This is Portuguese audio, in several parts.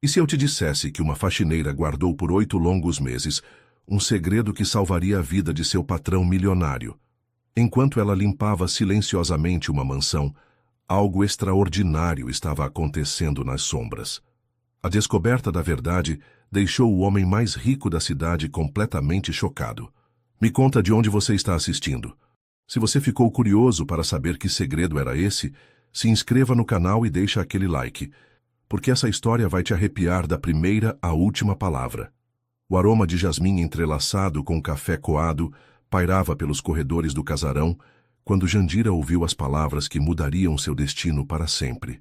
E se eu te dissesse que uma faxineira guardou por 8 longos meses um segredo que salvaria a vida de seu patrão milionário? Enquanto ela limpava silenciosamente uma mansão, algo extraordinário estava acontecendo nas sombras. A descoberta da verdade deixou o homem mais rico da cidade completamente chocado. Me conta de onde você está assistindo. Se você ficou curioso para saber que segredo era esse, se inscreva no canal e deixa aquele like, porque essa história vai te arrepiar da primeira à última palavra. O aroma de jasmim entrelaçado com café coado pairava pelos corredores do casarão quando Jandira ouviu as palavras que mudariam seu destino para sempre.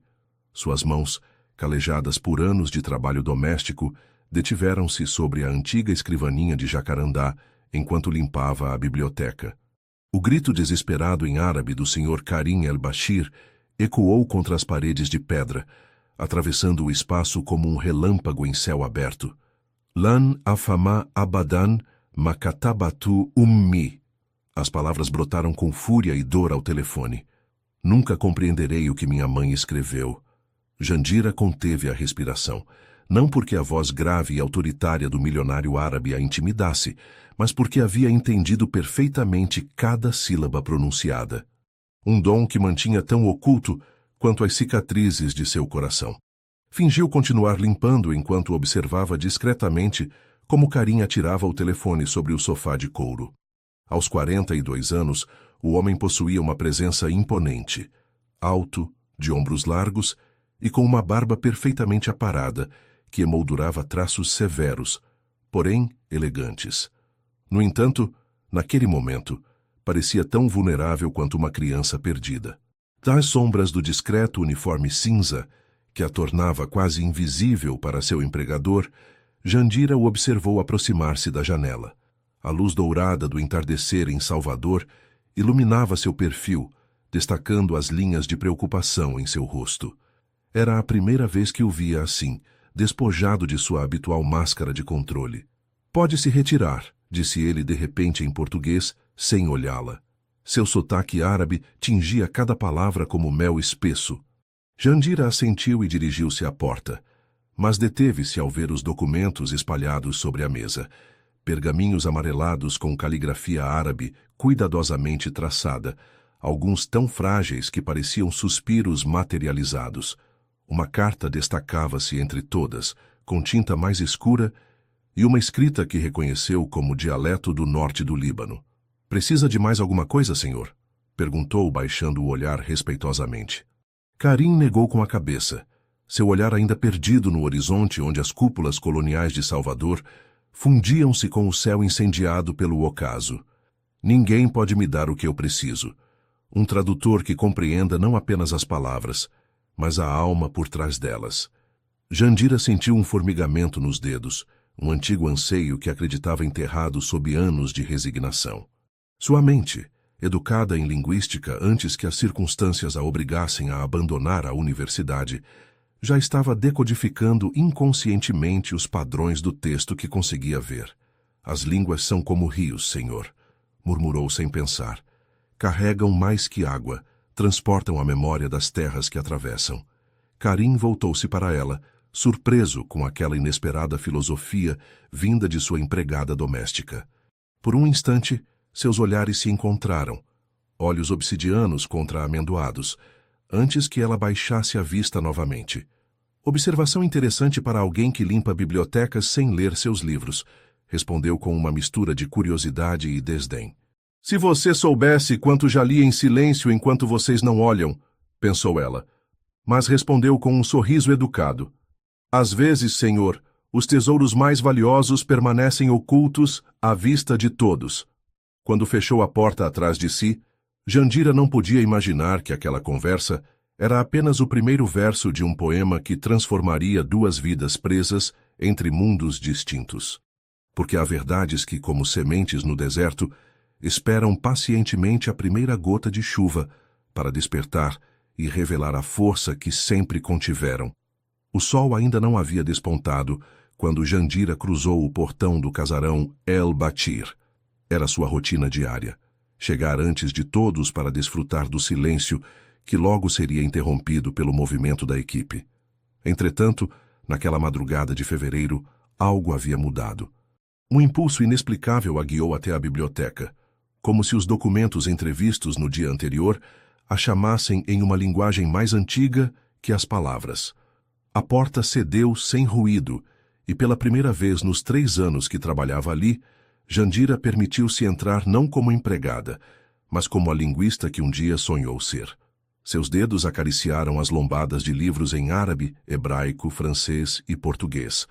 Suas mãos, calejadas por anos de trabalho doméstico, detiveram-se sobre a antiga escrivaninha de jacarandá enquanto limpava a biblioteca. O grito desesperado em árabe do Sr. Karim el-Bashir ecoou contra as paredes de pedra, atravessando o espaço como um relâmpago em céu aberto. Lan afama abadan makatabatu ummi. As palavras brotaram com fúria e dor ao telefone. Nunca compreenderei o que minha mãe escreveu. Jandira conteve a respiração, não porque a voz grave e autoritária do milionário árabe a intimidasse, mas porque havia entendido perfeitamente cada sílaba pronunciada. Um dom que mantinha tão oculto quanto as cicatrizes de seu coração. Fingiu continuar limpando enquanto observava discretamente como Karim atirava o telefone sobre o sofá de couro. Aos 42 anos, o homem possuía uma presença imponente, alto, de ombros largos e com uma barba perfeitamente aparada, que emoldurava traços severos, porém elegantes. No entanto, naquele momento, parecia tão vulnerável quanto uma criança perdida. Das sombras do discreto uniforme cinza, que a tornava quase invisível para seu empregador, Jandira o observou aproximar-se da janela. A luz dourada do entardecer em Salvador iluminava seu perfil, destacando as linhas de preocupação em seu rosto. Era a primeira vez que o via assim, despojado de sua habitual máscara de controle. "Pode se retirar", disse ele de repente em português, sem olhá-la. Seu sotaque árabe tingia cada palavra como mel espesso. Jandira assentiu e dirigiu-se à porta, mas deteve-se ao ver os documentos espalhados sobre a mesa. Pergaminhos amarelados com caligrafia árabe cuidadosamente traçada, alguns tão frágeis que pareciam suspiros materializados. Uma carta destacava-se entre todas, com tinta mais escura, e uma escrita que reconheceu como dialeto do norte do Líbano. "Precisa de mais alguma coisa, senhor?" perguntou, baixando o olhar respeitosamente. Karim negou com a cabeça, seu olhar ainda perdido no horizonte onde as cúpulas coloniais de Salvador fundiam-se com o céu incendiado pelo ocaso. "Ninguém pode me dar o que eu preciso. Um tradutor que compreenda não apenas as palavras, mas a alma por trás delas." Jandira sentiu um formigamento nos dedos, um antigo anseio que acreditava enterrado sob anos de resignação. Sua mente, educada em linguística antes que as circunstâncias a obrigassem a abandonar a universidade, já estava decodificando inconscientemente os padrões do texto que conseguia ver. "As línguas são como rios, senhor", murmurou sem pensar. "Carregam mais que água, transportam a memória das terras que atravessam." Karim voltou-se para ela, surpreso com aquela inesperada filosofia vinda de sua empregada doméstica. Por um instante, seus olhares se encontraram, olhos obsidianos contra amendoados, antes que ela baixasse a vista novamente. "Observação interessante para alguém que limpa bibliotecas sem ler seus livros", respondeu com uma mistura de curiosidade e desdém. "Se você soubesse quanto já li em silêncio enquanto vocês não olham", pensou ela, mas respondeu com um sorriso educado. "Às vezes, senhor, os tesouros mais valiosos permanecem ocultos à vista de todos." Quando fechou a porta atrás de si, Jandira não podia imaginar que aquela conversa era apenas o primeiro verso de um poema que transformaria duas vidas presas entre mundos distintos. Porque há verdades que, como sementes no deserto, esperam pacientemente a primeira gota de chuva para despertar e revelar a força que sempre contiveram. O sol ainda não havia despontado quando Jandira cruzou o portão do casarão El-Bachir. Era sua rotina diária. Chegar antes de todos para desfrutar do silêncio que logo seria interrompido pelo movimento da equipe. Entretanto, Naquela madrugada de fevereiro, algo havia mudado. Um impulso inexplicável a guiou até a biblioteca, como se os documentos entrevistos no dia anterior a chamassem em uma linguagem mais antiga que as palavras. A porta cedeu sem ruído, e pela primeira vez nos 3 anos que trabalhava ali, Jandira permitiu-se entrar não como empregada, mas como a linguista que um dia sonhou ser. Seus dedos acariciaram as lombadas de livros em árabe, hebraico, francês e português,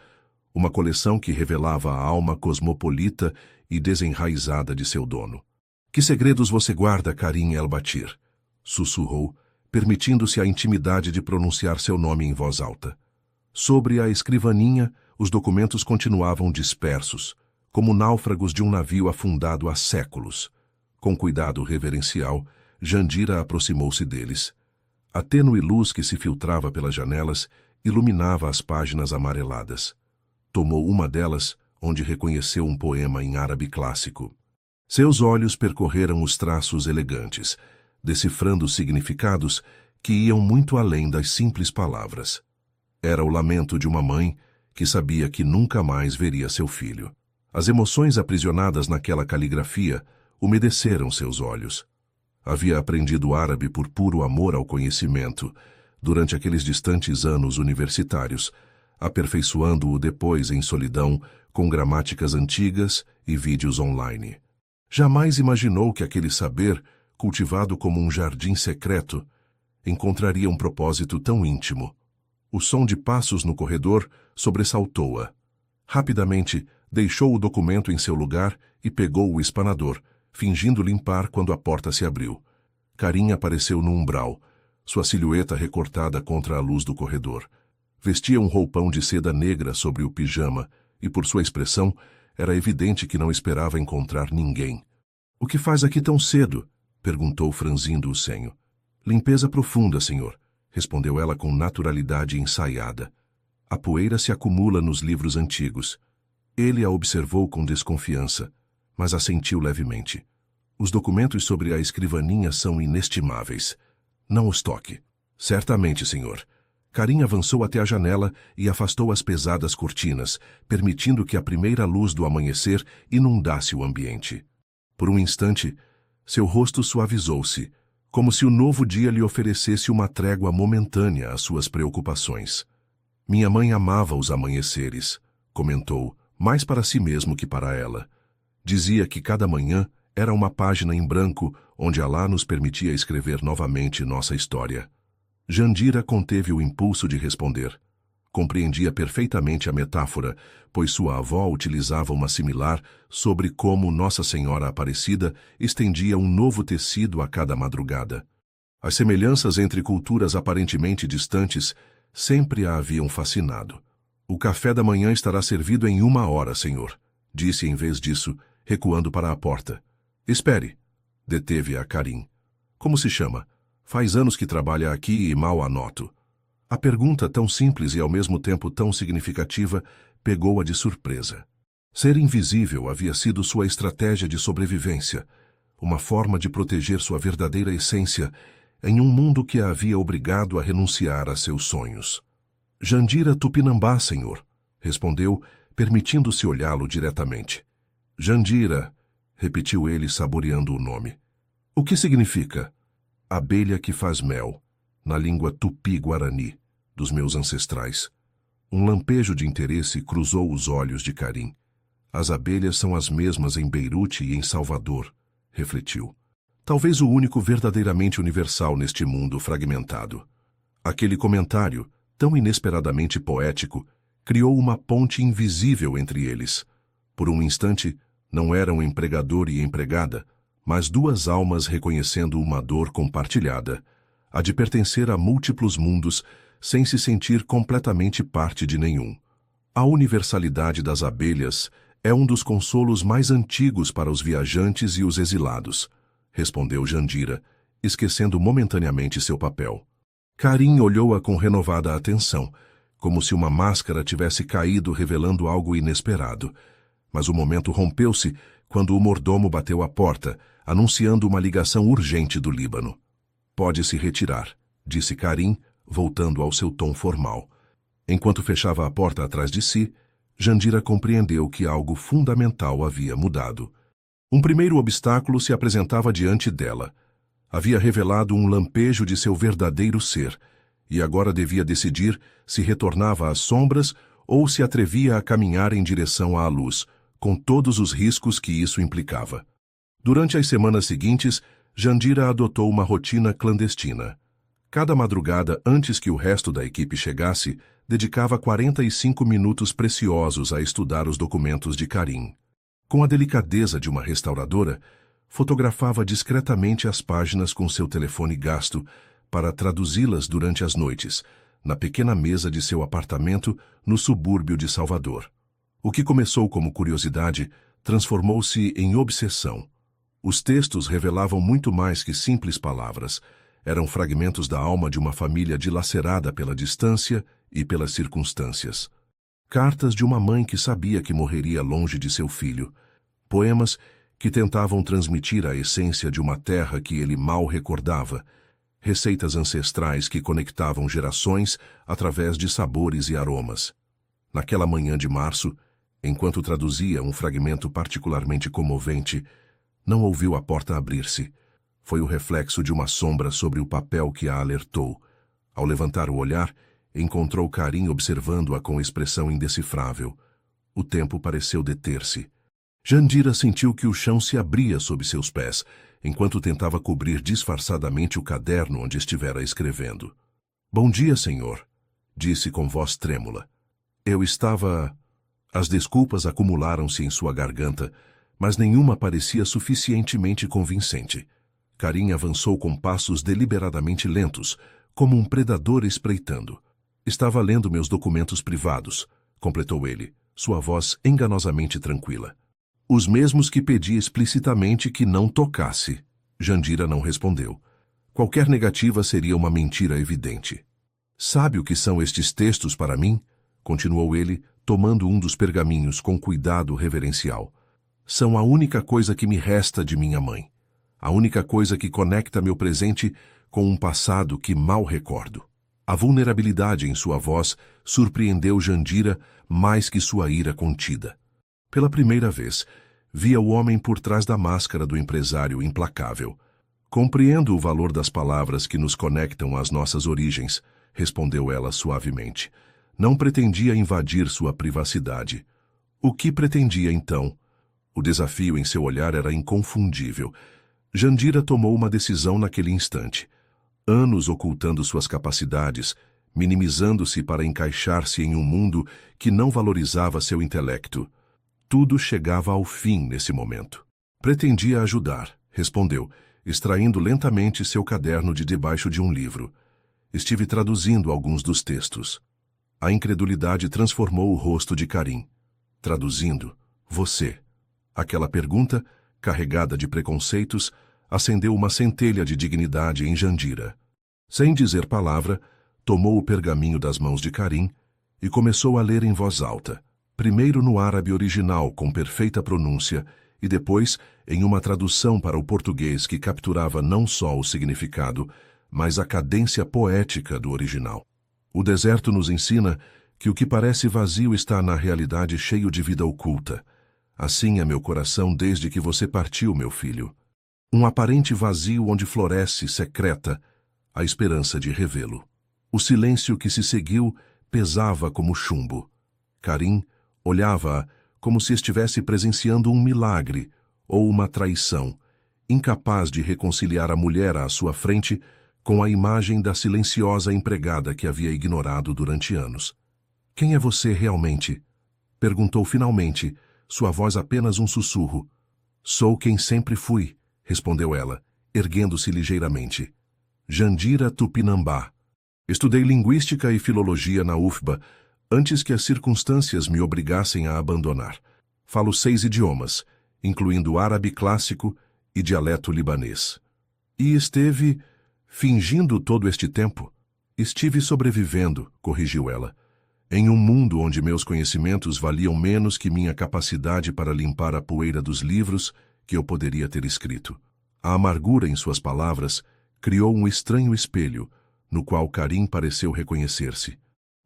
uma coleção que revelava a alma cosmopolita e desenraizada de seu dono. "Que segredos você guarda, Karim El-Batir?" sussurrou, permitindo-se a intimidade de pronunciar seu nome em voz alta. Sobre a escrivaninha, os documentos continuavam dispersos, como náufragos de um navio afundado há séculos. Com cuidado reverencial, Jandira aproximou-se deles. A tênue luz que se filtrava pelas janelas iluminava as páginas amareladas. Tomou uma delas, onde reconheceu um poema em árabe clássico. Seus olhos percorreram os traços elegantes, decifrando significados que iam muito além das simples palavras. Era o lamento de uma mãe que sabia que nunca mais veria seu filho. As emoções aprisionadas naquela caligrafia umedeceram seus olhos. Havia aprendido árabe por puro amor ao conhecimento, durante aqueles distantes anos universitários, aperfeiçoando-o depois em solidão com gramáticas antigas e vídeos online. Jamais imaginou que aquele saber, cultivado como um jardim secreto, encontraria um propósito tão íntimo. O som de passos no corredor sobressaltou-a. Rapidamente, deixou o documento em seu lugar e pegou o espanador, fingindo limpar quando a porta se abriu. Karim apareceu no umbral, sua silhueta recortada contra a luz do corredor. Vestia um roupão de seda negra sobre o pijama e, por sua expressão, era evidente que não esperava encontrar ninguém. "O que faz aqui tão cedo?" perguntou, franzindo o senho. "Limpeza profunda, senhor", respondeu ela com naturalidade ensaiada. "A poeira se acumula nos livros antigos." Ele a observou com desconfiança, mas assentiu levemente. "Os documentos sobre a escrivaninha são inestimáveis. Não os toque." "Certamente, senhor." Karim avançou até a janela e afastou as pesadas cortinas, permitindo que a primeira luz do amanhecer inundasse o ambiente. Por um instante, seu rosto suavizou-se, como se o novo dia lhe oferecesse uma trégua momentânea às suas preocupações. "Minha mãe amava os amanheceres", comentou, mais para si mesmo que para ela. Dizia que cada manhã era uma página em branco onde Alá nos permitia escrever novamente nossa história. Jandira conteve o impulso de responder. Compreendia perfeitamente a metáfora, pois sua avó utilizava uma similar sobre como Nossa Senhora Aparecida estendia um novo tecido a cada madrugada. As semelhanças entre culturas aparentemente distantes sempre a haviam fascinado. "O café da manhã estará servido em 1 hora, senhor", disse em vez disso, recuando para a porta. "Espere", deteve-a Karim. "Como se chama? Faz anos que trabalha aqui e mal a noto." A pergunta, tão simples e ao mesmo tempo tão significativa, pegou-a de surpresa. Ser invisível havia sido sua estratégia de sobrevivência, uma forma de proteger sua verdadeira essência em um mundo que a havia obrigado a renunciar a seus sonhos. "Jandira Tupinambá, senhor", respondeu, permitindo-se olhá-lo diretamente. "Jandira", repetiu ele, saboreando o nome. "O que significa?" "Abelha que faz mel", na língua tupi-guarani, dos meus ancestrais. Um lampejo de interesse cruzou os olhos de Karim. "As abelhas são as mesmas em Beirute e em Salvador", refletiu. Talvez o único verdadeiramente universal neste mundo fragmentado. Aquele comentário, tão inesperadamente poético, criou uma ponte invisível entre eles. Por um instante, não eram empregador e empregada, mas 2 almas reconhecendo uma dor compartilhada, a de pertencer a múltiplos mundos sem se sentir completamente parte de nenhum. A universalidade das abelhas é um dos consolos mais antigos para os viajantes e os exilados, respondeu Jandira, esquecendo momentaneamente seu papel. Karim olhou-a com renovada atenção, como se uma máscara tivesse caído revelando algo inesperado. Mas o momento rompeu-se quando o mordomo bateu à porta, anunciando uma ligação urgente do Líbano. "Pode se retirar", disse Karim, voltando ao seu tom formal. Enquanto fechava a porta atrás de si, Jandira compreendeu que algo fundamental havia mudado. Um primeiro obstáculo se apresentava diante dela. Havia revelado um lampejo de seu verdadeiro ser, e agora devia decidir se retornava às sombras ou se atrevia a caminhar em direção à luz, com todos os riscos que isso implicava. Durante as semanas seguintes, Jandira adotou uma rotina clandestina. Cada madrugada, antes que o resto da equipe chegasse, dedicava 45 minutos preciosos a estudar os documentos de Karim. Com a delicadeza de uma restauradora, fotografava discretamente as páginas com seu telefone gasto para traduzi-las durante as noites, na pequena mesa de seu apartamento no subúrbio de Salvador. O que começou como curiosidade transformou-se em obsessão. Os textos revelavam muito mais que simples palavras. Eram fragmentos da alma de uma família dilacerada pela distância e pelas circunstâncias. Cartas de uma mãe que sabia que morreria longe de seu filho. Poemas que tentavam transmitir a essência de uma terra que ele mal recordava. Receitas ancestrais que conectavam gerações através de sabores e aromas. Naquela manhã de março, enquanto traduzia um fragmento particularmente comovente, não ouviu a porta abrir-se. Foi o reflexo de uma sombra sobre o papel que a alertou. Ao levantar o olhar, encontrou Karim observando-a com expressão indecifrável. O tempo pareceu deter-se. Jandira sentiu que o chão se abria sob seus pés, enquanto tentava cobrir disfarçadamente o caderno onde estivera escrevendo. "Bom dia, senhor", disse com voz trêmula. "Eu estava..." As desculpas acumularam-se em sua garganta, mas nenhuma parecia suficientemente convincente. Karim avançou com passos deliberadamente lentos, como um predador espreitando. "Estava lendo meus documentos privados", completou ele, sua voz enganosamente tranquila. "Os mesmos que pedi explicitamente que não tocasse." Jandira não respondeu. Qualquer negativa seria uma mentira evidente. "Sabe o que são estes textos para mim?" continuou ele, tomando um dos pergaminhos com cuidado reverencial. "São a única coisa que me resta de minha mãe. A única coisa que conecta meu presente com um passado que mal recordo." A vulnerabilidade em sua voz surpreendeu Jandira mais que sua ira contida. Pela primeira vez, via o homem por trás da máscara do empresário implacável. "Compreendo o valor das palavras que nos conectam às nossas origens", respondeu ela suavemente. "Não pretendia invadir sua privacidade." "O que pretendia então?" O desafio em seu olhar era inconfundível. Jandira tomou uma decisão naquele instante. Anos ocultando suas capacidades, minimizando-se para encaixar-se em um mundo que não valorizava seu intelecto. Tudo chegava ao fim nesse momento. "Pretendia ajudar", respondeu, extraindo lentamente seu caderno de debaixo de um livro. "Estive traduzindo alguns dos textos." A incredulidade transformou o rosto de Karim. "Traduzindo? Você?" Aquela pergunta, carregada de preconceitos, acendeu uma centelha de dignidade em Jandira. Sem dizer palavra, tomou o pergaminho das mãos de Karim e começou a ler em voz alta, primeiro no árabe original com perfeita pronúncia e depois em uma tradução para o português que capturava não só o significado, mas a cadência poética do original. O deserto nos ensina que o que parece vazio está na realidade cheio de vida oculta. Assim é meu coração desde que você partiu, meu filho. Um aparente vazio onde floresce, secreta, a esperança de revê-lo. O silêncio que se seguiu pesava como chumbo. Karim olhava-a como se estivesse presenciando um milagre ou uma traição, incapaz de reconciliar a mulher à sua frente com a imagem da silenciosa empregada que havia ignorado durante anos. "Quem é você realmente?" perguntou finalmente, sua voz apenas um sussurro. "Sou quem sempre fui", respondeu ela, erguendo-se ligeiramente. "Jandira Tupinambá. Estudei linguística e filologia na UFBA antes que as circunstâncias me obrigassem a abandonar. Falo 6 idiomas, incluindo árabe clássico e dialeto libanês. E esteve fingindo todo este tempo? Estive sobrevivendo", corrigiu ela, "em um mundo onde meus conhecimentos valiam menos que minha capacidade para limpar a poeira dos livros que eu poderia ter escrito." A amargura em suas palavras criou um estranho espelho, no qual Karim pareceu reconhecer-se.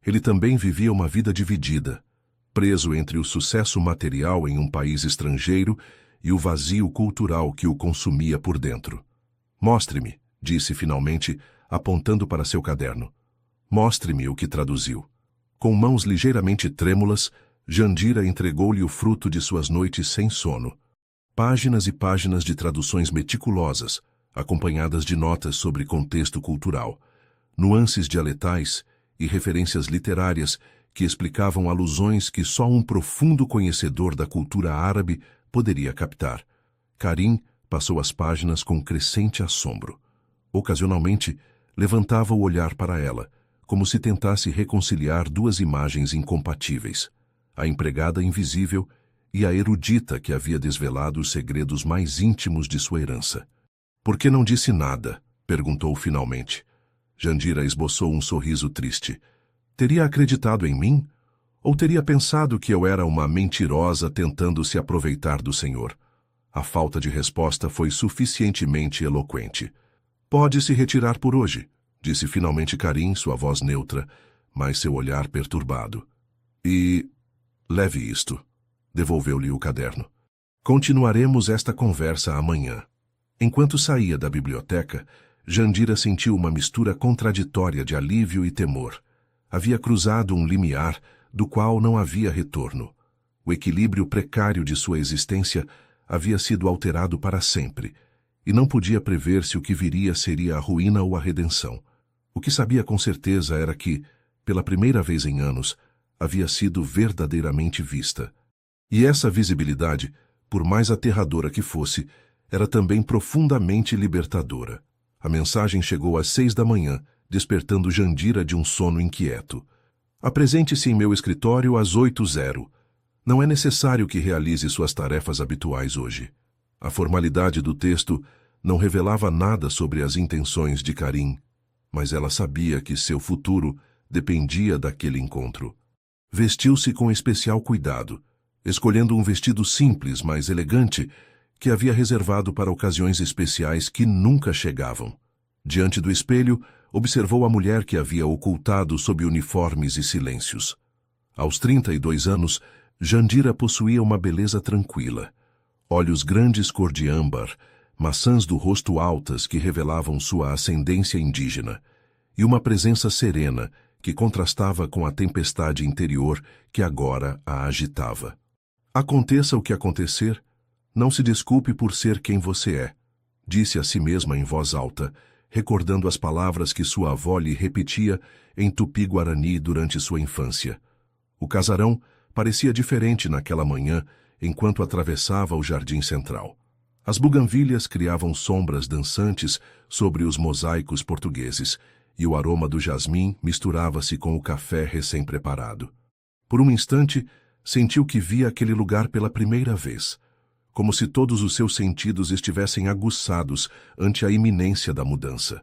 Ele também vivia uma vida dividida, preso entre o sucesso material em um país estrangeiro e o vazio cultural que o consumia por dentro. Mostre-me, disse finalmente, apontando para seu caderno. Mostre-me o que traduziu. Com mãos ligeiramente trêmulas, Jandira entregou-lhe o fruto de suas noites sem sono. Páginas e páginas de traduções meticulosas, acompanhadas de notas sobre contexto cultural, nuances dialetais e referências literárias que explicavam alusões que só um profundo conhecedor da cultura árabe poderia captar. Karim passou as páginas com crescente assombro. Ocasionalmente, levantava o olhar para ela, como se tentasse reconciliar duas imagens incompatíveis: a empregada invisível e a erudita que havia desvelado os segredos mais íntimos de sua herança. "Por que não disse nada?" perguntou finalmente. Jandira esboçou um sorriso triste. Teria acreditado em mim? Ou teria pensado que eu era uma mentirosa tentando se aproveitar do Senhor? A falta de resposta foi suficientemente eloquente. "Pode se retirar por hoje", disse finalmente Karim, sua voz neutra, mas seu olhar perturbado. "E leve isto", devolveu-lhe o caderno. "Continuaremos esta conversa amanhã." Enquanto saía da biblioteca, Jandira sentiu uma mistura contraditória de alívio e temor. Havia cruzado um limiar do qual não havia retorno. O equilíbrio precário de sua existência havia sido alterado para sempre, e não podia prever se o que viria seria a ruína ou a redenção. O que sabia com certeza era que, pela primeira vez em anos, havia sido verdadeiramente vista. E essa visibilidade, por mais aterradora que fosse, era também profundamente libertadora. A mensagem chegou às 6 da manhã, despertando Jandira de um sono inquieto. "Apresente-se em meu escritório às 8h. Não é necessário que realize suas tarefas habituais hoje." A formalidade do texto não revelava nada sobre as intenções de Karim, mas ela sabia que seu futuro dependia daquele encontro. Vestiu-se com especial cuidado, escolhendo um vestido simples, mas elegante, que havia reservado para ocasiões especiais que nunca chegavam. Diante do espelho, observou a mulher que havia ocultado sob uniformes e silêncios. Aos 32 anos, Jandira possuía uma beleza tranquila. Olhos grandes cor de âmbar, maçãs do rosto altas que revelavam sua ascendência indígena, e uma presença serena que contrastava com a tempestade interior que agora a agitava. "Aconteça o que acontecer, não se desculpe por ser quem você é", disse a si mesma em voz alta, recordando as palavras que sua avó lhe repetia em tupi-guarani durante sua infância. O casarão parecia diferente naquela manhã enquanto atravessava o jardim central. As buganvílias criavam sombras dançantes sobre os mosaicos portugueses, e o aroma do jasmim misturava-se com o café recém-preparado. Por um instante, sentiu que via aquele lugar pela primeira vez, como se todos os seus sentidos estivessem aguçados ante a iminência da mudança.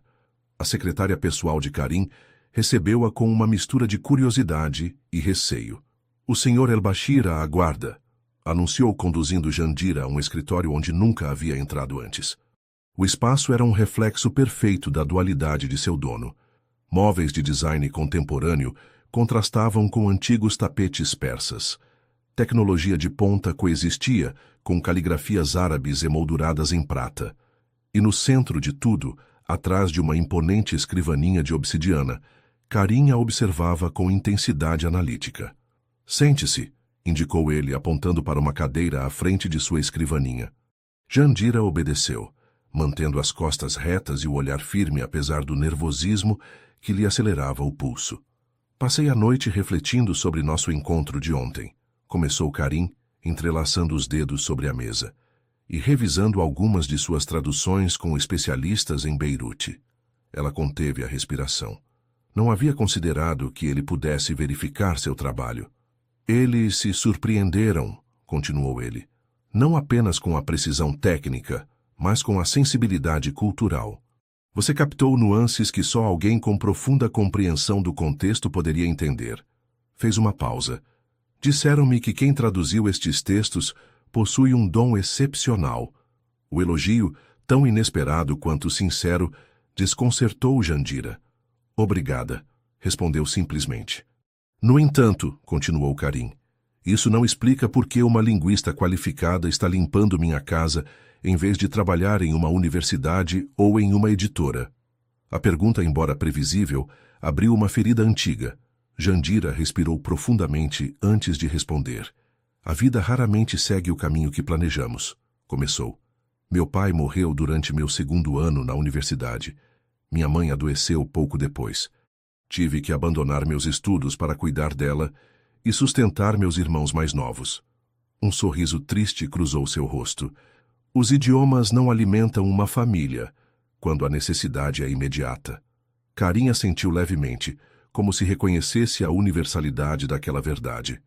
A secretária pessoal de Karim recebeu-a com uma mistura de curiosidade e receio. "O Sr. El-Bashir a aguarda", anunciou conduzindo Jandira a um escritório onde nunca havia entrado antes. O espaço era um reflexo perfeito da dualidade de seu dono. Móveis de design contemporâneo contrastavam com antigos tapetes persas. Tecnologia de ponta coexistia com caligrafias árabes emolduradas em prata. E no centro de tudo, atrás de uma imponente escrivaninha de obsidiana, Karim a observava com intensidade analítica. "Sente-se", indicou ele, apontando para uma cadeira à frente de sua escrivaninha. Jandira obedeceu, mantendo as costas retas e o olhar firme apesar do nervosismo que lhe acelerava o pulso. "Passei a noite refletindo sobre nosso encontro de ontem", começou Karim, entrelaçando os dedos sobre a mesa, e revisando algumas de suas traduções com especialistas em Beirute. Ela conteve a respiração. Não havia considerado que ele pudesse verificar seu trabalho. "Eles se surpreenderam", continuou ele, "não apenas com a precisão técnica, mas com a sensibilidade cultural. Você captou nuances que só alguém com profunda compreensão do contexto poderia entender." Fez uma pausa. "Disseram-me que quem traduziu estes textos possui um dom excepcional." O elogio, tão inesperado quanto sincero, desconcertou Jandira. "Obrigada", respondeu simplesmente. No entanto, continuou Karim, isso não explica por que uma linguista qualificada está limpando minha casa em vez de trabalhar em uma universidade ou em uma editora. A pergunta, embora previsível, abriu uma ferida antiga. Jandira respirou profundamente antes de responder. A vida raramente segue o caminho que planejamos, começou. Meu pai morreu durante meu 2º ano na universidade. Minha mãe adoeceu pouco depois. Tive que abandonar meus estudos para cuidar dela e sustentar meus irmãos mais novos. Um sorriso triste cruzou seu rosto. Os idiomas não alimentam uma família, quando a necessidade é imediata. Karim assentiu levemente, como se reconhecesse a universalidade daquela verdade.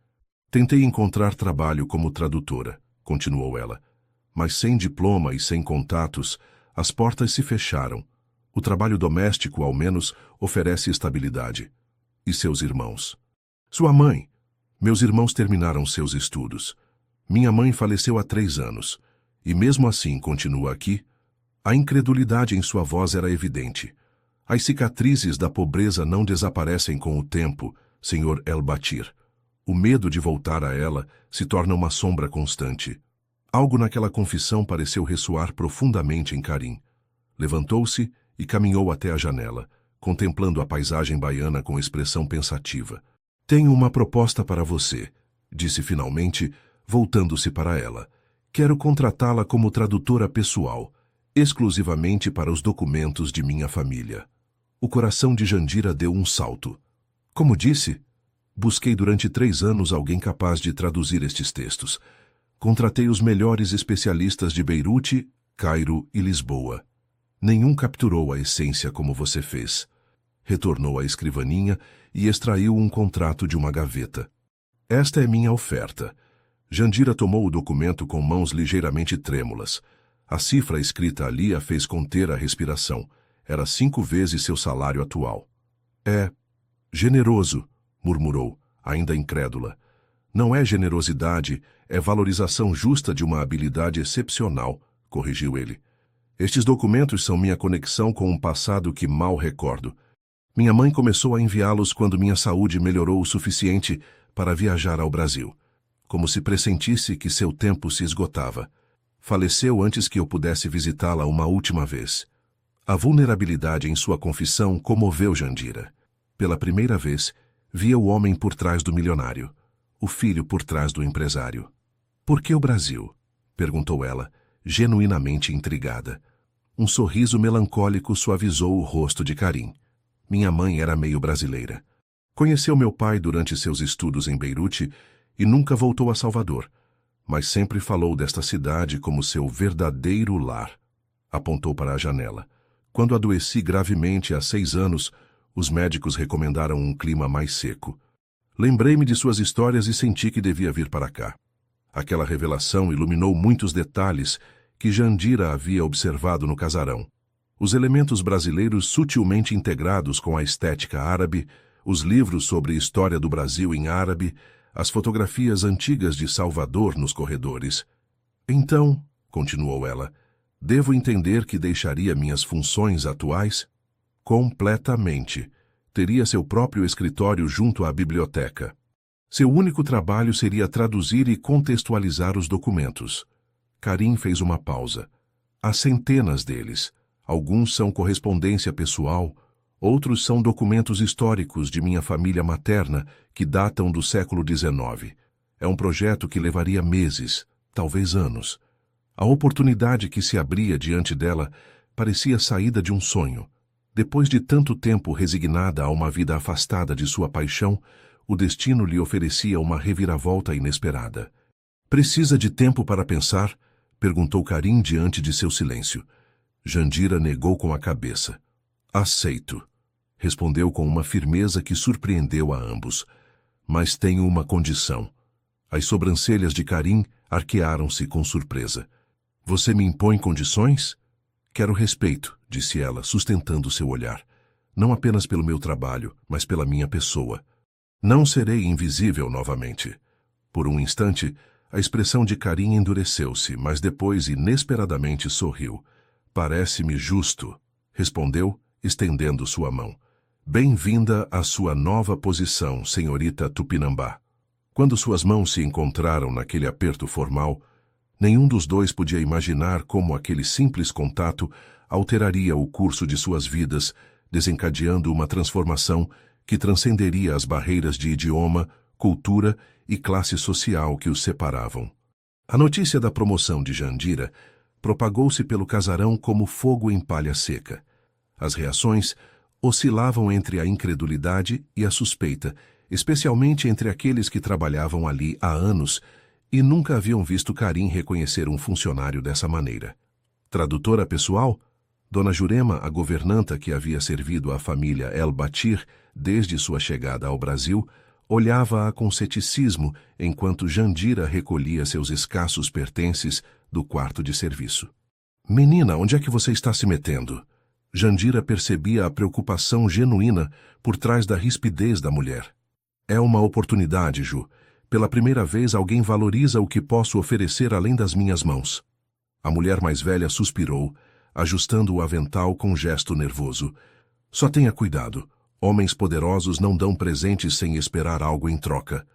Tentei encontrar trabalho como tradutora, continuou ela. Mas sem diploma e sem contatos, as portas se fecharam. O trabalho doméstico, ao menos, oferece estabilidade. E seus irmãos? Sua mãe. Meus irmãos terminaram seus estudos. Minha mãe faleceu há 3 anos. E mesmo assim continua aqui? A incredulidade em sua voz era evidente. As cicatrizes da pobreza não desaparecem com o tempo, Sr. El-Batir. O medo de voltar a ela se torna uma sombra constante. Algo naquela confissão pareceu ressoar profundamente em Karim. Levantou-se e caminhou até a janela, contemplando a paisagem baiana com expressão pensativa. Tenho uma proposta para você, disse finalmente, voltando-se para ela. Quero contratá-la como tradutora pessoal, exclusivamente para os documentos de minha família. O coração de Jandira deu um salto. Como disse, busquei durante 3 anos alguém capaz de traduzir estes textos. Contratei os melhores especialistas de Beirute, Cairo e Lisboa. Nenhum capturou a essência como você fez. Retornou à escrivaninha e extraiu um contrato de uma gaveta. Esta é minha oferta. Jandira tomou o documento com mãos ligeiramente trêmulas. A cifra escrita ali a fez conter a respiração. Era 5 vezes seu salário atual. É generoso, murmurou, ainda incrédula. Não é generosidade, é valorização justa de uma habilidade excepcional, corrigiu ele. Estes documentos são minha conexão com um passado que mal recordo. Minha mãe começou a enviá-los quando minha saúde melhorou o suficiente para viajar ao Brasil, como se pressentisse que seu tempo se esgotava. Faleceu antes que eu pudesse visitá-la uma última vez. A vulnerabilidade em sua confissão comoveu Jandira. Pela primeira vez, via o homem por trás do milionário, o filho por trás do empresário. Por que o Brasil? Perguntou ela, genuinamente intrigada. Um sorriso melancólico suavizou o rosto de Karim. Minha mãe era meio brasileira. Conheceu meu pai durante seus estudos em Beirute e nunca voltou a Salvador, mas sempre falou desta cidade como seu verdadeiro lar. Apontou para a janela. Quando adoeci gravemente há 6 anos, os médicos recomendaram um clima mais seco. Lembrei-me de suas histórias e senti que devia vir para cá. Aquela revelação iluminou muitos detalhes que Jandira havia observado no casarão. Os elementos brasileiros sutilmente integrados com a estética árabe, os livros sobre história do Brasil em árabe, as fotografias antigas de Salvador nos corredores. Então, continuou ela, devo entender que deixaria minhas funções atuais? Completamente. Teria seu próprio escritório junto à biblioteca. Seu único trabalho seria traduzir e contextualizar os documentos. Karim fez uma pausa. Há centenas deles. Alguns são correspondência pessoal, outros são documentos históricos de minha família materna que datam do século XIX. É um projeto que levaria meses, talvez anos. A oportunidade que se abria diante dela parecia saída de um sonho. Depois de tanto tempo resignada a uma vida afastada de sua paixão, o destino lhe oferecia uma reviravolta inesperada. Precisa de tempo para pensar? Perguntou Karim diante de seu silêncio. Jandira negou com a cabeça. Aceito, respondeu com uma firmeza que surpreendeu a ambos. Mas tenho uma condição. As sobrancelhas de Karim arquearam-se com surpresa. Você me impõe condições? Quero respeito, disse ela, sustentando seu olhar. Não apenas pelo meu trabalho, mas pela minha pessoa. Não serei invisível novamente. Por um instante, a expressão de Karim endureceu-se, mas depois inesperadamente sorriu. Parece-me justo, respondeu, estendendo sua mão. Bem-vinda à sua nova posição, senhorita Tupinambá. Quando suas mãos se encontraram naquele aperto formal, nenhum dos dois podia imaginar como aquele simples contato alteraria o curso de suas vidas, desencadeando uma transformação que transcenderia as barreiras de idioma, cultura e classe social que os separavam. A notícia da promoção de Jandira propagou-se pelo casarão como fogo em palha seca. As reações oscilavam entre a incredulidade e a suspeita, especialmente entre aqueles que trabalhavam ali há anos e nunca haviam visto Karim reconhecer um funcionário dessa maneira. Tradutora pessoal, Dona Jurema, a governanta que havia servido à família El Batir desde sua chegada ao Brasil, olhava-a com ceticismo enquanto Jandira recolhia seus escassos pertences do quarto de serviço. "Menina, onde é que você está se metendo?" Jandira percebia a preocupação genuína por trás da rispidez da mulher. "É uma oportunidade, Ju. Pela primeira vez alguém valoriza o que posso oferecer além das minhas mãos." A mulher mais velha suspirou, ajustando o avental com gesto nervoso. "Só tenha cuidado. Homens poderosos não dão presentes sem esperar algo em troca."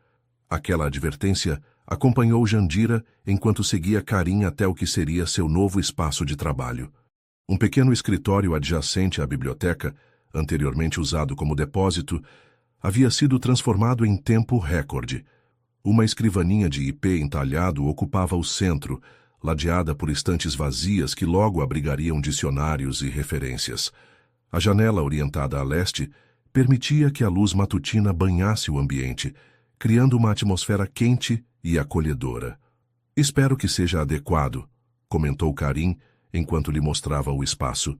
Aquela advertência acompanhou Jandira enquanto seguia Karim até o que seria seu novo espaço de trabalho. Um pequeno escritório adjacente à biblioteca, anteriormente usado como depósito, havia sido transformado em tempo recorde. Uma escrivaninha de ipê entalhado ocupava o centro, ladeada por estantes vazias que logo abrigariam dicionários e referências. A janela orientada a leste permitia que a luz matutina banhasse o ambiente, criando uma atmosfera quente e acolhedora. "Espero que seja adequado", comentou Karim, enquanto lhe mostrava o espaço.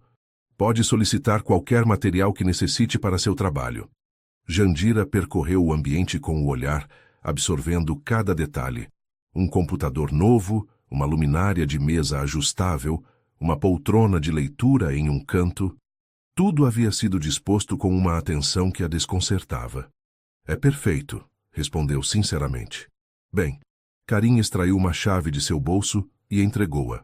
"Pode solicitar qualquer material que necessite para seu trabalho." Jandira percorreu o ambiente com o olhar, absorvendo cada detalhe. Um computador novo, uma luminária de mesa ajustável, uma poltrona de leitura em um canto. Tudo havia sido disposto com uma atenção que a desconcertava. "É perfeito", respondeu sinceramente. "Bem." Karim extraiu uma chave de seu bolso e entregou-a.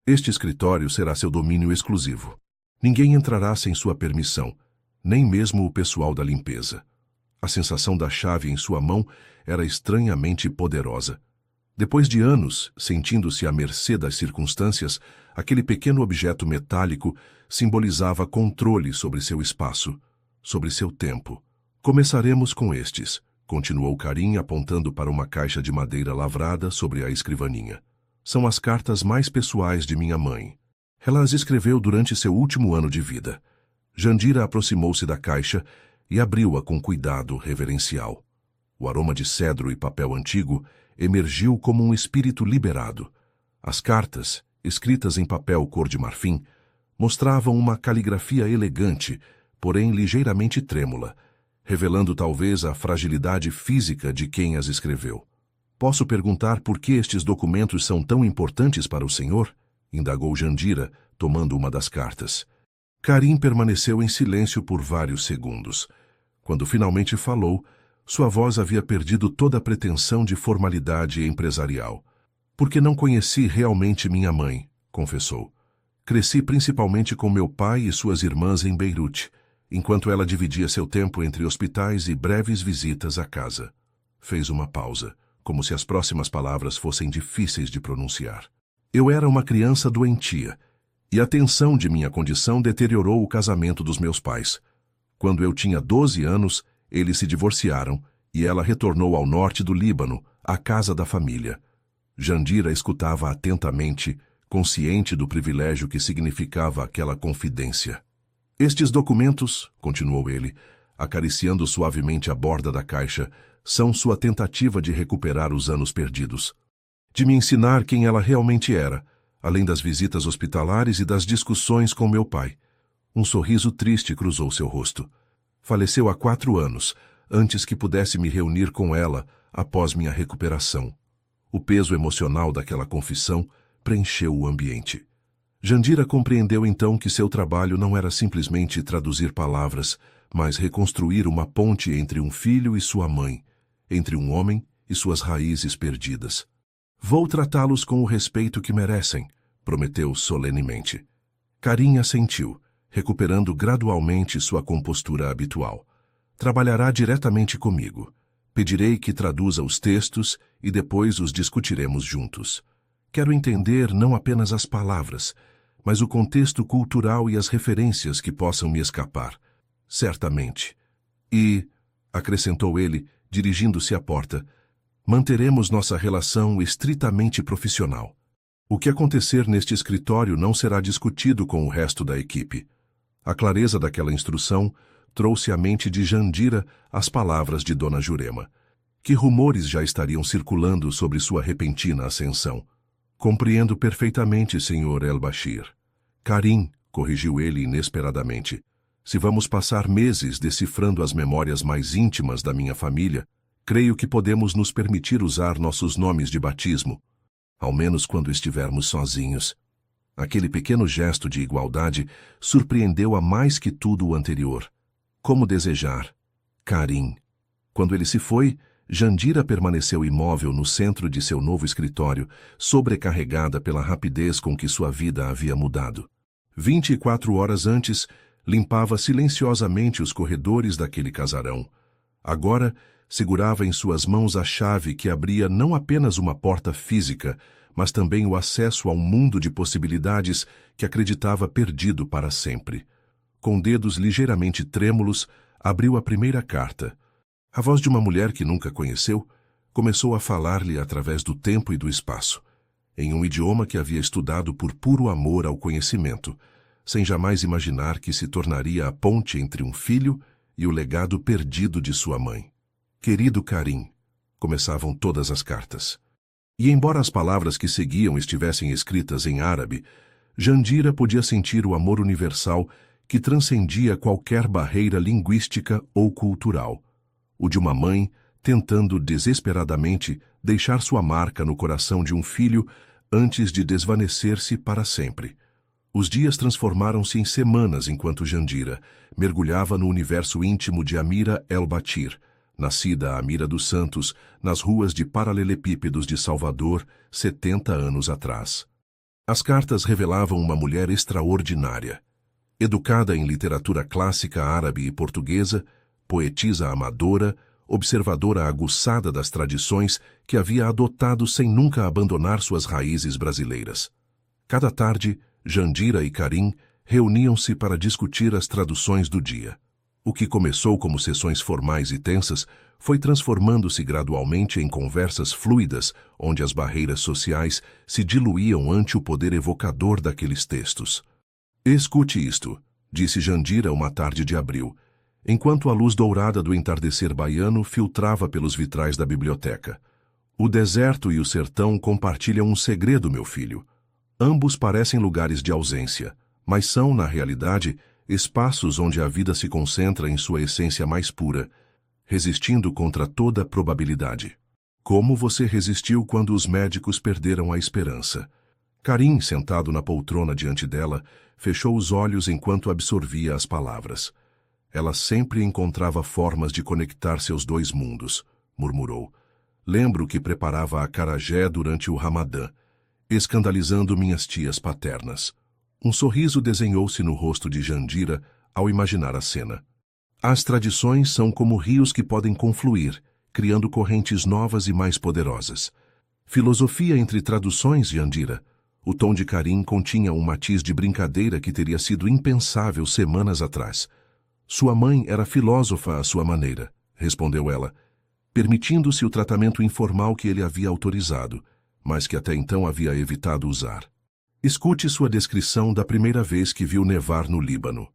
"Este escritório será seu domínio exclusivo. Ninguém entrará sem sua permissão, nem mesmo o pessoal da limpeza." A sensação da chave em sua mão era estranhamente poderosa. Depois de anos, sentindo-se à mercê das circunstâncias, aquele pequeno objeto metálico simbolizava controle sobre seu espaço, sobre seu tempo. "Começaremos com estes", continuou Karim apontando para uma caixa de madeira lavrada sobre a escrivaninha. "São as cartas mais pessoais de minha mãe. Ela as escreveu durante seu último ano de vida." Jandira aproximou-se da caixa e abriu-a com cuidado reverencial. O aroma de cedro e papel antigo emergiu como um espírito liberado. As cartas, escritas em papel cor de marfim, mostravam uma caligrafia elegante, porém ligeiramente trêmula, revelando talvez a fragilidade física de quem as escreveu. "Posso perguntar por que estes documentos são tão importantes para o senhor?" indagou Jandira, tomando uma das cartas. Karim permaneceu em silêncio por vários segundos. Quando finalmente falou, sua voz havia perdido toda a pretensão de formalidade empresarial. "Porque não conheci realmente minha mãe", confessou. "Cresci principalmente com meu pai e suas irmãs em Beirute, enquanto ela dividia seu tempo entre hospitais e breves visitas à casa." Fez uma pausa, como se as próximas palavras fossem difíceis de pronunciar. "Eu era uma criança doentia, e a tensão de minha condição deteriorou o casamento dos meus pais. Quando eu tinha 12 anos, eles se divorciaram e ela retornou ao norte do Líbano, à casa da família." Jandira escutava atentamente, consciente do privilégio que significava aquela confidência. "Estes documentos", continuou ele, acariciando suavemente a borda da caixa, "são sua tentativa de recuperar os anos perdidos. De me ensinar quem ela realmente era, além das visitas hospitalares e das discussões com meu pai." Um sorriso triste cruzou seu rosto. "Faleceu há 4 anos, antes que pudesse me reunir com ela após minha recuperação." O peso emocional daquela confissão preencheu o ambiente. Jandira compreendeu então que seu trabalho não era simplesmente traduzir palavras, mas reconstruir uma ponte entre um filho e sua mãe, entre um homem e suas raízes perdidas. "Vou tratá-los com o respeito que merecem", prometeu solenemente. Karim assentiu, recuperando gradualmente sua compostura habitual. Trabalhará diretamente comigo. Pedirei que traduza os textos e depois os discutiremos juntos. Quero entender não apenas as palavras, mas o contexto cultural e as referências que possam me escapar. Certamente. E, acrescentou ele, dirigindo-se à porta, manteremos nossa relação estritamente profissional. O que acontecer neste escritório não será discutido com o resto da equipe. A clareza daquela instrução trouxe à mente de Jandira as palavras de Dona Jurema. Que rumores já estariam circulando sobre sua repentina ascensão? Compreendo perfeitamente, Sr. El-Bashir. Karim, corrigiu ele inesperadamente. Se vamos passar meses decifrando as memórias mais íntimas da minha família, creio que podemos nos permitir usar nossos nomes de batismo, ao menos quando estivermos sozinhos. Aquele pequeno gesto de igualdade surpreendeu-a mais que tudo o anterior. Como desejar. Karim. Quando ele se foi, Jandira permaneceu imóvel no centro de seu novo escritório, sobrecarregada pela rapidez com que sua vida havia mudado. 24 horas antes, limpava silenciosamente os corredores daquele casarão. Agora, segurava em suas mãos a chave que abria não apenas uma porta física, mas também o acesso a um mundo de possibilidades que acreditava perdido para sempre. Com dedos ligeiramente trêmulos, abriu a primeira carta. A voz de uma mulher que nunca conheceu começou a falar-lhe através do tempo e do espaço, em um idioma que havia estudado por puro amor ao conhecimento, sem jamais imaginar que se tornaria a ponte entre um filho e o legado perdido de sua mãe. Querido Karim, começavam todas as cartas. E embora as palavras que seguiam estivessem escritas em árabe, Jandira podia sentir o amor universal que transcendia qualquer barreira linguística ou cultural. O de uma mãe tentando desesperadamente deixar sua marca no coração de um filho antes de desvanecer-se para sempre. Os dias transformaram-se em semanas enquanto Jandira mergulhava no universo íntimo de Amira El-Bachir, nascida Amira dos Santos, nas ruas de paralelepípedos de Salvador, 70 anos atrás. As cartas revelavam uma mulher extraordinária. Educada em literatura clássica árabe e portuguesa, poetisa amadora, observadora aguçada das tradições que havia adotado sem nunca abandonar suas raízes brasileiras. Cada tarde, Jandira e Karim reuniam-se para discutir as traduções do dia. O que começou como sessões formais e tensas foi transformando-se gradualmente em conversas fluidas, onde as barreiras sociais se diluíam ante o poder evocador daqueles textos. Escute isto, disse Jandira uma tarde de abril, enquanto a luz dourada do entardecer baiano filtrava pelos vitrais da biblioteca. O deserto e o sertão compartilham um segredo, meu filho. Ambos parecem lugares de ausência, mas são, na realidade, espaços onde a vida se concentra em sua essência mais pura, resistindo contra toda probabilidade. Como você resistiu quando os médicos perderam a esperança? Karim, sentado na poltrona diante dela, fechou os olhos enquanto absorvia as palavras. Ela sempre encontrava formas de conectar seus dois mundos, murmurou. Lembro que preparava acarajé durante o Ramadã, escandalizando minhas tias paternas. Um sorriso desenhou-se no rosto de Jandira ao imaginar a cena. As tradições são como rios que podem confluir, criando correntes novas e mais poderosas. Filosofia entre traduções, Jandira. O tom de Karim continha um matiz de brincadeira que teria sido impensável semanas atrás. Sua mãe era filósofa à sua maneira, respondeu ela, permitindo-se o tratamento informal que ele havia autorizado, mas que até então havia evitado usar. Escute sua descrição da primeira vez que viu nevar no Líbano.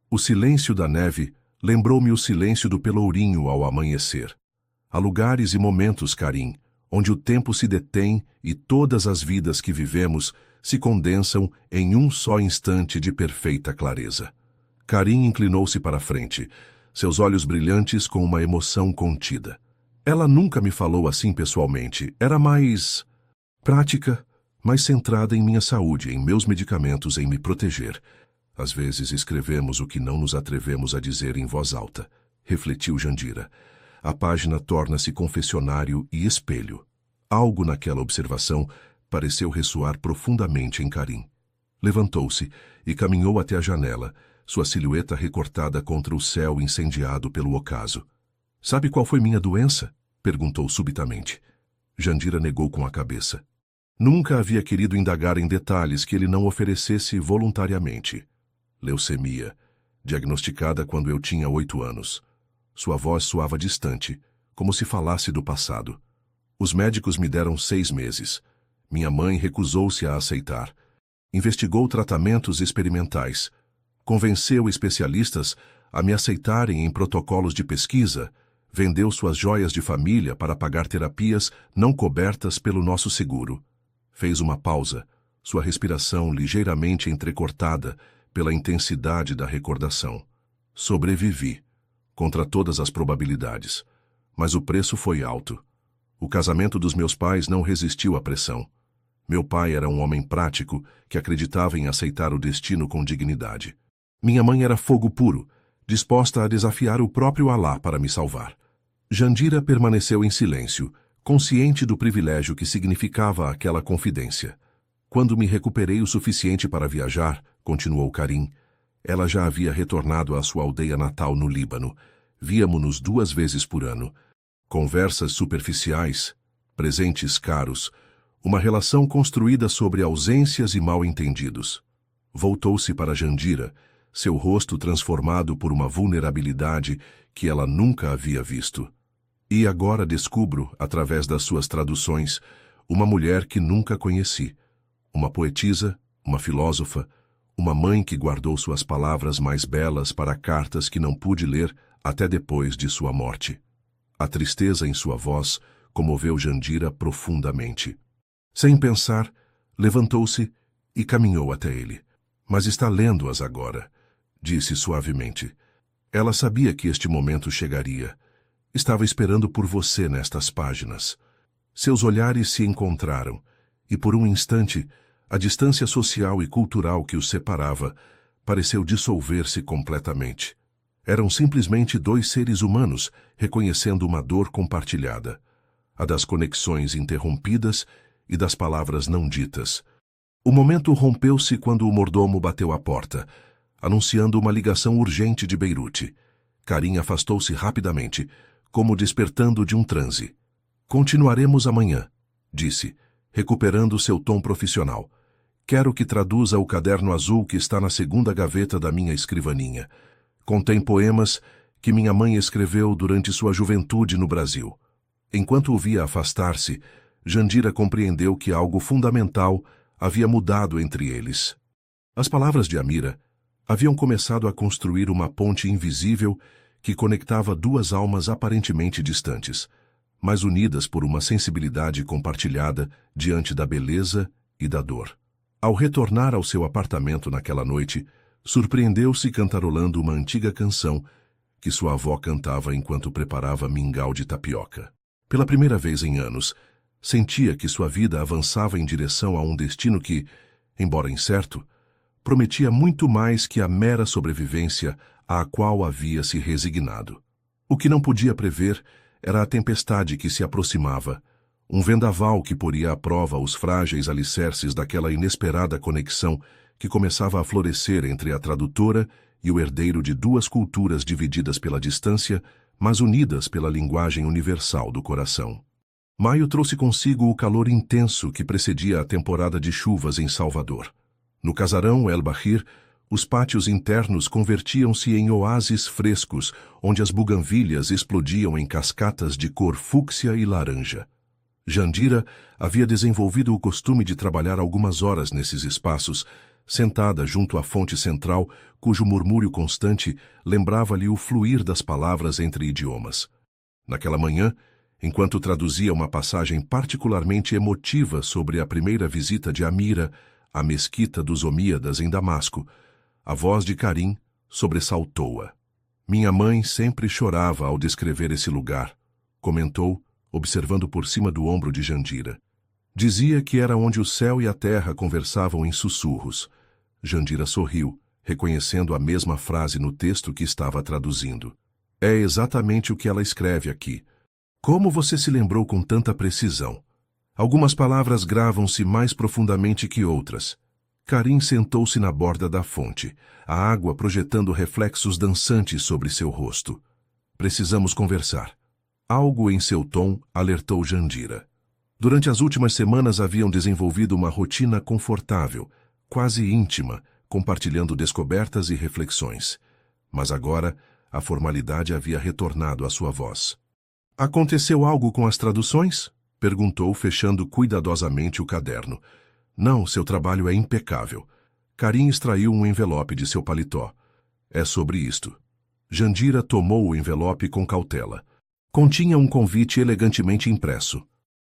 O silêncio da neve lembrou-me o silêncio do pelourinho ao amanhecer. Há lugares e momentos, Karim, onde o tempo se detém e todas as vidas que vivemos se condensam em um só instante de perfeita clareza. Karim inclinou-se para a frente, seus olhos brilhantes com uma emoção contida. Ela nunca me falou assim pessoalmente, era mais prática, mais centrada em minha saúde, em meus medicamentos, em me proteger. Às vezes escrevemos o que não nos atrevemos a dizer em voz alta, refletiu Jandira. A página torna-se confessionário e espelho. Algo naquela observação pareceu ressoar profundamente em Karim. Levantou-se e caminhou até a janela, sua silhueta recortada contra o céu incendiado pelo ocaso. Sabe qual foi minha doença? Perguntou subitamente. Jandira negou com a cabeça. Nunca havia querido indagar em detalhes que ele não oferecesse voluntariamente. Leucemia, diagnosticada quando eu tinha 8 anos. Sua voz soava distante, como se falasse do passado. Os médicos me deram 6 meses. Minha mãe recusou-se a aceitar. Investigou tratamentos experimentais. Convenceu especialistas a me aceitarem em protocolos de pesquisa. Vendeu suas joias de família para pagar terapias não cobertas pelo nosso seguro. Fez uma pausa, sua respiração ligeiramente entrecortada pela intensidade da recordação. Sobrevivi, contra todas as probabilidades. Mas o preço foi alto. O casamento dos meus pais não resistiu à pressão. Meu pai era um homem prático que acreditava em aceitar o destino com dignidade. Minha mãe era fogo puro, disposta a desafiar o próprio Alá para me salvar. Jandira permaneceu em silêncio, consciente do privilégio que significava aquela confidência. Quando me recuperei o suficiente para viajar, continuou Karim, ela já havia retornado à sua aldeia natal no Líbano. Víamo-nos 2 vezes por ano. Conversas superficiais, presentes caros, uma relação construída sobre ausências e mal-entendidos. Voltou-se para Jandira, seu rosto transformado por uma vulnerabilidade que ela nunca havia visto. E agora descubro, através das suas traduções, uma mulher que nunca conheci. Uma poetisa, uma filósofa, uma mãe que guardou suas palavras mais belas para cartas que não pude ler até depois de sua morte. A tristeza em sua voz comoveu Jandira profundamente. Sem pensar, levantou-se e caminhou até ele. Mas está lendo-as agora, disse suavemente. Ela sabia que este momento chegaria. Estava esperando por você nestas páginas. Seus olhares se encontraram, e por um instante, a distância social e cultural que os separava pareceu dissolver-se completamente. Eram simplesmente 2 seres humanos reconhecendo uma dor compartilhada, a das conexões interrompidas e das palavras não ditas. O momento rompeu-se quando o mordomo bateu à porta, anunciando uma ligação urgente de Beirute. Karim afastou-se rapidamente, como despertando de um transe. Continuaremos amanhã, disse, recuperando seu tom profissional. Quero que traduza o caderno azul que está na 2ª gaveta da minha escrivaninha. Contém poemas que minha mãe escreveu durante sua juventude no Brasil. Enquanto o via afastar-se, Jandira compreendeu que algo fundamental havia mudado entre eles. As palavras de Amira haviam começado a construir uma ponte invisível que conectava 2 almas aparentemente distantes, mas unidas por uma sensibilidade compartilhada diante da beleza e da dor. Ao retornar ao seu apartamento naquela noite, surpreendeu-se cantarolando uma antiga canção que sua avó cantava enquanto preparava mingau de tapioca. Pela primeira vez em anos, sentia que sua vida avançava em direção a um destino que, embora incerto, prometia muito mais que a mera sobrevivência à qual havia se resignado. O que não podia prever era a tempestade que se aproximava, um vendaval que poria à prova os frágeis alicerces daquela inesperada conexão que começava a florescer entre a tradutora e o herdeiro de 2 culturas divididas pela distância, mas unidas pela linguagem universal do coração. Maio trouxe consigo o calor intenso que precedia a temporada de chuvas em Salvador. No casarão El Bahir, os pátios internos convertiam-se em oásis frescos, onde as buganvílias explodiam em cascatas de cor fúcsia e laranja. Jandira havia desenvolvido o costume de trabalhar algumas horas nesses espaços, sentada junto à fonte central, cujo murmúrio constante lembrava-lhe o fluir das palavras entre idiomas. Naquela manhã, enquanto traduzia uma passagem particularmente emotiva sobre a primeira visita de Amira à mesquita dos Omíadas em Damasco, a voz de Karim sobressaltou-a. Minha mãe sempre chorava ao descrever esse lugar, comentou, observando por cima do ombro de Jandira. Dizia que era onde o céu e a terra conversavam em sussurros. Jandira sorriu, reconhecendo a mesma frase no texto que estava traduzindo. É exatamente o que ela escreve aqui. Como você se lembrou com tanta precisão? Algumas palavras gravam-se mais profundamente que outras. Karim sentou-se na borda da fonte, a água projetando reflexos dançantes sobre seu rosto. Precisamos conversar. Algo em seu tom alertou Jandira. Durante as últimas semanas haviam desenvolvido uma rotina confortável, quase íntima, compartilhando descobertas e reflexões. Mas agora, a formalidade havia retornado à sua voz. Aconteceu algo com as traduções? Perguntou, fechando cuidadosamente o caderno. Não, seu trabalho é impecável. Karim extraiu um envelope de seu paletó. É sobre isto. Jandira tomou o envelope com cautela. Continha um convite elegantemente impresso.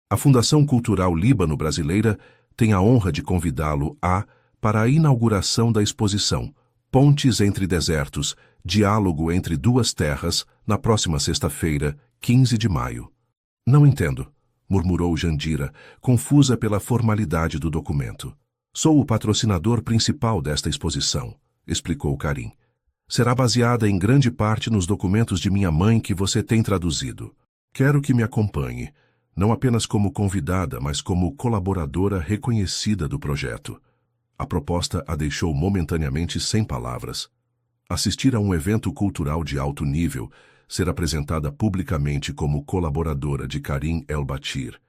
A Fundação Cultural Líbano-Brasileira tem a honra de convidá-lo para a inauguração da exposição Pontes entre Desertos, Diálogo entre Duas Terras, na próxima sexta-feira, 15 de maio. Não entendo, murmurou Jandira, confusa pela formalidade do documento. Sou o patrocinador principal desta exposição, explicou Karim. Será baseada em grande parte nos documentos de minha mãe que você tem traduzido. Quero que me acompanhe, não apenas como convidada, mas como colaboradora reconhecida do projeto. A proposta a deixou momentaneamente sem palavras. Assistir a um evento cultural de alto nível, ser apresentada publicamente como colaboradora de Karim El-Batir,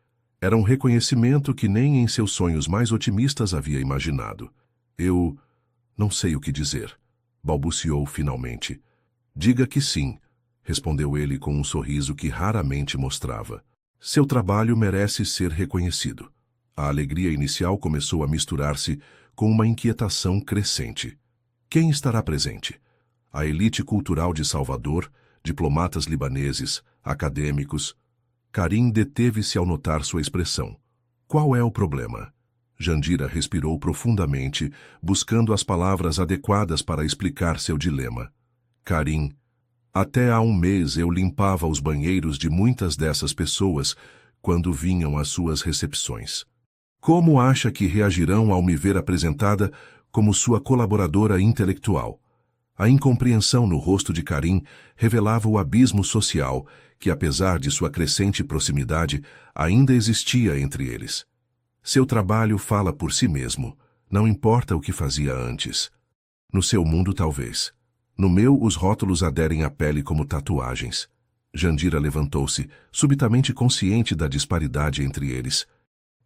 era um reconhecimento que nem em seus sonhos mais otimistas havia imaginado. Eu não sei o que dizer, balbuciou finalmente. Diga que sim, respondeu ele com um sorriso que raramente mostrava. Seu trabalho merece ser reconhecido. A alegria inicial começou a misturar-se com uma inquietação crescente. Quem estará presente? A elite cultural de Salvador, diplomatas libaneses, acadêmicos. Karim deteve-se ao notar sua expressão. Qual é o problema? Jandira respirou profundamente, buscando as palavras adequadas para explicar seu dilema. Karim, até há um mês eu limpava os banheiros de muitas dessas pessoas quando vinham às suas recepções. Como acha que reagirão ao me ver apresentada como sua colaboradora intelectual? A incompreensão no rosto de Karim revelava o abismo social que, apesar de sua crescente proximidade, ainda existia entre eles. Seu trabalho fala por si mesmo, não importa o que fazia antes. No seu mundo, talvez. No meu, os rótulos aderem à pele como tatuagens. Jandira levantou-se, subitamente consciente da disparidade entre eles.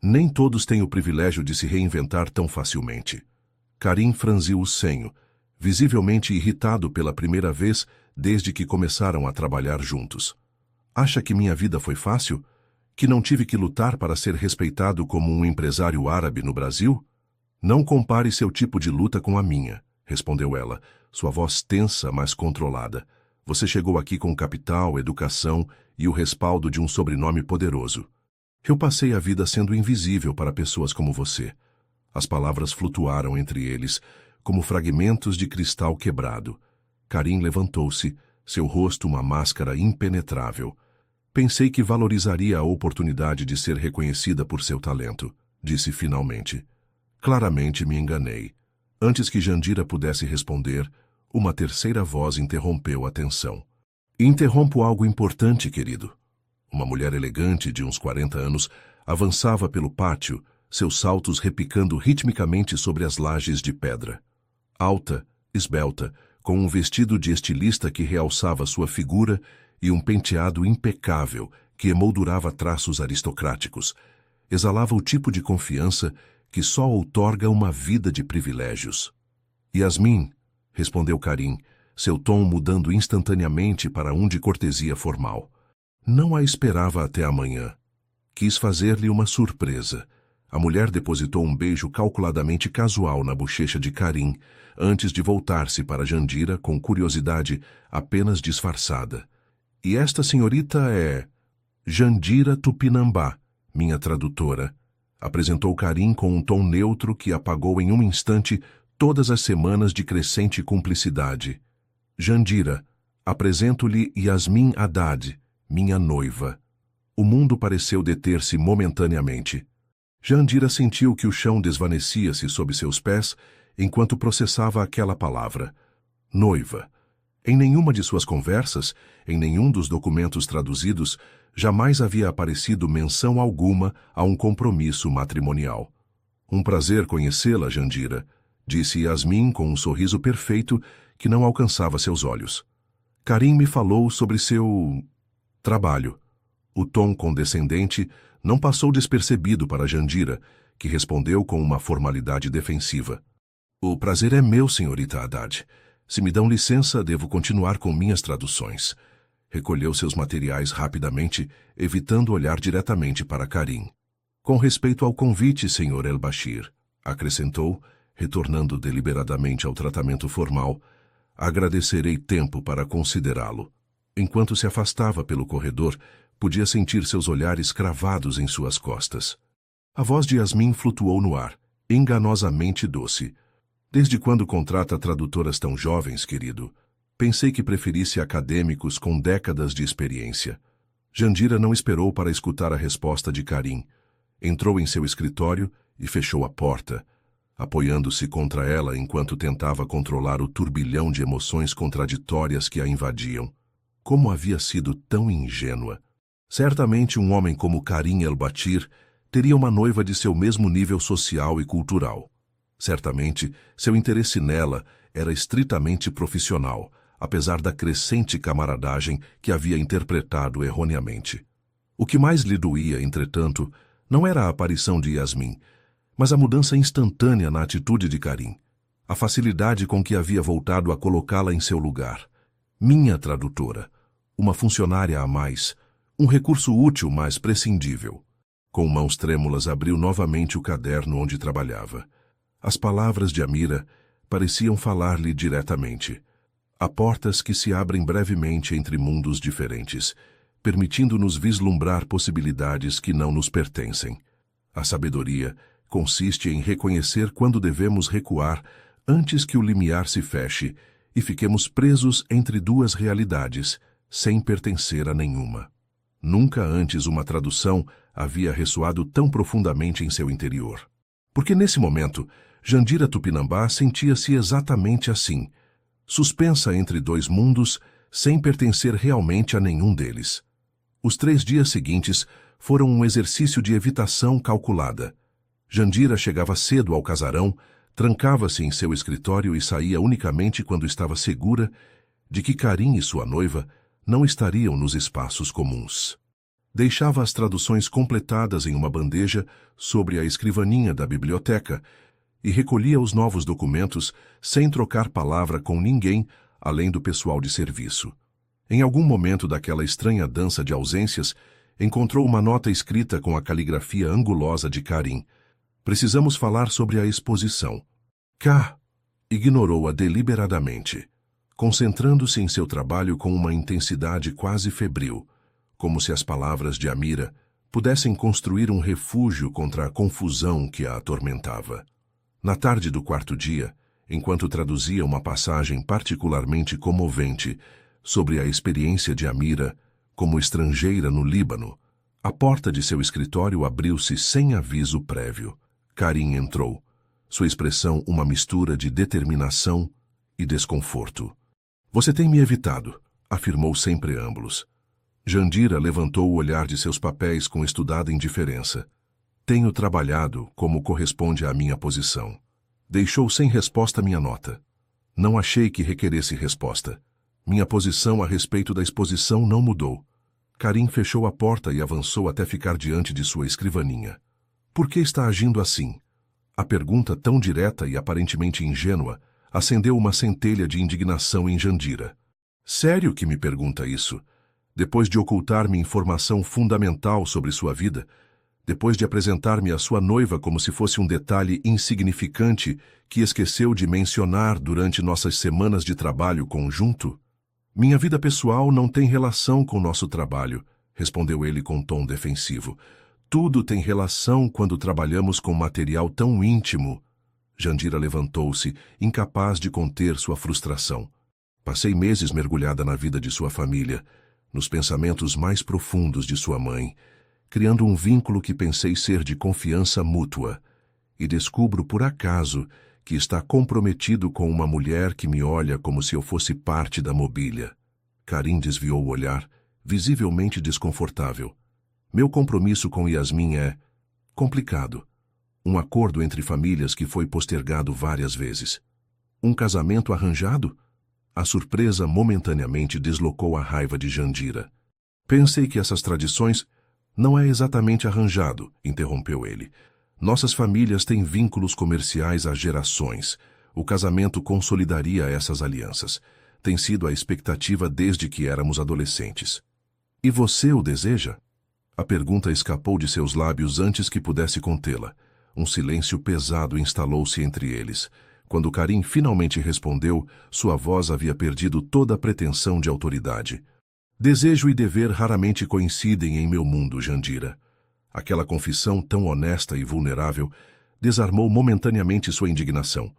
Nem todos têm o privilégio de se reinventar tão facilmente. Karim franziu o senho, visivelmente irritado pela primeira vez desde que começaram a trabalhar juntos. Acha que minha vida foi fácil? Que não tive que lutar para ser respeitado como um empresário árabe no Brasil? Não compare seu tipo de luta com a minha, respondeu ela, sua voz tensa, mas controlada. Você chegou aqui com capital, educação e o respaldo de um sobrenome poderoso. Eu passei a vida sendo invisível para pessoas como você. As palavras flutuaram entre eles, como fragmentos de cristal quebrado. Karim levantou-se, seu rosto uma máscara impenetrável. Pensei que valorizaria a oportunidade de ser reconhecida por seu talento, disse finalmente. Claramente me enganei. Antes que Jandira pudesse responder, uma terceira voz interrompeu a tensão. Interrompo algo importante, querido. Uma mulher elegante de uns 40 anos avançava pelo pátio, seus saltos repicando ritmicamente sobre as lajes de pedra. Alta, esbelta, com um vestido de estilista que realçava sua figura e um penteado impecável que emoldurava traços aristocráticos, exalava o tipo de confiança que só outorga uma vida de privilégios. Yasmin, respondeu Karim, seu tom mudando instantaneamente para um de cortesia formal. Não a esperava até amanhã. Quis fazer-lhe uma surpresa. A mulher depositou um beijo calculadamente casual na bochecha de Karim, antes de voltar-se para Jandira com curiosidade apenas disfarçada. E esta senhorita é Jandira Tupinambá, minha tradutora, apresentou Karim com um tom neutro que apagou em um instante todas as semanas de crescente cumplicidade. Jandira, apresento-lhe Yasmin Haddad, minha noiva. O mundo pareceu deter-se momentaneamente. Jandira sentiu que o chão desvanecia-se sob seus pés enquanto processava aquela palavra. Noiva. Em nenhuma de suas conversas, em nenhum dos documentos traduzidos, jamais havia aparecido menção alguma a um compromisso matrimonial. Um prazer conhecê-la, Jandira, disse Yasmin com um sorriso perfeito que não alcançava seus olhos. Karim me falou sobre seu trabalho. O tom condescendente não passou despercebido para Jandira, que respondeu com uma formalidade defensiva. O prazer é meu, senhorita Haddad. Se me dão licença, devo continuar com minhas traduções. Recolheu seus materiais rapidamente, evitando olhar diretamente para Karim. Com respeito ao convite, Sr. El-Bashir, acrescentou, retornando deliberadamente ao tratamento formal, agradecerei tempo para considerá-lo. Enquanto se afastava pelo corredor, podia sentir seus olhares cravados em suas costas. A voz de Yasmin flutuou no ar, enganosamente doce. Desde quando contrata tradutoras tão jovens, querido? Pensei que preferisse acadêmicos com décadas de experiência. Jandira não esperou para escutar a resposta de Karim. Entrou em seu escritório e fechou a porta, apoiando-se contra ela enquanto tentava controlar o turbilhão de emoções contraditórias que a invadiam. Como havia sido tão ingênua? Certamente um homem como Karim El-Bashir teria uma noiva de seu mesmo nível social e cultural. Certamente, seu interesse nela era estritamente profissional, apesar da crescente camaradagem que havia interpretado erroneamente. O que mais lhe doía, entretanto, não era a aparição de Yasmin, mas a mudança instantânea na atitude de Karim, a facilidade com que havia voltado a colocá-la em seu lugar. Minha tradutora, uma funcionária a mais, um recurso útil, mas prescindível. Com mãos trêmulas abriu novamente o caderno onde trabalhava. As palavras de Amira pareciam falar-lhe diretamente. Há portas que se abrem brevemente entre mundos diferentes, permitindo-nos vislumbrar possibilidades que não nos pertencem. A sabedoria consiste em reconhecer quando devemos recuar antes que o limiar se feche e fiquemos presos entre duas realidades, sem pertencer a nenhuma. Nunca antes uma tradução havia ressoado tão profundamente em seu interior. Porque nesse momento, Jandira Tupinambá sentia-se exatamente assim, suspensa entre dois mundos, sem pertencer realmente a nenhum deles. Os 3 dias seguintes foram um exercício de evitação calculada. Jandira chegava cedo ao casarão, trancava-se em seu escritório e saía unicamente quando estava segura de que Karim e sua noiva não estariam nos espaços comuns. Deixava as traduções completadas em uma bandeja sobre a escrivaninha da biblioteca e recolhia os novos documentos sem trocar palavra com ninguém além do pessoal de serviço. Em algum momento daquela estranha dança de ausências, encontrou uma nota escrita com a caligrafia angulosa de Karim. Precisamos falar sobre a exposição. K. Ignorou-a deliberadamente, concentrando-se em seu trabalho com uma intensidade quase febril, como se as palavras de Amira pudessem construir um refúgio contra a confusão que a atormentava. Na tarde do 4º dia, enquanto traduzia uma passagem particularmente comovente sobre a experiência de Amira como estrangeira no Líbano, a porta de seu escritório abriu-se sem aviso prévio. Karim entrou, sua expressão uma mistura de determinação e desconforto. Você tem me evitado, afirmou sem preâmbulos. Jandira levantou o olhar de seus papéis com estudada indiferença. Tenho trabalhado como corresponde à minha posição. Deixou sem resposta minha nota. Não achei que requeresse resposta. Minha posição a respeito da exposição não mudou. Karim fechou a porta e avançou até ficar diante de sua escrivaninha. Por que está agindo assim? A pergunta tão direta e aparentemente ingênua acendeu uma centelha de indignação em Jandira. Sério que me pergunta isso? Depois de ocultar-me informação fundamental sobre sua vida, depois de apresentar-me a sua noiva como se fosse um detalhe insignificante que esqueceu de mencionar durante nossas semanas de trabalho conjunto? Minha vida pessoal não tem relação com nosso trabalho, respondeu ele com tom defensivo. Tudo tem relação quando trabalhamos com material tão íntimo. Jandira levantou-se, incapaz de conter sua frustração. Passei meses mergulhada na vida de sua família, nos pensamentos mais profundos de sua mãe, criando um vínculo que pensei ser de confiança mútua, e descubro por acaso que está comprometido com uma mulher que me olha como se eu fosse parte da mobília. Karim desviou o olhar, visivelmente desconfortável. Meu compromisso com Yasmin é complicado. Um acordo entre famílias que foi postergado várias vezes. Um casamento arranjado? A surpresa momentaneamente deslocou a raiva de Jandira. Pensei que essas tradições... Não é exatamente arranjado, interrompeu ele. Nossas famílias têm vínculos comerciais há gerações. O casamento consolidaria essas alianças. Tem sido a expectativa desde que éramos adolescentes. E você o deseja? A pergunta escapou de seus lábios antes que pudesse contê-la. Um silêncio pesado instalou-se entre eles. Quando Karim finalmente respondeu, sua voz havia perdido toda a pretensão de autoridade. Desejo e dever raramente coincidem em meu mundo, Jandira. Aquela confissão tão honesta e vulnerável desarmou momentaneamente sua indignação.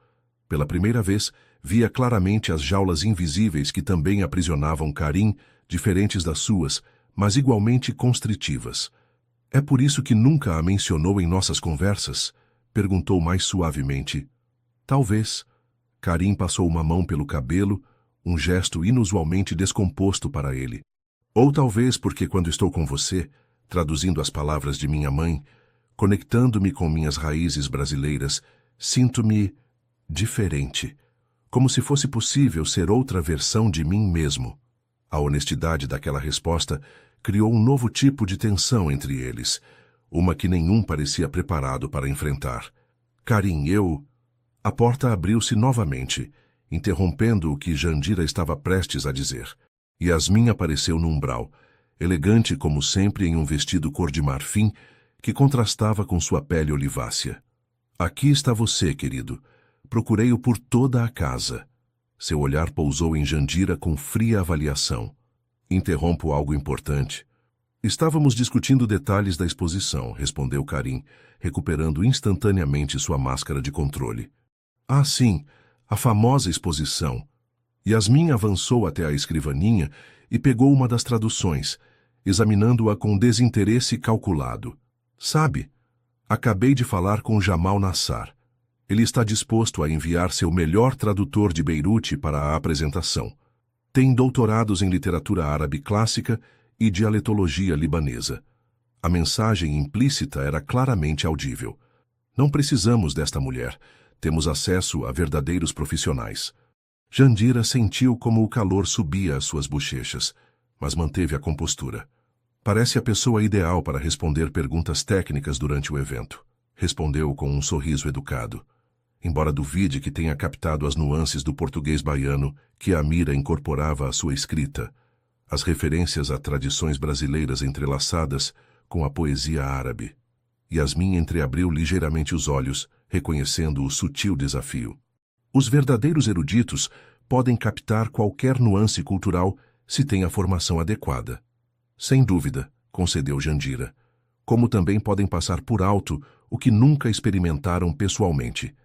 Pela primeira vez, via claramente as jaulas invisíveis que também aprisionavam Karim, diferentes das suas, mas igualmente constritivas. É por isso que nunca a mencionou em nossas conversas? Perguntou mais suavemente. Talvez. Karim passou uma mão pelo cabelo, um gesto inusualmente descomposto para ele. Ou talvez porque quando estou com você, traduzindo as palavras de minha mãe, conectando-me com minhas raízes brasileiras, sinto-me diferente, como se fosse possível ser outra versão de mim mesmo. A honestidade daquela resposta criou um novo tipo de tensão entre eles, uma que nenhum parecia preparado para enfrentar. Karim, A porta abriu-se novamente, interrompendo o que Jandira estava prestes a dizer. Yasmin apareceu no umbral, elegante como sempre em um vestido cor de marfim que contrastava com sua pele olivácea. Aqui está você, querido. Procurei-o por toda a casa. Seu olhar pousou em Jandira com fria avaliação. Interrompo algo importante. Estávamos discutindo detalhes da exposição, respondeu Karim, recuperando instantaneamente sua máscara de controle. Ah, sim, a famosa exposição. Yasmin avançou até a escrivaninha e pegou uma das traduções, examinando-a com desinteresse calculado. Sabe, acabei de falar com Jamal Nassar. Ele está disposto a enviar seu melhor tradutor de Beirute para a apresentação. Tem doutorados em literatura árabe clássica e dialetologia libanesa. A mensagem implícita era claramente audível. Não precisamos desta mulher. Temos acesso a verdadeiros profissionais. Jandira sentiu como o calor subia às suas bochechas, mas manteve a compostura. Parece a pessoa ideal para responder perguntas técnicas durante o evento, respondeu com um sorriso educado. Embora duvide que tenha captado as nuances do português baiano que Amira incorporava à sua escrita, as referências a tradições brasileiras entrelaçadas com a poesia árabe. Yasmin entreabriu ligeiramente os olhos, reconhecendo o sutil desafio. Os verdadeiros eruditos podem captar qualquer nuance cultural se têm a formação adequada. Sem dúvida, concedeu Jandira, como também podem passar por alto o que nunca experimentaram pessoalmente.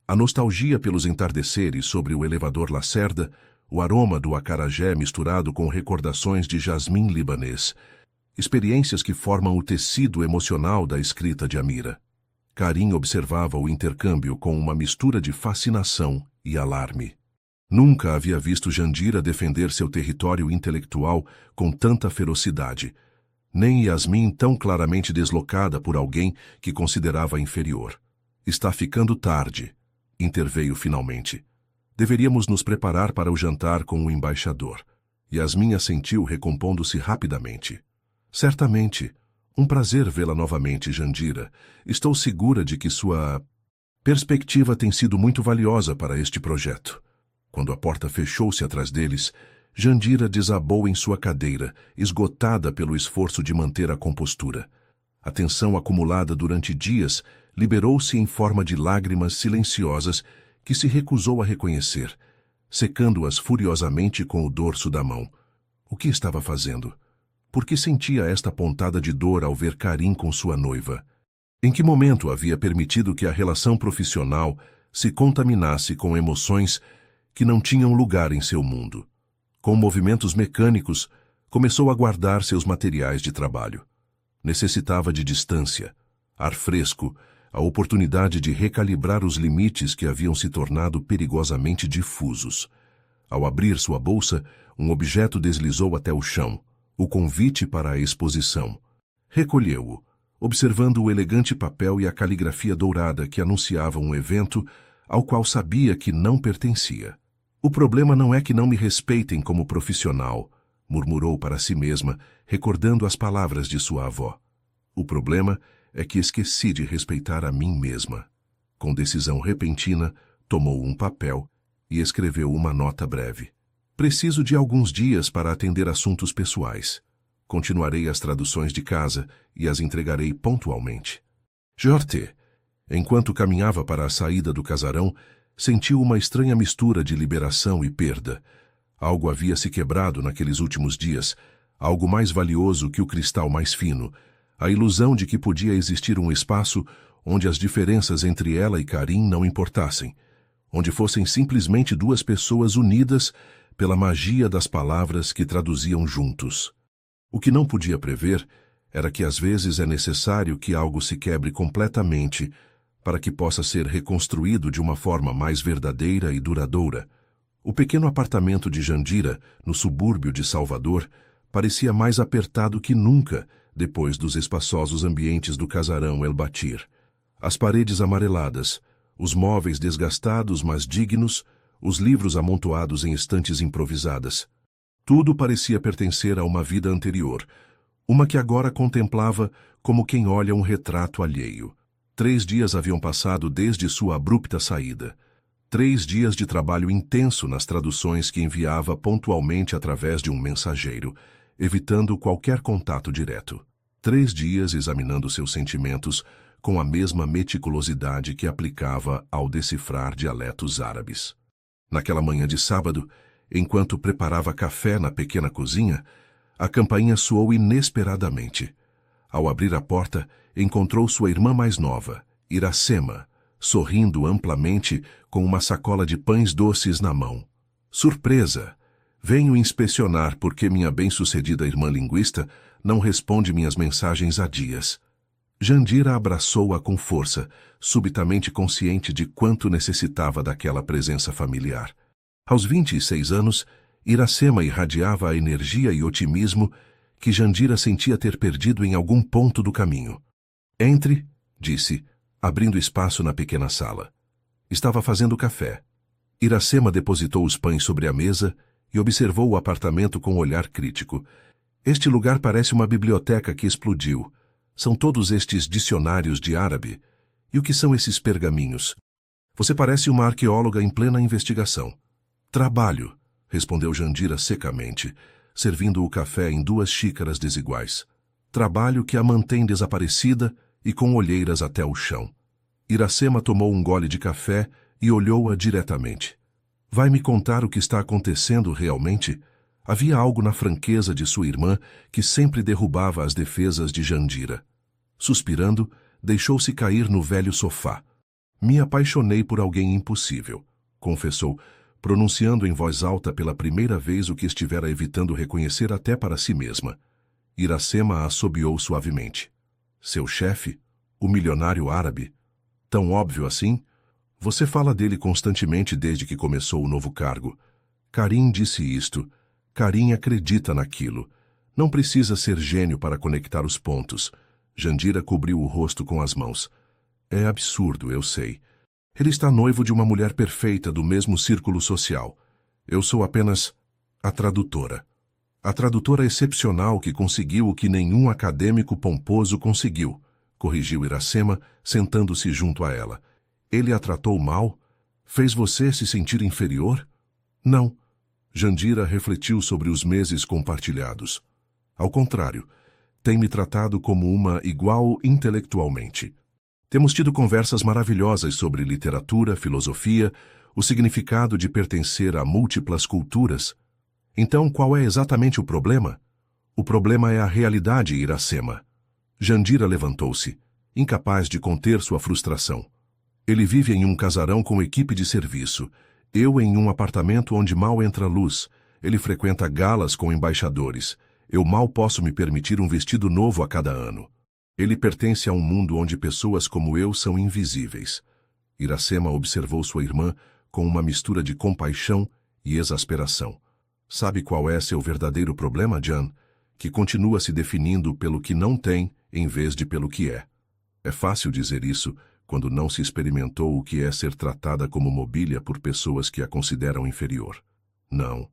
A nostalgia pelos entardeceres sobre o elevador Lacerda, o aroma do acarajé misturado com recordações de jasmim libanês, experiências que formam o tecido emocional da escrita de Amira. Karim observava o intercâmbio com uma mistura de fascinação e alarme. Nunca havia visto Jandira defender seu território intelectual com tanta ferocidade, nem Yasmin tão claramente deslocada por alguém que considerava inferior. Está ficando tarde, interveio finalmente. Deveríamos nos preparar para o jantar com o embaixador. Yasmin assentiu, recompondo-se rapidamente. Certamente. Um prazer vê-la novamente, Jandira. Estou segura de que sua perspectiva tem sido muito valiosa para este projeto. Quando a porta fechou-se atrás deles, Jandira desabou em sua cadeira, esgotada pelo esforço de manter a compostura. A tensão acumulada durante dias liberou-se em forma de lágrimas silenciosas que se recusou a reconhecer, secando-as furiosamente com o dorso da mão. O que estava fazendo? Por que sentia esta pontada de dor ao ver Karim com sua noiva? Em que momento havia permitido que a relação profissional se contaminasse com emoções que não tinham lugar em seu mundo? Com movimentos mecânicos, começou a guardar seus materiais de trabalho. Necessitava de distância, ar fresco, a oportunidade de recalibrar os limites que haviam se tornado perigosamente difusos. Ao abrir sua bolsa, um objeto deslizou até o chão, o convite para a exposição. Recolheu-o, observando o elegante papel e a caligrafia dourada que anunciavam um evento ao qual sabia que não pertencia. O problema não é que não me respeitem como profissional, murmurou para si mesma, recordando as palavras de sua avó. O problema é que esqueci de respeitar a mim mesma. Com decisão repentina, tomou um papel e escreveu uma nota breve. Preciso de alguns dias para atender assuntos pessoais. Continuarei as traduções de casa e as entregarei pontualmente. Jorte, enquanto caminhava para a saída do casarão, sentiu uma estranha mistura de liberação e perda. Algo havia se quebrado naqueles últimos dias, algo mais valioso que o cristal mais fino, a ilusão de que podia existir um espaço onde as diferenças entre ela e Karim não importassem, onde fossem simplesmente duas pessoas unidas pela magia das palavras que traduziam juntos. O que não podia prever era que às vezes é necessário que algo se quebre completamente para que possa ser reconstruído de uma forma mais verdadeira e duradoura. O pequeno apartamento de Jandira, no subúrbio de Salvador, parecia mais apertado que nunca depois dos espaçosos ambientes do casarão El Batir. As paredes amareladas, os móveis desgastados mas dignos, os livros amontoados em estantes improvisadas. Tudo parecia pertencer a uma vida anterior, uma que agora contemplava como quem olha um retrato alheio. 3 dias haviam passado desde sua abrupta saída. 3 dias de trabalho intenso nas traduções que enviava pontualmente através de um mensageiro, evitando qualquer contato direto. 3 dias examinando seus sentimentos com a mesma meticulosidade que aplicava ao decifrar dialetos árabes. Naquela manhã de sábado, enquanto preparava café na pequena cozinha, a campainha soou inesperadamente. Ao abrir a porta, encontrou sua irmã mais nova, Iracema, sorrindo amplamente com uma sacola de pães doces na mão. Surpresa! Venho inspecionar porque minha bem-sucedida irmã linguista não responde minhas mensagens há dias. Jandira abraçou-a com força, subitamente consciente de quanto necessitava daquela presença familiar. Aos 26 anos, Iracema irradiava a energia e otimismo que Jandira sentia ter perdido em algum ponto do caminho. Entre, disse, abrindo espaço na pequena sala. Estava fazendo café. Iracema depositou os pães sobre a mesa e observou o apartamento com um olhar crítico. Este lugar parece uma biblioteca que explodiu. São todos estes dicionários de árabe. E o que são esses pergaminhos? Você parece uma arqueóloga em plena investigação. Trabalho, respondeu Jandira secamente, servindo o café em 2 xícaras desiguais. Trabalho que a mantém desaparecida e com olheiras até o chão. Iracema tomou um gole de café e olhou-a diretamente. Vai me contar o que está acontecendo realmente? Havia algo na franqueza de sua irmã que sempre derrubava as defesas de Jandira. Suspirando, deixou-se cair no velho sofá. Me apaixonei por alguém impossível, confessou, pronunciando em voz alta pela primeira vez o que estivera evitando reconhecer até para si mesma. Iracema assobiou suavemente. Seu chefe? O milionário árabe? Tão óbvio assim? Você fala dele constantemente desde que começou o novo cargo. Karim disse isto. Karim acredita naquilo. Não precisa ser gênio para conectar os pontos. Jandira cobriu o rosto com as mãos. É absurdo, eu sei. Ele está noivo de uma mulher perfeita do mesmo círculo social. Eu sou apenas a tradutora. A tradutora excepcional que conseguiu o que nenhum acadêmico pomposo conseguiu, corrigiu Iracema, sentando-se junto a ela. Ele a tratou mal? Fez você se sentir inferior? Não. Jandira refletiu sobre os meses compartilhados. Ao contrário, tem me tratado como uma igual intelectualmente. Temos tido conversas maravilhosas sobre literatura, filosofia, o significado de pertencer a múltiplas culturas. Então, qual é exatamente o problema? O problema é a realidade, Iracema. Jandira levantou-se, incapaz de conter sua frustração. Ele vive em um casarão com equipe de serviço. Eu em um apartamento onde mal entra luz. Ele frequenta galas com embaixadores. Eu mal posso me permitir um vestido novo a cada ano. Ele pertence a um mundo onde pessoas como eu são invisíveis. Iracema observou sua irmã com uma mistura de compaixão e exasperação. Sabe qual é seu verdadeiro problema, Jan? Que continua se definindo pelo que não tem em vez de pelo que é. É fácil dizer isso quando não se experimentou o que é ser tratada como mobília por pessoas que a consideram inferior. Não,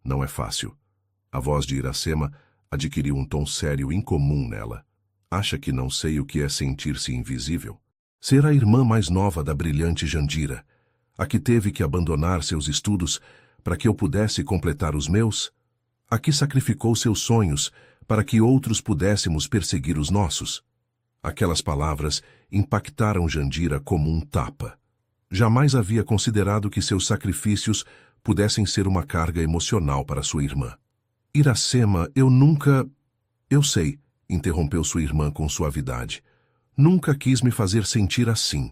não é fácil. A voz de Iracema adquiriu um tom sério incomum nela. Acha que não sei o que é sentir-se invisível? Ser a irmã mais nova da brilhante Jandira, a que teve que abandonar seus estudos para que eu pudesse completar os meus? A que sacrificou seus sonhos para que outros pudéssemos perseguir os nossos? Aquelas palavras impactaram Jandira como um tapa. Jamais havia considerado que seus sacrifícios pudessem ser uma carga emocional para sua irmã. Iracema, eu nunca... Eu sei, interrompeu sua irmã com suavidade. Nunca quis me fazer sentir assim.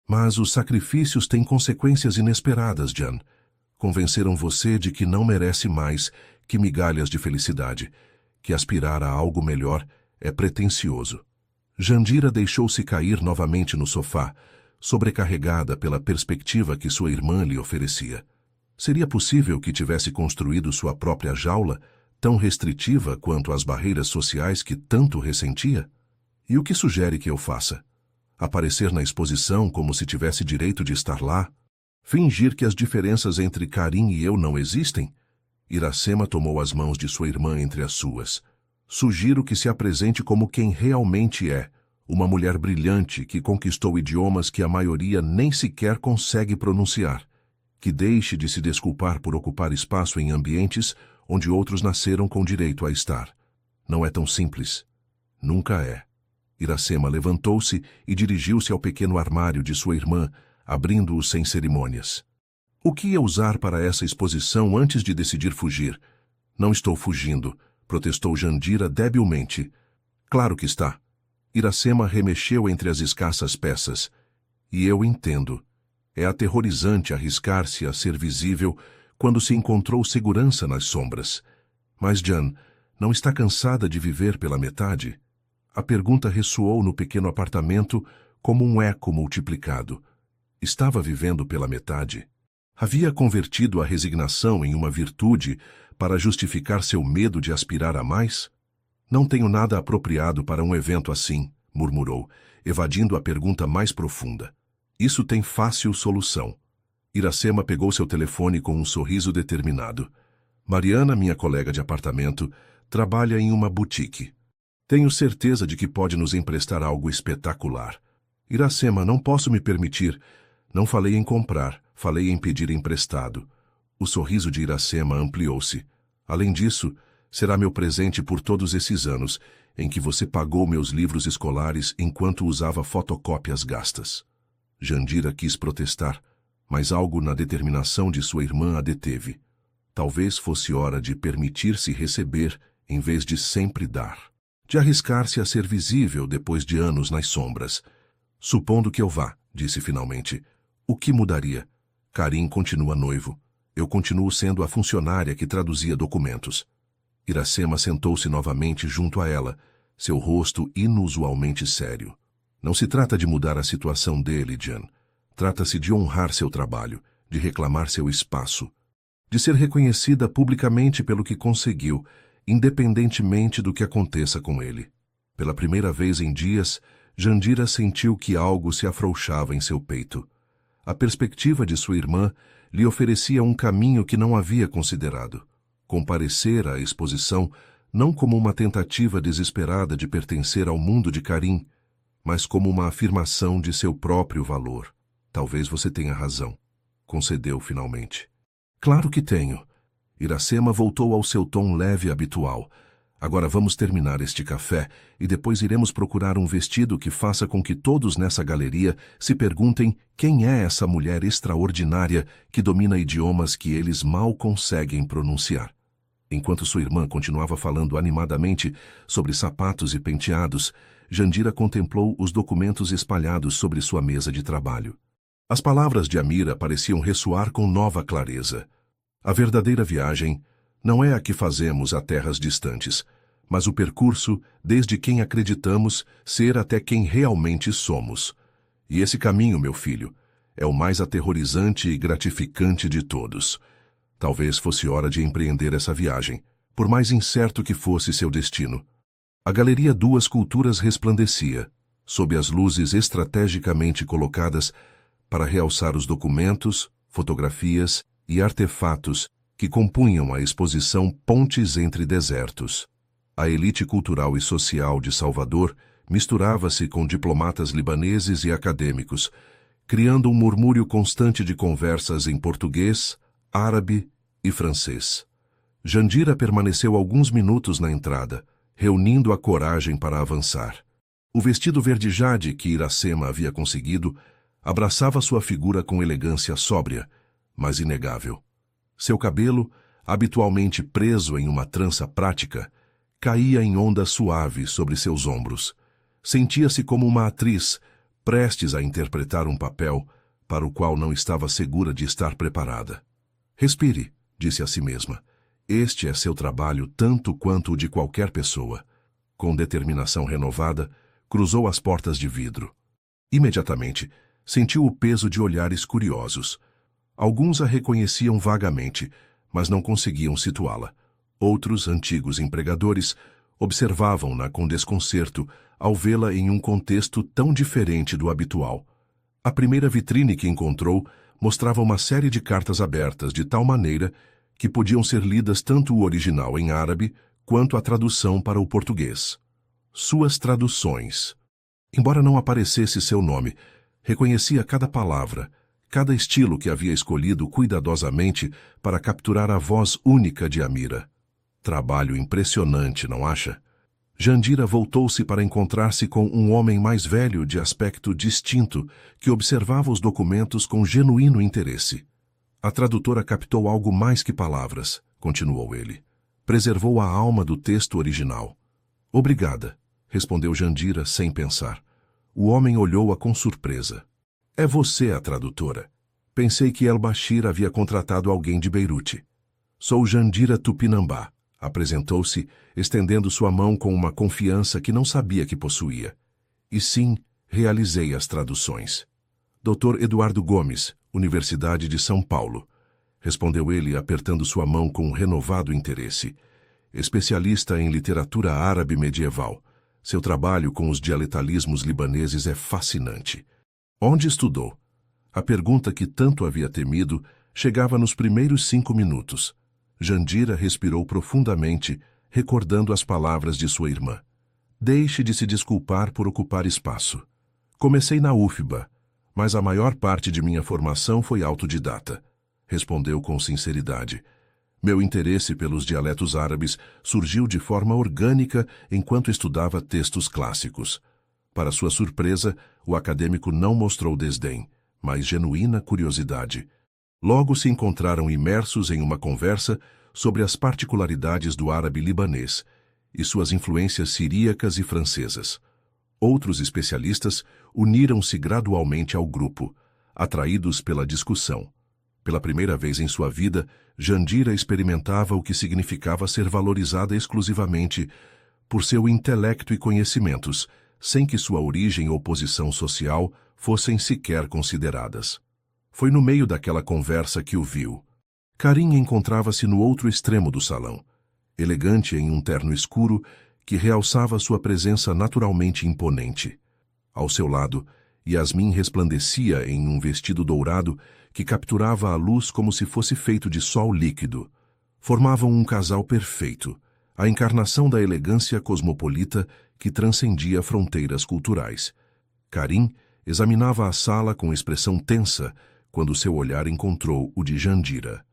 Mas os sacrifícios têm consequências inesperadas, Jan. Convenceram você de que não merece mais que migalhas de felicidade, que aspirar a algo melhor é pretensioso. Jandira deixou-se cair novamente no sofá, sobrecarregada pela perspectiva que sua irmã lhe oferecia. Seria possível que tivesse construído sua própria jaula, tão restritiva quanto as barreiras sociais que tanto ressentia? E o que sugere que eu faça? Aparecer na exposição como se tivesse direito de estar lá? Fingir que as diferenças entre Karim e eu não existem? Iracema tomou as mãos de sua irmã entre as suas. Sugiro que se apresente como quem realmente é, uma mulher brilhante que conquistou idiomas que a maioria nem sequer consegue pronunciar. Que deixe de se desculpar por ocupar espaço em ambientes onde outros nasceram com direito a estar. Não é tão simples. Nunca é. Iracema levantou-se e dirigiu-se ao pequeno armário de sua irmã, abrindo-o sem cerimônias. O que ia usar para essa exposição antes de decidir fugir? Não estou fugindo, protestou Jandira debilmente. Claro que está. Iracema remexeu entre as escassas peças. E eu entendo. É aterrorizante arriscar-se a ser visível quando se encontrou segurança nas sombras. Mas, Jan, não está cansada de viver pela metade? A pergunta ressoou no pequeno apartamento como um eco multiplicado. Estava vivendo pela metade? Havia convertido a resignação em uma virtude para justificar seu medo de aspirar a mais? Não tenho nada apropriado para um evento assim, murmurou, evadindo a pergunta mais profunda. Isso tem fácil solução. Iracema pegou seu telefone com um sorriso determinado. Mariana, minha colega de apartamento, trabalha em uma boutique. Tenho certeza de que pode nos emprestar algo espetacular. Iracema, não posso me permitir. Não falei em comprar, falei em pedir emprestado. O sorriso de Iracema ampliou-se. Além disso, será meu presente por todos esses anos em que você pagou meus livros escolares enquanto usava fotocópias gastas. Jandira quis protestar, mas algo na determinação de sua irmã a deteve. Talvez fosse hora de permitir-se receber em vez de sempre dar. De arriscar-se a ser visível depois de anos nas sombras. Supondo que eu vá, disse finalmente. O que mudaria? Karim continua noivo. Eu continuo sendo a funcionária que traduzia documentos. Iracema sentou-se novamente junto a ela, seu rosto inusualmente sério. Não se trata de mudar a situação dele, Jan. Trata-se de honrar seu trabalho, de reclamar seu espaço, de ser reconhecida publicamente pelo que conseguiu, independentemente do que aconteça com ele. Pela primeira vez em dias, Jandira sentiu que algo se afrouxava em seu peito. A perspectiva de sua irmã lhe oferecia um caminho que não havia considerado. Comparecer à exposição não como uma tentativa desesperada de pertencer ao mundo de Karim, mas como uma afirmação de seu próprio valor. Talvez você tenha razão, concedeu finalmente. Claro que tenho. Iracema voltou ao seu tom leve habitual. Agora vamos terminar este café e depois iremos procurar um vestido que faça com que todos nessa galeria se perguntem quem é essa mulher extraordinária que domina idiomas que eles mal conseguem pronunciar. Enquanto sua irmã continuava falando animadamente sobre sapatos e penteados, Jandira contemplou os documentos espalhados sobre sua mesa de trabalho. As palavras de Amira pareciam ressoar com nova clareza. A verdadeira viagem não é a que fazemos a terras distantes, mas o percurso desde quem acreditamos ser até quem realmente somos. E esse caminho, meu filho, é o mais aterrorizante e gratificante de todos. Talvez fosse hora de empreender essa viagem, por mais incerto que fosse seu destino. A Galeria Duas Culturas resplandecia, sob as luzes estrategicamente colocadas para realçar os documentos, fotografias e artefatos que compunham a exposição Pontes entre Desertos. A elite cultural e social de Salvador misturava-se com diplomatas libaneses e acadêmicos, criando um murmúrio constante de conversas em português, árabe e francês. Jandira permaneceu alguns minutos na entrada, reunindo a coragem para avançar. O vestido verde-jade que Iracema havia conseguido abraçava sua figura com elegância sóbria, mas inegável. Seu cabelo, habitualmente preso em uma trança prática, caía em ondas suaves sobre seus ombros. Sentia-se como uma atriz, prestes a interpretar um papel para o qual não estava segura de estar preparada. Respire, disse a si mesma. Este é seu trabalho tanto quanto o de qualquer pessoa. Com determinação renovada, cruzou as portas de vidro. Imediatamente, sentiu o peso de olhares curiosos. Alguns a reconheciam vagamente, mas não conseguiam situá-la. Outros, antigos empregadores, observavam-na com desconcerto ao vê-la em um contexto tão diferente do habitual. A primeira vitrine que encontrou mostrava uma série de cartas abertas de tal maneira que podiam ser lidas tanto o original em árabe quanto a tradução para o português. Suas traduções. Embora não aparecesse seu nome, reconhecia cada palavra, cada estilo que havia escolhido cuidadosamente para capturar a voz única de Amira. Trabalho impressionante, não acha? Jandira voltou-se para encontrar-se com um homem mais velho de aspecto distinto que observava os documentos com genuíno interesse. A tradutora captou algo mais que palavras, continuou ele. Preservou a alma do texto original. Obrigada, respondeu Jandira sem pensar. O homem olhou-a com surpresa. É você a tradutora. Pensei que El-Bashir havia contratado alguém de Beirute. Sou Jandira Tupinambá, apresentou-se, estendendo sua mão com uma confiança que não sabia que possuía. E sim, realizei as traduções. Dr. Eduardo Gomes, Universidade de São Paulo, respondeu ele apertando sua mão com renovado interesse. Especialista em literatura árabe medieval. Seu trabalho com os dialetalismos libaneses é fascinante. Onde estudou? A pergunta que tanto havia temido chegava nos primeiros 5 minutos. Jandira respirou profundamente, recordando as palavras de sua irmã. Deixe de se desculpar por ocupar espaço. Comecei na UFBA, mas a maior parte de minha formação foi autodidata, respondeu com sinceridade. Meu interesse pelos dialetos árabes surgiu de forma orgânica enquanto estudava textos clássicos. Para sua surpresa, o acadêmico não mostrou desdém, mas genuína curiosidade. Logo se encontraram imersos em uma conversa sobre as particularidades do árabe libanês e suas influências siríacas e francesas. Outros especialistas uniram-se gradualmente ao grupo, atraídos pela discussão. Pela primeira vez em sua vida, Jandira experimentava o que significava ser valorizada exclusivamente por seu intelecto e conhecimentos, sem que sua origem ou posição social fossem sequer consideradas. Foi no meio daquela conversa que o viu. Karim encontrava-se no outro extremo do salão, elegante em um terno escuro que realçava sua presença naturalmente imponente. Ao seu lado, Yasmin resplandecia em um vestido dourado que capturava a luz como se fosse feito de sol líquido. Formavam um casal perfeito, a encarnação da elegância cosmopolita que transcendia fronteiras culturais. Karim examinava a sala com expressão tensa quando seu olhar encontrou o de Jandira.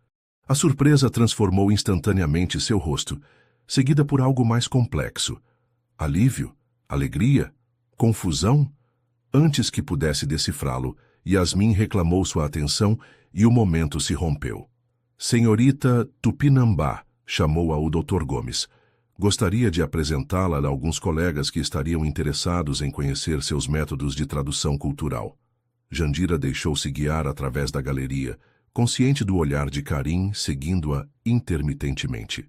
A surpresa transformou instantaneamente seu rosto, seguida por algo mais complexo. Alívio? Alegria? Confusão? Antes que pudesse decifrá-lo, Yasmin reclamou sua atenção e o momento se rompeu. Senhorita Tupinambá, chamou-a o Dr. Gomes. Gostaria de apresentá-la a alguns colegas que estariam interessados em conhecer seus métodos de tradução cultural. Jandira deixou-se guiar através da galeria, consciente do olhar de Karim seguindo-a intermitentemente.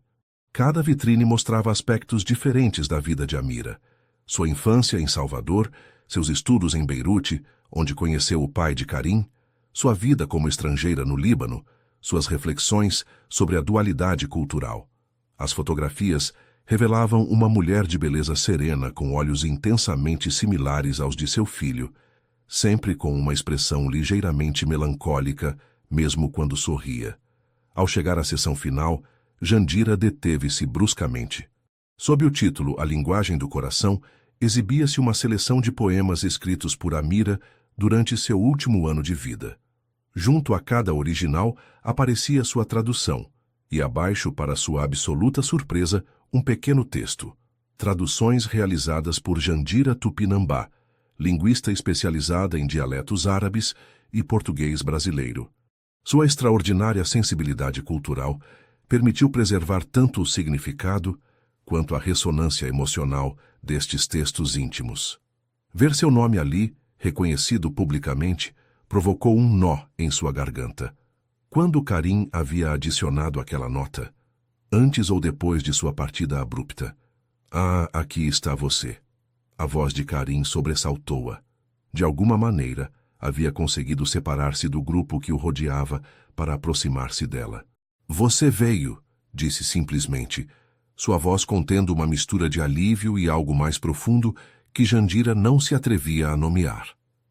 Cada vitrine mostrava aspectos diferentes da vida de Amira. Sua infância em Salvador, seus estudos em Beirute, onde conheceu o pai de Karim, sua vida como estrangeira no Líbano, suas reflexões sobre a dualidade cultural. As fotografias revelavam uma mulher de beleza serena com olhos intensamente similares aos de seu filho, sempre com uma expressão ligeiramente melancólica, mesmo quando sorria. Ao chegar à sessão final, Jandira deteve-se bruscamente. Sob o título A Linguagem do Coração, exibia-se uma seleção de poemas escritos por Amira durante seu último ano de vida. Junto a cada original aparecia sua tradução, e abaixo, para sua absoluta surpresa, um pequeno texto. Traduções realizadas por Jandira Tupinambá, linguista especializada em dialetos árabes e português brasileiro. Sua extraordinária sensibilidade cultural permitiu preservar tanto o significado quanto a ressonância emocional destes textos íntimos. Ver seu nome ali, reconhecido publicamente, provocou um nó em sua garganta. Quando Karim havia adicionado aquela nota? Antes ou depois de sua partida abrupta? Ah, aqui está você. A voz de Karim sobressaltou-a. De alguma maneira, havia conseguido separar-se do grupo que o rodeava para aproximar-se dela. Você veio, disse simplesmente, sua voz contendo uma mistura de alívio e algo mais profundo que Jandira não se atrevia a nomear.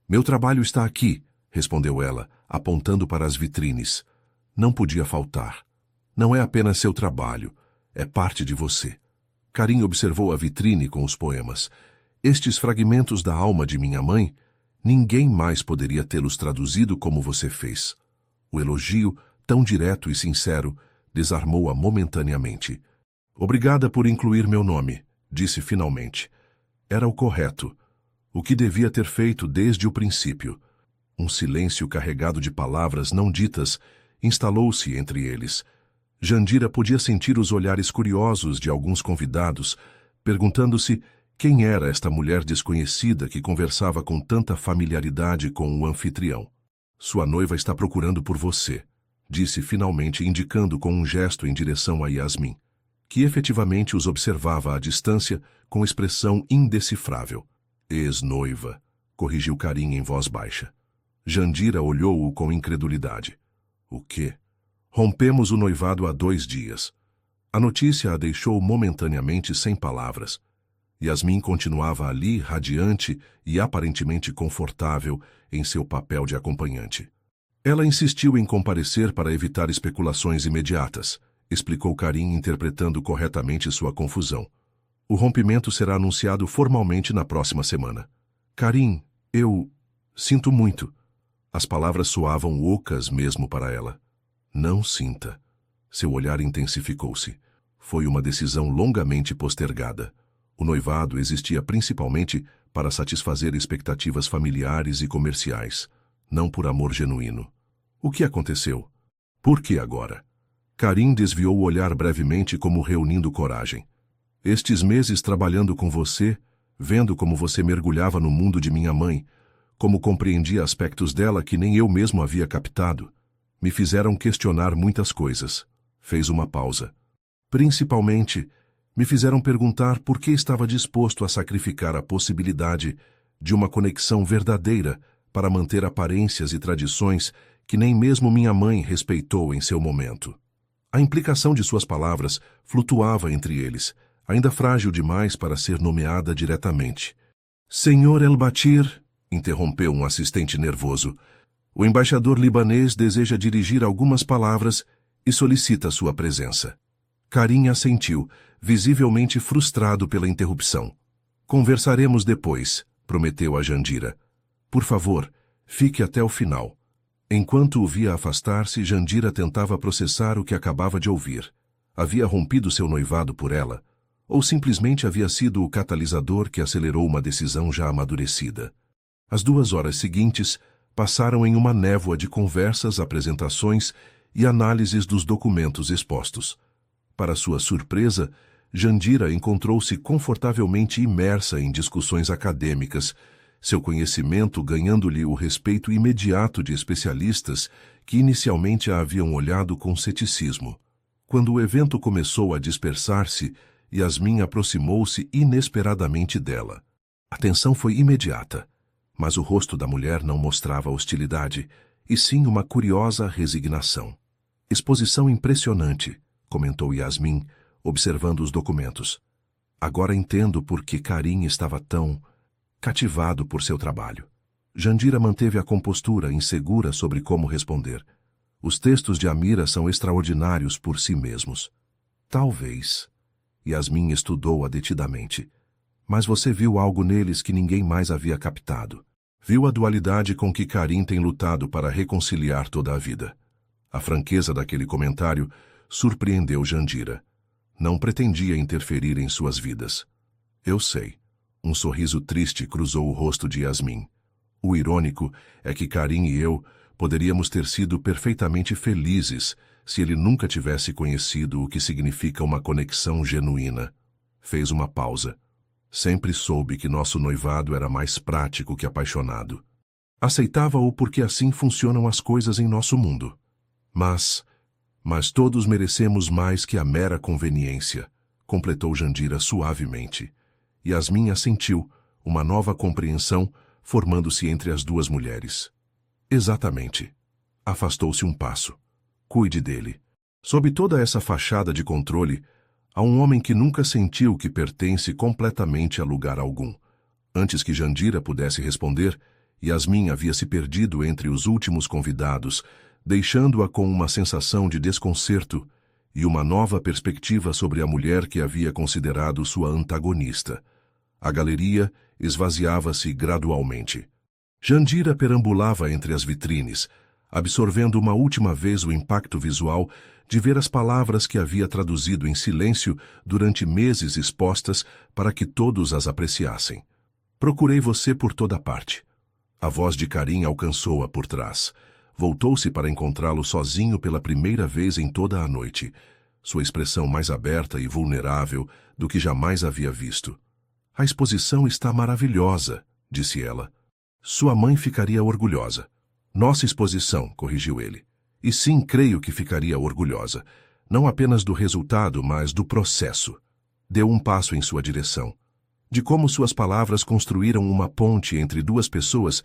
Meu trabalho está aqui, respondeu ela, apontando para as vitrines. Não podia faltar. Não é apenas seu trabalho, é parte de você. Karim observou a vitrine com os poemas. Estes fragmentos da alma de minha mãe, ninguém mais poderia tê-los traduzido como você fez. O elogio, tão direto e sincero, desarmou-a momentaneamente. Obrigada por incluir meu nome, disse finalmente. Era o correto. O que devia ter feito desde o princípio. Um silêncio carregado de palavras não ditas instalou-se entre eles. Jandira podia sentir os olhares curiosos de alguns convidados, perguntando-se quem era esta mulher desconhecida que conversava com tanta familiaridade com o anfitrião. Sua noiva está procurando por você, disse finalmente, indicando com um gesto em direção a Yasmin, que efetivamente os observava à distância com expressão indecifrável. Ex-noiva, corrigiu Karim em voz baixa. Jandira olhou-o com incredulidade. O quê? Rompemos o noivado há 2 dias. A notícia a deixou momentaneamente sem palavras. Yasmin continuava ali, radiante e aparentemente confortável em seu papel de acompanhante. Ela insistiu em comparecer para evitar especulações imediatas, explicou Karim, interpretando corretamente sua confusão. O rompimento será anunciado formalmente na próxima semana. Karim, eu... sinto muito. As palavras soavam ocas mesmo para ela. Não sinta. Seu olhar intensificou-se. Foi uma decisão longamente postergada. O noivado existia principalmente para satisfazer expectativas familiares e comerciais, não por amor genuíno. O que aconteceu? Por que agora? Karim desviou o olhar brevemente, como reunindo coragem. Estes meses trabalhando com você, vendo como você mergulhava no mundo de minha mãe, como compreendia aspectos dela que nem eu mesmo havia captado, me fizeram questionar muitas coisas. Fez uma pausa. Principalmente, me fizeram perguntar por que estava disposto a sacrificar a possibilidade de uma conexão verdadeira para manter aparências e tradições que nem mesmo minha mãe respeitou em seu momento. A implicação de suas palavras flutuava entre eles, ainda frágil demais para ser nomeada diretamente. Senhor El-Batir, interrompeu um assistente nervoso, o embaixador libanês deseja dirigir algumas palavras e solicita sua presença. Karim assentiu, visivelmente frustrado pela interrupção. Conversaremos depois, prometeu a Jandira. Por favor, fique até o final. Enquanto o via afastar-se, Jandira tentava processar o que acabava de ouvir. Havia rompido seu noivado por ela, ou simplesmente havia sido o catalisador que acelerou uma decisão já amadurecida. As 2 horas seguintes passaram em uma névoa de conversas, apresentações e análises dos documentos expostos. Para sua surpresa, Jandira encontrou-se confortavelmente imersa em discussões acadêmicas, seu conhecimento ganhando-lhe o respeito imediato de especialistas que inicialmente a haviam olhado com ceticismo. Quando o evento começou a dispersar-se, Yasmin aproximou-se inesperadamente dela. A tensão foi imediata, mas o rosto da mulher não mostrava hostilidade, e sim uma curiosa resignação. Exposição impressionante, comentou Yasmin, observando os documentos. Agora entendo por que Karim estava tão cativado por seu trabalho. Jandira manteve a compostura, insegura sobre como responder. Os textos de Amira são extraordinários por si mesmos. Talvez. Yasmin estudou-a detidamente. Mas você viu algo neles que ninguém mais havia captado. Viu a dualidade com que Karim tem lutado para reconciliar toda a vida. A franqueza daquele comentário surpreendeu Jandira. Não pretendia interferir em suas vidas. Eu sei. Um sorriso triste cruzou o rosto de Yasmin. O irônico é que Karim e eu poderíamos ter sido perfeitamente felizes se ele nunca tivesse conhecido o que significa uma conexão genuína. Fez uma pausa. Sempre soube que nosso noivado era mais prático que apaixonado. Aceitava-o porque assim funcionam as coisas em nosso mundo. Mas todos merecemos mais que a mera conveniência, completou Jandira suavemente. Yasmin assentiu, uma nova compreensão formando-se entre as duas mulheres. Exatamente. Afastou-se um passo. Cuide dele. Sob toda essa fachada de controle, há um homem que nunca sentiu que pertence completamente a lugar algum. Antes que Jandira pudesse responder, Yasmin havia se perdido entre os últimos convidados, deixando-a com uma sensação de desconcerto e uma nova perspectiva sobre a mulher que havia considerado sua antagonista. A galeria esvaziava-se gradualmente. Jandira perambulava entre as vitrines, absorvendo uma última vez o impacto visual de ver as palavras que havia traduzido em silêncio durante meses expostas para que todos as apreciassem. Procurei você por toda parte. A voz de Karim alcançou-a por trás. Voltou-se para encontrá-lo sozinho pela primeira vez em toda a noite, sua expressão mais aberta e vulnerável do que jamais havia visto. A exposição está maravilhosa, disse ela. Sua mãe ficaria orgulhosa. Nossa exposição, corrigiu ele. E sim, creio que ficaria orgulhosa. Não apenas do resultado, mas do processo. Deu um passo em sua direção. De como suas palavras construíram uma ponte entre duas pessoas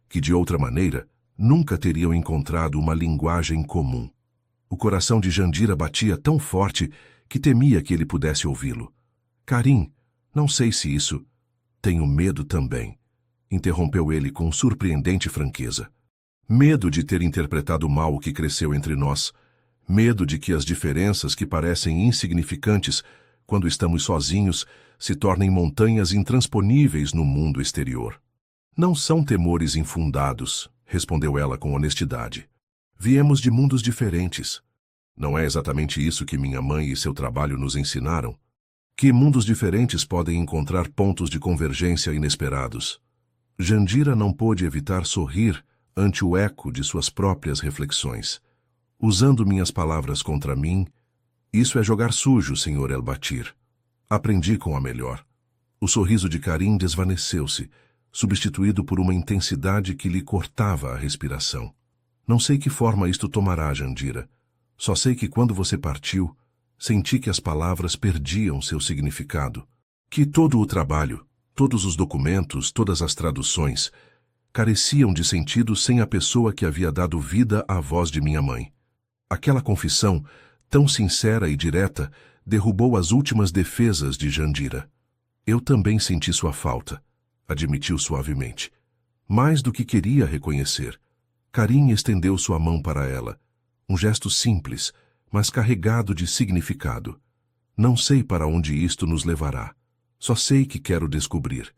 que, de outra maneira, nunca teriam encontrado uma linguagem comum. O coração de Jandira batia tão forte que temia que ele pudesse ouvi-lo. Karim, não sei se isso... Tenho medo também, interrompeu ele com surpreendente franqueza. Medo de ter interpretado mal o que cresceu entre nós. Medo de que as diferenças que parecem insignificantes quando estamos sozinhos se tornem montanhas intransponíveis no mundo exterior. Não são temores infundados, respondeu ela com honestidade. Viemos de mundos diferentes. Não é exatamente isso que minha mãe e seu trabalho nos ensinaram? Que mundos diferentes podem encontrar pontos de convergência inesperados? Jandira não pôde evitar sorrir ante o eco de suas próprias reflexões. Usando minhas palavras contra mim, isso é jogar sujo, Sr. El-Batir. Aprendi com a melhor. O sorriso de Karim desvaneceu-se, substituído por uma intensidade que lhe cortava a respiração. Não sei que forma isto tomará, Jandira. Só sei que quando você partiu, senti que as palavras perdiam seu significado. Que todo o trabalho, todos os documentos, todas as traduções, careciam de sentido sem a pessoa que havia dado vida à voz de minha mãe. Aquela confissão, tão sincera e direta, derrubou as últimas defesas de Jandira. Eu também senti sua falta, admitiu suavemente. Mais do que queria reconhecer. Karim estendeu sua mão para ela. Um gesto simples, mas carregado de significado. Não sei para onde isto nos levará. Só sei que quero descobrir.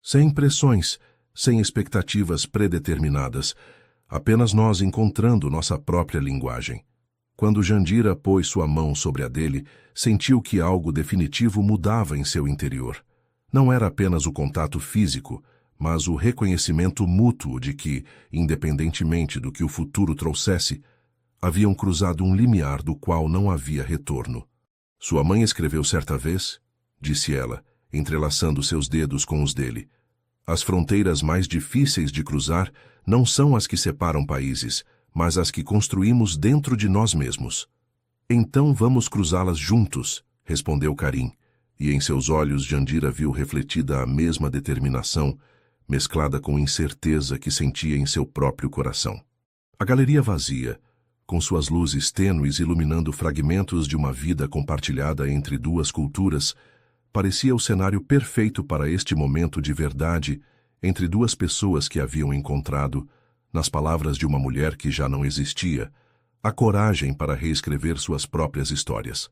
Sem pressões, sem expectativas predeterminadas, apenas nós encontrando nossa própria linguagem. Quando Jandira pôs sua mão sobre a dele, sentiu que algo definitivo mudava em seu interior. Não era apenas o contato físico, mas o reconhecimento mútuo de que, independentemente do que o futuro trouxesse, haviam cruzado um limiar do qual não havia retorno. Sua mãe escreveu certa vez, disse ela, entrelaçando seus dedos com os dele. As fronteiras mais difíceis de cruzar não são as que separam países, mas as que construímos dentro de nós mesmos. Então vamos cruzá-las juntos, respondeu Karim, e em seus olhos Jandira viu refletida a mesma determinação, mesclada com incerteza que sentia em seu próprio coração. A galeria vazia, com suas luzes tênues iluminando fragmentos de uma vida compartilhada entre duas culturas, parecia o cenário perfeito para este momento de verdade entre duas pessoas que haviam encontrado, nas palavras de uma mulher que já não existia, a coragem para reescrever suas próprias histórias.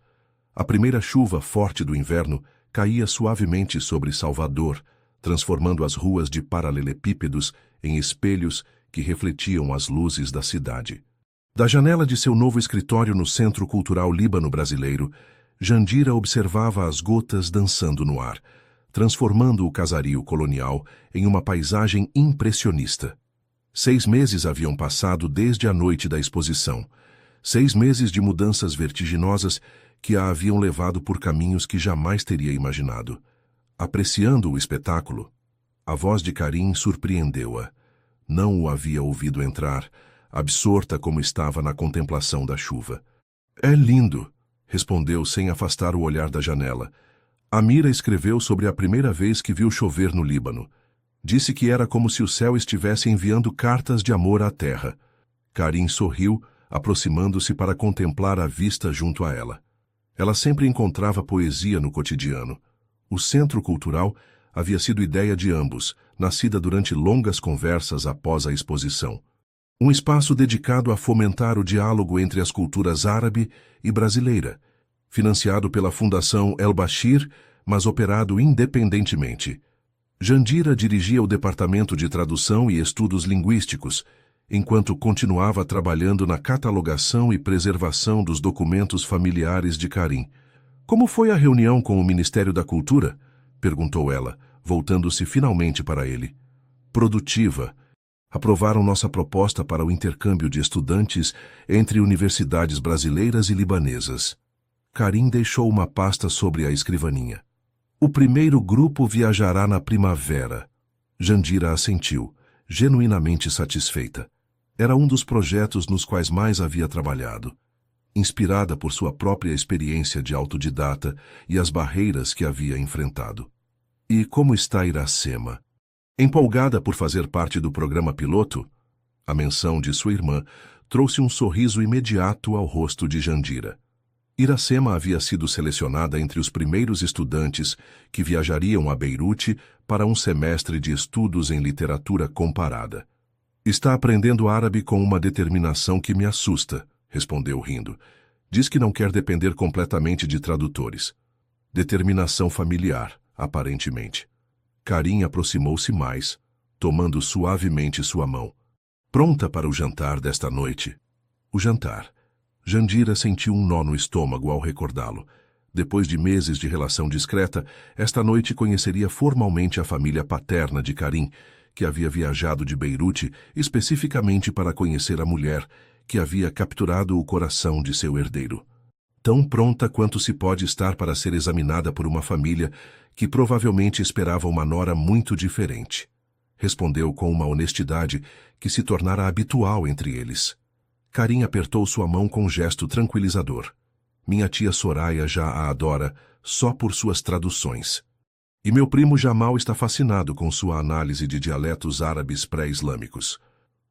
A primeira chuva forte do inverno caía suavemente sobre Salvador, transformando as ruas de paralelepípedos em espelhos que refletiam as luzes da cidade. Da janela de seu novo escritório no Centro Cultural Líbano-Brasileiro, Jandira observava as gotas dançando no ar, transformando o casario colonial em uma paisagem impressionista. 6 meses haviam passado desde a noite da exposição. 6 meses de mudanças vertiginosas que a haviam levado por caminhos que jamais teria imaginado. Apreciando o espetáculo, a voz de Karim surpreendeu-a. Não o havia ouvido entrar, absorta como estava na contemplação da chuva. "É lindo", respondeu sem afastar o olhar da janela. Amira escreveu sobre a primeira vez que viu chover no Líbano. Disse que era como se o céu estivesse enviando cartas de amor à terra. Karim sorriu, aproximando-se para contemplar a vista junto a ela. Ela sempre encontrava poesia no cotidiano. O Centro Cultural havia sido ideia de ambos, nascida durante longas conversas após a exposição. Um espaço dedicado a fomentar o diálogo entre as culturas árabe e brasileira, financiado pela Fundação El Bashir, mas operado independentemente. Jandira dirigia o Departamento de Tradução e Estudos Linguísticos, enquanto continuava trabalhando na catalogação e preservação dos documentos familiares de Karim. "Como foi a reunião com o Ministério da Cultura?" perguntou ela, voltando-se finalmente para ele. "Produtiva. Aprovaram nossa proposta para o intercâmbio de estudantes entre universidades brasileiras e libanesas." Karim deixou uma pasta sobre a escrivaninha. "O primeiro grupo viajará na primavera." Jandira assentiu, genuinamente satisfeita. Era um dos projetos nos quais mais havia trabalhado. Inspirada por sua própria experiência de autodidata e as barreiras que havia enfrentado. "E como está Iracema?" Empolgada por fazer parte do programa piloto, a menção de sua irmã trouxe um sorriso imediato ao rosto de Jandira. Iracema havia sido selecionada entre os primeiros estudantes que viajariam a Beirute para um semestre de estudos em literatura comparada. "Está aprendendo árabe com uma determinação que me assusta", respondeu rindo. "Diz que não quer depender completamente de tradutores. Determinação familiar, aparentemente." Karim aproximou-se mais, tomando suavemente sua mão. "Pronta para o jantar desta noite?" O jantar. Jandira sentiu um nó no estômago ao recordá-lo. Depois de meses de relação discreta, esta noite conheceria formalmente a família paterna de Karim, que havia viajado de Beirute especificamente para conhecer a mulher que havia capturado o coração de seu herdeiro. Tão pronta quanto se pode estar para ser examinada por uma família que provavelmente esperava uma nora muito diferente. Respondeu com uma honestidade que se tornara habitual entre eles. Karim apertou sua mão com um gesto tranquilizador. "Minha tia Soraya já a adora só por suas traduções. E meu primo Jamal está fascinado com sua análise de dialetos árabes pré-islâmicos.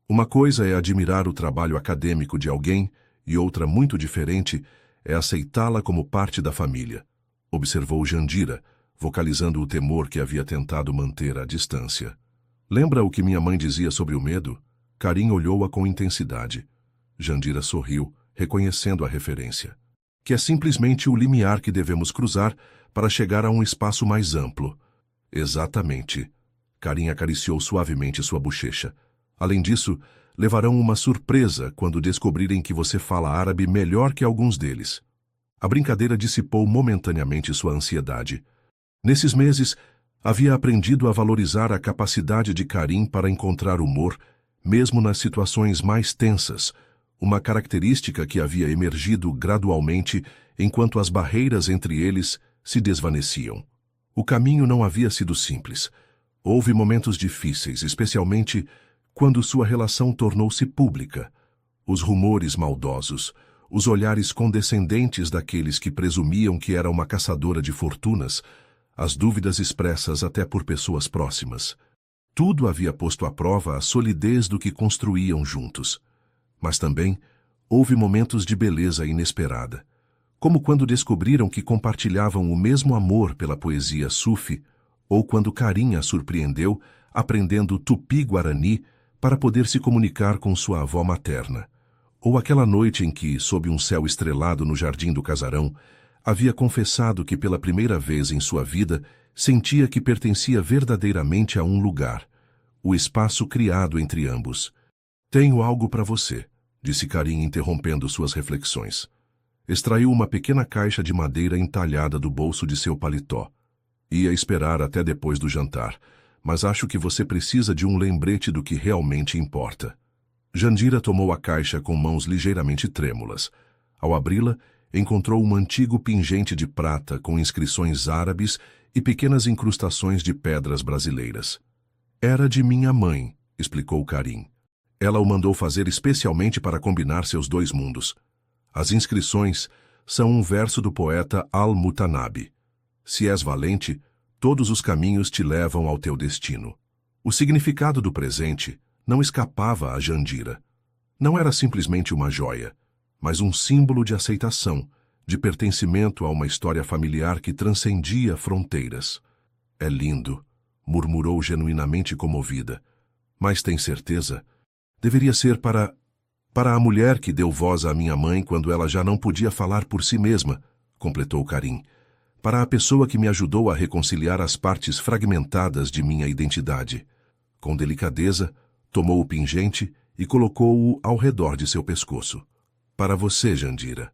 Uma coisa é admirar o trabalho acadêmico de alguém e outra muito diferente é aceitá-la como parte da família", observou Jandira, vocalizando o temor que havia tentado manter à distância. "Lembra o que minha mãe dizia sobre o medo?" Karim olhou-a com intensidade. Jandira sorriu, reconhecendo a referência. "Que é simplesmente o limiar que devemos cruzar para chegar a um espaço mais amplo." "Exatamente." Karim acariciou suavemente sua bochecha. "Além disso, levarão uma surpresa quando descobrirem que você fala árabe melhor que alguns deles." A brincadeira dissipou momentaneamente sua ansiedade. Nesses meses, havia aprendido a valorizar a capacidade de Karim para encontrar humor, mesmo nas situações mais tensas, uma característica que havia emergido gradualmente enquanto as barreiras entre eles se desvaneciam. O caminho não havia sido simples. Houve momentos difíceis, especialmente quando sua relação tornou-se pública. Os rumores maldosos, os olhares condescendentes daqueles que presumiam que era uma caçadora de fortunas, as dúvidas expressas até por pessoas próximas. Tudo havia posto à prova a solidez do que construíam juntos. Mas também houve momentos de beleza inesperada, como quando descobriram que compartilhavam o mesmo amor pela poesia sufi, ou quando Karim a surpreendeu aprendendo tupi-guarani para poder se comunicar com sua avó materna. Ou aquela noite em que, sob um céu estrelado no jardim do casarão, havia confessado que pela primeira vez em sua vida sentia que pertencia verdadeiramente a um lugar, o espaço criado entre ambos. Tenho algo para você, disse Karim interrompendo suas reflexões. Extraiu uma pequena caixa de madeira entalhada do bolso de seu paletó. Ia esperar até depois do jantar, mas acho que você precisa de um lembrete do que realmente importa. Jandira tomou a caixa com mãos ligeiramente trêmulas. Ao abri-la, encontrou um antigo pingente de prata com inscrições árabes e pequenas incrustações de pedras brasileiras. Era de minha mãe, explicou Karim. Ela o mandou fazer especialmente para combinar seus dois mundos. As inscrições são um verso do poeta Al-Mutanabi. Se és valente, todos os caminhos te levam ao teu destino. O significado do presente não escapava a Jandira. Não era simplesmente uma joia, mas um símbolo de aceitação, de pertencimento a uma história familiar que transcendia fronteiras. É lindo, murmurou genuinamente comovida. Mas tem certeza? Deveria ser para a mulher que deu voz à minha mãe quando ela já não podia falar por si mesma, completou Karim. Para a pessoa que me ajudou a reconciliar as partes fragmentadas de minha identidade. Com delicadeza, tomou o pingente e colocou-o ao redor de seu pescoço. Para você, Jandira.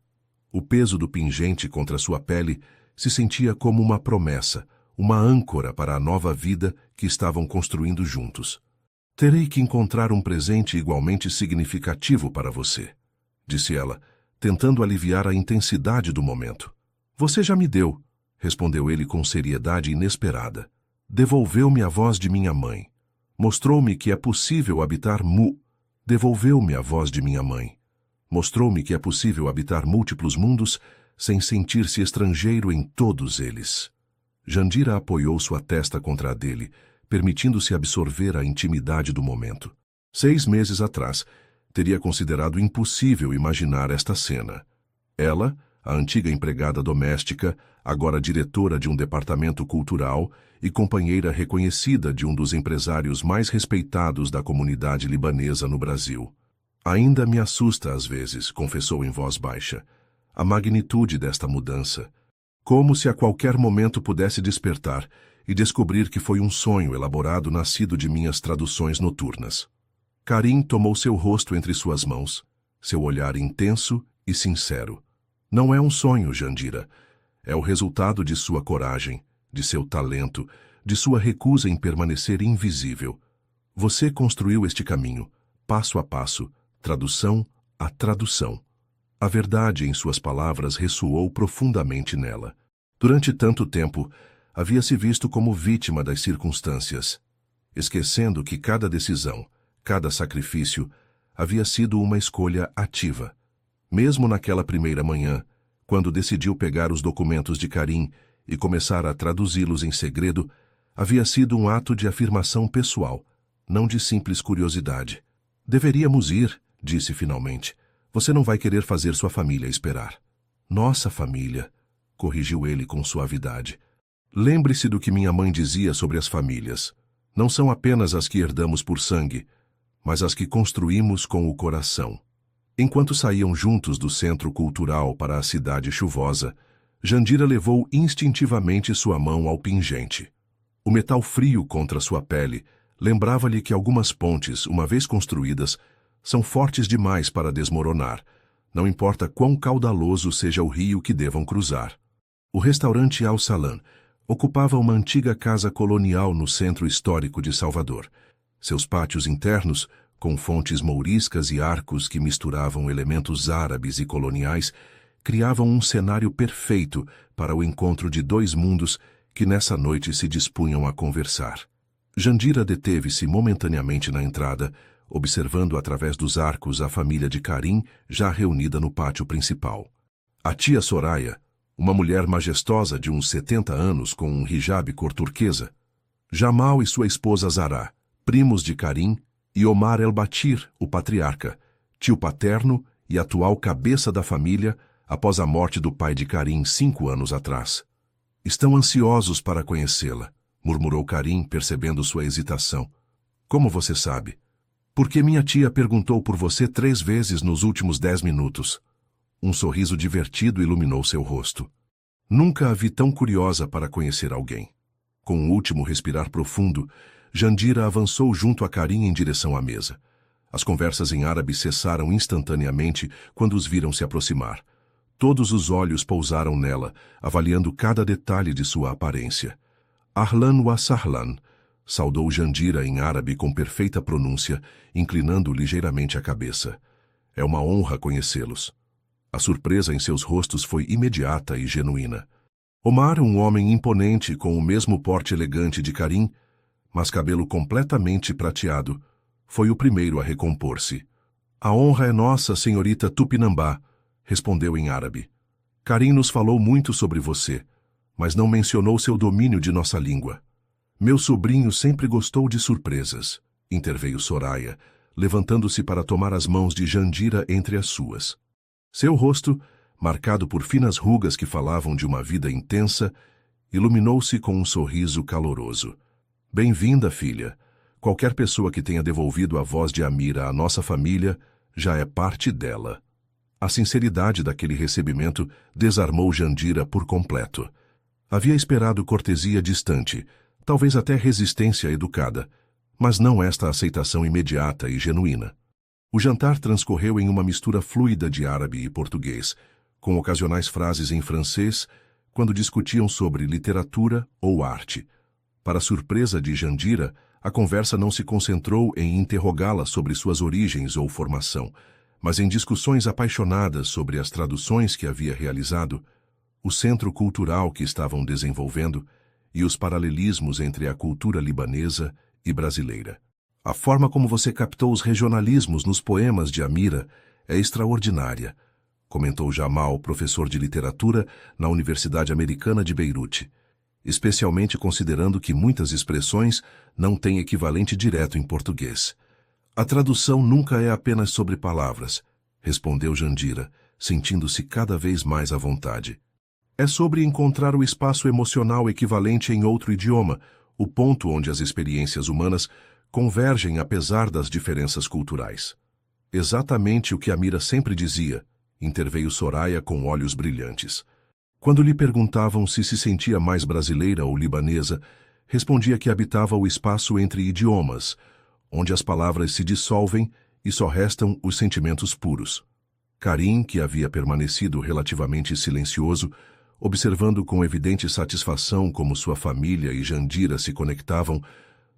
O peso do pingente contra sua pele se sentia como uma promessa, uma âncora para a nova vida que estavam construindo juntos. Terei que encontrar um presente igualmente significativo para você, disse ela, tentando aliviar a intensidade do momento. Você já me deu, respondeu ele com seriedade inesperada. Devolveu-me a voz de minha mãe. Mostrou-me que é possível habitar Devolveu-me a voz de minha mãe. Mostrou-me que é possível habitar múltiplos mundos sem sentir-se estrangeiro em todos eles. Jandira apoiou sua testa contra a dele, permitindo-se absorver a intimidade do momento. 6 meses atrás, teria considerado impossível imaginar esta cena. Ela, a antiga empregada doméstica, agora diretora de um departamento cultural e companheira reconhecida de um dos empresários mais respeitados da comunidade libanesa no Brasil. Ainda me assusta às vezes, confessou em voz baixa, a magnitude desta mudança. Como se a qualquer momento pudesse despertar e descobrir que foi um sonho elaborado nascido de minhas traduções noturnas. Karim tomou seu rosto entre suas mãos, seu olhar intenso e sincero. Não é um sonho, Jandira. É o resultado de sua coragem, de seu talento, de sua recusa em permanecer invisível. Você construiu este caminho, passo a passo, tradução a tradução. A verdade em suas palavras ressoou profundamente nela. Durante tanto tempo, havia-se visto como vítima das circunstâncias, esquecendo que cada decisão, cada sacrifício, havia sido uma escolha ativa. Mesmo naquela primeira manhã, quando decidiu pegar os documentos de Karim e começar a traduzi-los em segredo, havia sido um ato de afirmação pessoal, não de simples curiosidade. Deveríamos ir, disse finalmente. Você não vai querer fazer sua família esperar. Nossa família, corrigiu ele com suavidade. Lembre-se do que minha mãe dizia sobre as famílias. Não são apenas as que herdamos por sangue, mas as que construímos com o coração. Enquanto saíam juntos do centro cultural para a cidade chuvosa, Jandira levou instintivamente sua mão ao pingente. O metal frio contra sua pele lembrava-lhe que algumas pontes, uma vez construídas, são fortes demais para desmoronar, não importa quão caudaloso seja o rio que devam cruzar. O restaurante Al Salam ocupava uma antiga casa colonial no centro histórico de Salvador. Seus pátios internos, com fontes mouriscas e arcos que misturavam elementos árabes e coloniais, criavam um cenário perfeito para o encontro de dois mundos que nessa noite se dispunham a conversar. Jandira deteve-se momentaneamente na entrada, observando através dos arcos a família de Karim já reunida no pátio principal. A tia Soraya, uma mulher majestosa de uns 70 anos com um hijab cor turquesa, Jamal e sua esposa Zara, primos de Karim, e Omar El-Batir, o patriarca, tio paterno e atual cabeça da família, após a morte do pai de Karim 5 anos atrás. Estão ansiosos para conhecê-la, murmurou Karim, percebendo sua hesitação. Como você sabe? Porque minha tia perguntou por você 3 vezes nos últimos 10 minutos. Um sorriso divertido iluminou seu rosto. Nunca a vi tão curiosa para conhecer alguém. Com um último respirar profundo, Jandira avançou junto a Karim em direção à mesa. As conversas em árabe cessaram instantaneamente quando os viram se aproximar. Todos os olhos pousaram nela, avaliando cada detalhe de sua aparência. Ahlan wa sahlan, saudou Jandira em árabe com perfeita pronúncia, inclinando ligeiramente a cabeça. É uma honra conhecê-los. A surpresa em seus rostos foi imediata e genuína. Omar, um homem imponente com o mesmo porte elegante de Karim, mas cabelo completamente prateado, foi o primeiro a recompor-se. A honra é nossa, senhorita Tupinambá, respondeu em árabe. Karim nos falou muito sobre você, mas não mencionou seu domínio de nossa língua. Meu sobrinho sempre gostou de surpresas, interveio Soraya, levantando-se para tomar as mãos de Jandira entre as suas. Seu rosto, marcado por finas rugas que falavam de uma vida intensa, iluminou-se com um sorriso caloroso. Bem-vinda, filha. Qualquer pessoa que tenha devolvido a voz de Amira à nossa família já é parte dela. A sinceridade daquele recebimento desarmou Jandira por completo. Havia esperado cortesia distante, talvez até resistência educada, mas não esta aceitação imediata e genuína. O jantar transcorreu em uma mistura fluida de árabe e português, com ocasionais frases em francês, quando discutiam sobre literatura ou arte. Para surpresa de Jandira, a conversa não se concentrou em interrogá-la sobre suas origens ou formação, mas em discussões apaixonadas sobre as traduções que havia realizado, o centro cultural que estavam desenvolvendo e os paralelismos entre a cultura libanesa e brasileira. A forma como você captou os regionalismos nos poemas de Amira é extraordinária, comentou Jamal, professor de literatura na Universidade Americana de Beirute, especialmente considerando que muitas expressões não têm equivalente direto em português. A tradução nunca é apenas sobre palavras, respondeu Jandira, sentindo-se cada vez mais à vontade. É sobre encontrar o espaço emocional equivalente em outro idioma, o ponto onde as experiências humanas convergem apesar das diferenças culturais. Exatamente o que Amira sempre dizia, interveio Soraya com olhos brilhantes. Quando lhe perguntavam se se sentia mais brasileira ou libanesa, respondia que habitava o espaço entre idiomas, onde as palavras se dissolvem e só restam os sentimentos puros. Karim, que havia permanecido relativamente silencioso, observando com evidente satisfação como sua família e Jandira se conectavam,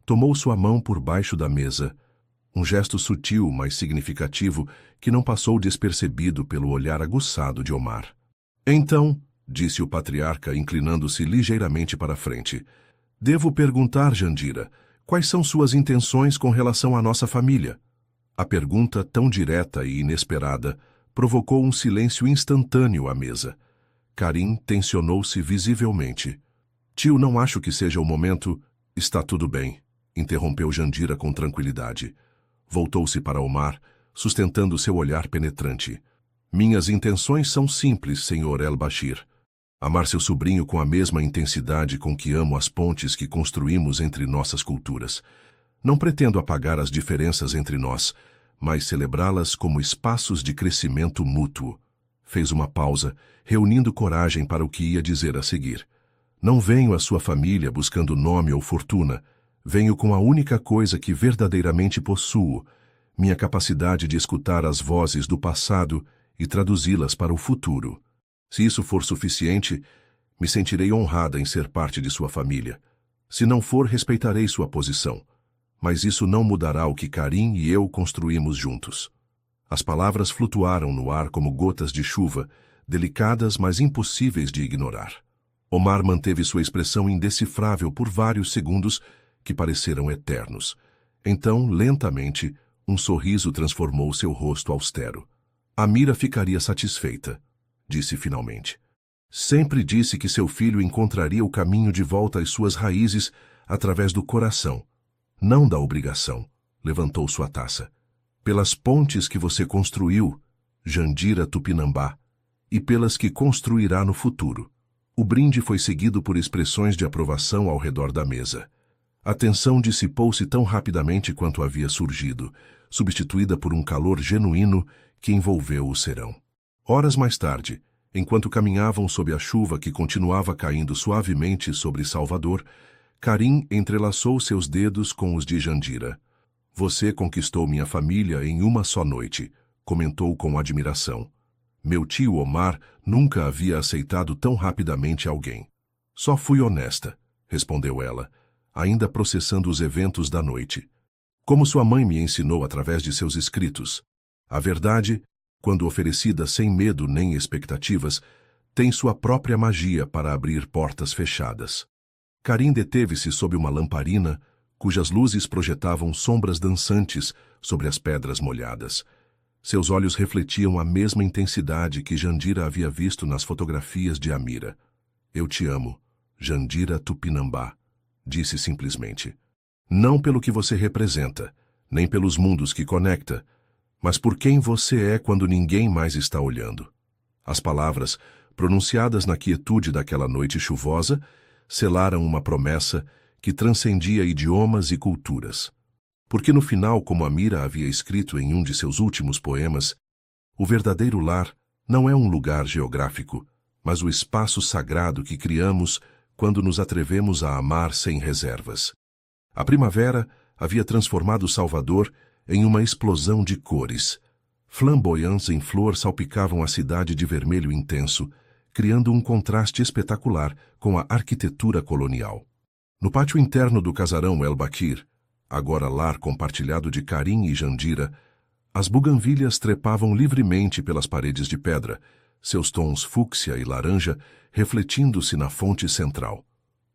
tomou sua mão por baixo da mesa, um gesto sutil, mas significativo, que não passou despercebido pelo olhar aguçado de Omar. Então, disse o patriarca, inclinando-se ligeiramente para a frente, devo perguntar, Jandira, quais são suas intenções com relação à nossa família? A pergunta, tão direta e inesperada, provocou um silêncio instantâneo à mesa. Karim tensionou-se visivelmente. Tio, não acho que seja o momento. Está tudo bem, interrompeu Jandira com tranquilidade. Voltou-se para Omar, sustentando seu olhar penetrante. Minhas intenções são simples, senhor El-Bashir. Amar seu sobrinho com a mesma intensidade com que amo as pontes que construímos entre nossas culturas. Não pretendo apagar as diferenças entre nós, mas celebrá-las como espaços de crescimento mútuo. Fez uma pausa, reunindo coragem para o que ia dizer a seguir. Não venho à sua família buscando nome ou fortuna. Venho com a única coisa que verdadeiramente possuo, minha capacidade de escutar as vozes do passado e traduzi-las para o futuro. Se isso for suficiente, me sentirei honrada em ser parte de sua família. Se não for, respeitarei sua posição. Mas isso não mudará o que Karim e eu construímos juntos. As palavras flutuaram no ar como gotas de chuva, delicadas, mas impossíveis de ignorar. Omar manteve sua expressão indecifrável por vários segundos que pareceram eternos. Então, lentamente, um sorriso transformou seu rosto austero. Amira ficaria satisfeita, disse finalmente. Sempre disse que seu filho encontraria o caminho de volta às suas raízes através do coração, não da obrigação. Levantou sua taça. Pelas pontes que você construiu, Jandira Tupinambá, e pelas que construirá no futuro. O brinde foi seguido por expressões de aprovação ao redor da mesa. A tensão dissipou-se tão rapidamente quanto havia surgido, substituída por um calor genuíno que envolveu o serão. Horas mais tarde, enquanto caminhavam sob a chuva que continuava caindo suavemente sobre Salvador, Karim entrelaçou seus dedos com os de Jandira. "Você conquistou minha família em uma só noite", comentou com admiração. "Meu tio Omar nunca havia aceitado tão rapidamente alguém." "Só fui honesta", respondeu ela, ainda processando os eventos da noite. "Como sua mãe me ensinou através de seus escritos. A verdade, quando oferecida sem medo nem expectativas, tem sua própria magia para abrir portas fechadas." Karim deteve-se sob uma lamparina, cujas luzes projetavam sombras dançantes sobre as pedras molhadas. Seus olhos refletiam a mesma intensidade que Jandira havia visto nas fotografias de Amira. "Eu te amo, Jandira Tupinambá", disse simplesmente. "Não pelo que você representa, nem pelos mundos que conecta, mas por quem você é quando ninguém mais está olhando." As palavras, pronunciadas na quietude daquela noite chuvosa, selaram uma promessa que transcendia idiomas e culturas. Porque no final, como Amira havia escrito em um de seus últimos poemas, o verdadeiro lar não é um lugar geográfico, mas o espaço sagrado que criamos quando nos atrevemos a amar sem reservas. A primavera havia transformado Salvador em uma explosão de cores. Flamboyantes em flor salpicavam a cidade de vermelho intenso, criando um contraste espetacular com a arquitetura colonial. No pátio interno do casarão El Bakir, agora lar compartilhado de Karim e Jandira, as buganvílias trepavam livremente pelas paredes de pedra, seus tons fúcsia e laranja refletindo-se na fonte central.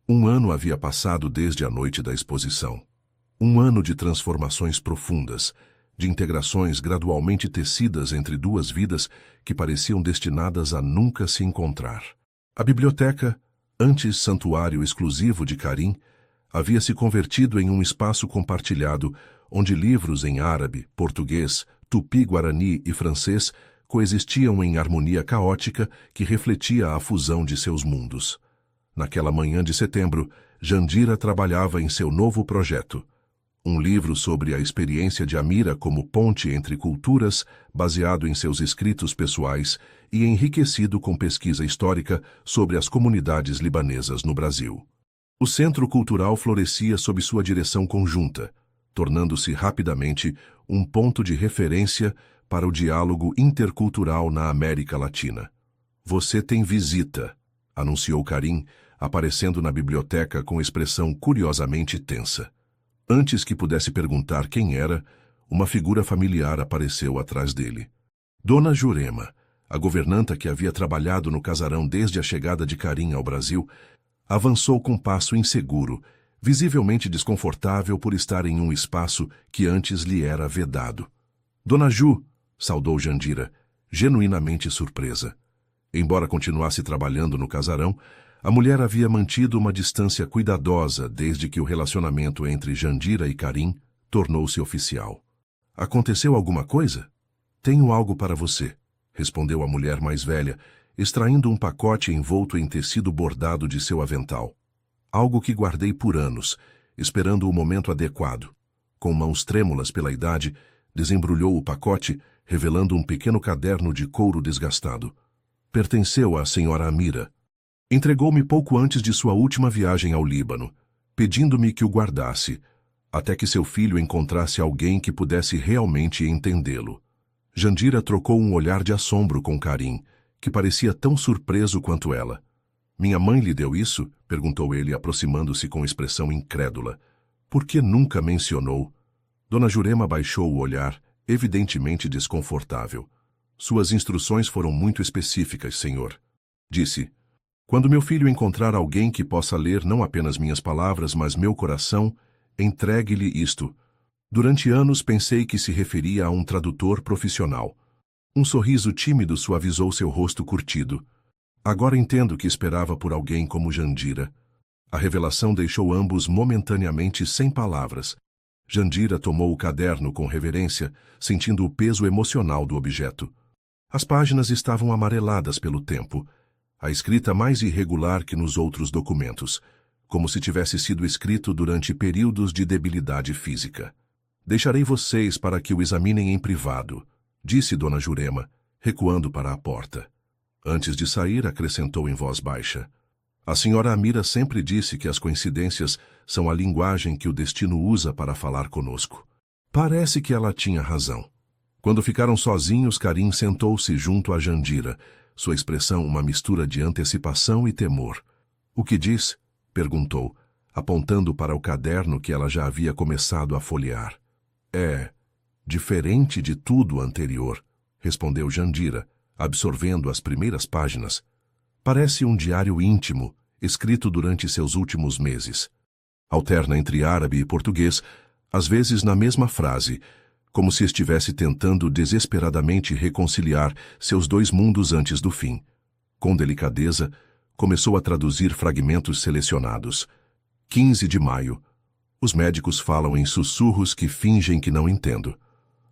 Um ano havia passado desde a noite da exposição. Um ano de transformações profundas, de integrações gradualmente tecidas entre duas vidas que pareciam destinadas a nunca se encontrar. A biblioteca, antes santuário exclusivo de Karim, havia se convertido em um espaço compartilhado onde livros em árabe, português, tupi-guarani e francês coexistiam em harmonia caótica que refletia a fusão de seus mundos. Naquela manhã de setembro, Jandira trabalhava em seu novo projeto. Um livro sobre a experiência de Amira como ponte entre culturas, baseado em seus escritos pessoais e enriquecido com pesquisa histórica sobre as comunidades libanesas no Brasil. O Centro Cultural florescia sob sua direção conjunta, tornando-se rapidamente um ponto de referência para o diálogo intercultural na América Latina. "Você tem visita", anunciou Karim, aparecendo na biblioteca com expressão curiosamente tensa. Antes que pudesse perguntar quem era, uma figura familiar apareceu atrás dele. Dona Jurema, a governanta que havia trabalhado no casarão desde a chegada de Karim ao Brasil, avançou com passo inseguro, visivelmente desconfortável por estar em um espaço que antes lhe era vedado. "Dona Ju", saudou Jandira, genuinamente surpresa. Embora continuasse trabalhando no casarão, a mulher havia mantido uma distância cuidadosa desde que o relacionamento entre Jandira e Karim tornou-se oficial. "Aconteceu alguma coisa?" "Tenho algo para você", respondeu a mulher mais velha, extraindo um pacote envolto em tecido bordado de seu avental. "Algo que guardei por anos, esperando o momento adequado." Com mãos trêmulas pela idade, desembrulhou o pacote, revelando um pequeno caderno de couro desgastado. "Pertenceu à senhora Amira. Entregou-me pouco antes de sua última viagem ao Líbano, pedindo-me que o guardasse, até que seu filho encontrasse alguém que pudesse realmente entendê-lo." Jandira trocou um olhar de assombro com Karim, que parecia tão surpreso quanto ela. "Minha mãe lhe deu isso?" perguntou ele, aproximando-se com expressão incrédula. "Por que nunca mencionou?" Dona Jurema baixou o olhar, evidentemente desconfortável. "Suas instruções foram muito específicas, senhor", disse. "Quando meu filho encontrar alguém que possa ler não apenas minhas palavras, mas meu coração, entregue-lhe isto." Durante anos pensei que se referia a um tradutor profissional. Um sorriso tímido suavizou seu rosto curtido. "Agora entendo que esperava por alguém como Jandira." A revelação deixou ambos momentaneamente sem palavras. Jandira tomou o caderno com reverência, sentindo o peso emocional do objeto. As páginas estavam amareladas pelo tempo, a escrita mais irregular que nos outros documentos, como se tivesse sido escrito durante períodos de debilidade física. Deixarei vocês para que o examinem em privado, disse Dona Jurema, recuando para a porta. Antes de sair, acrescentou em voz baixa. A senhora Amira sempre disse que as coincidências são a linguagem que o destino usa para falar conosco. Parece que ela tinha razão. Quando ficaram sozinhos, Karim sentou-se junto a Jandira, sua expressão uma mistura de antecipação e temor. O que diz? Perguntou, apontando para o caderno que ela já havia começado a folhear. É diferente de tudo anterior, respondeu Jandira, absorvendo as primeiras páginas. Parece um diário íntimo, escrito durante seus últimos meses. Alterna entre árabe e português, às vezes na mesma frase, como se estivesse tentando desesperadamente reconciliar seus dois mundos antes do fim. Com delicadeza, começou a traduzir fragmentos selecionados. 15 de maio. Os médicos falam em sussurros que fingem que não entendo.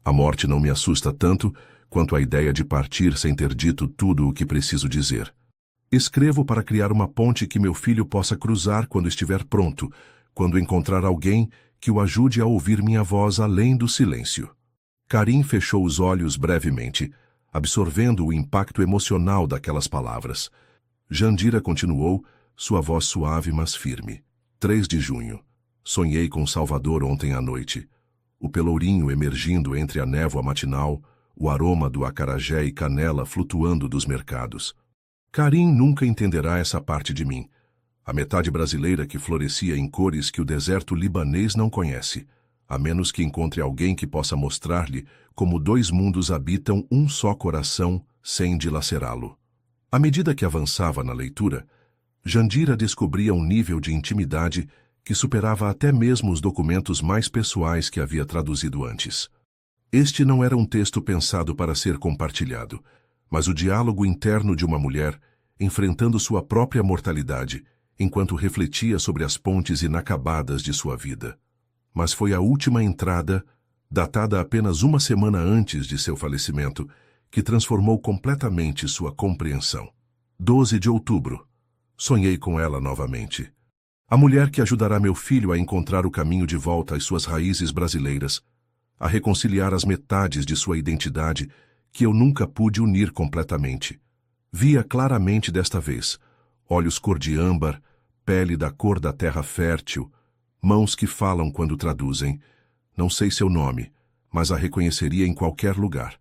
A morte não me assusta tanto quanto a ideia de partir sem ter dito tudo o que preciso dizer. Escrevo para criar uma ponte que meu filho possa cruzar quando estiver pronto, quando encontrar alguém que o ajude a ouvir minha voz além do silêncio. Karim fechou os olhos brevemente, absorvendo o impacto emocional daquelas palavras. Jandira continuou, sua voz suave mas firme. 3 de junho. Sonhei com Salvador ontem à noite. O pelourinho emergindo entre a névoa matinal, o aroma do acarajé e canela flutuando dos mercados. Karim nunca entenderá essa parte de mim, a metade brasileira que florescia em cores que o deserto libanês não conhece, a menos que encontre alguém que possa mostrar-lhe como dois mundos habitam um só coração sem dilacerá-lo. À medida que avançava na leitura, Jandira descobria um nível de intimidade que superava até mesmo os documentos mais pessoais que havia traduzido antes. Este não era um texto pensado para ser compartilhado, mas o diálogo interno de uma mulher enfrentando sua própria mortalidade, enquanto refletia sobre as pontes inacabadas de sua vida. Mas foi a última entrada, datada apenas uma semana antes de seu falecimento, que transformou completamente sua compreensão. 12 de outubro. Sonhei com ela novamente. A mulher que ajudará meu filho a encontrar o caminho de volta às suas raízes brasileiras, a reconciliar as metades de sua identidade que eu nunca pude unir completamente. Via claramente desta vez, olhos cor de âmbar, pele da cor da terra fértil, mãos que falam quando traduzem. Não sei seu nome, mas a reconheceria em qualquer lugar.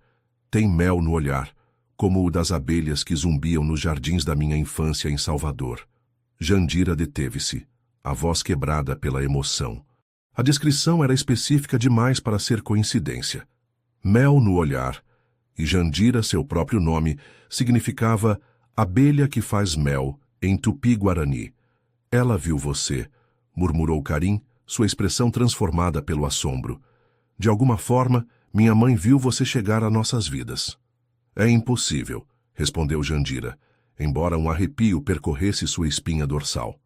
Tem mel no olhar, como o das abelhas que zumbiam nos jardins da minha infância em Salvador. Jandira deteve-se, a voz quebrada pela emoção. A descrição era específica demais para ser coincidência. Mel no olhar, e Jandira, seu próprio nome, significava abelha que faz mel, em tupi-guarani. Ela viu você, murmurou Karim, sua expressão transformada pelo assombro. De alguma forma, minha mãe viu você chegar a nossas vidas. É impossível, respondeu Jandira, embora um arrepio percorresse sua espinha dorsal.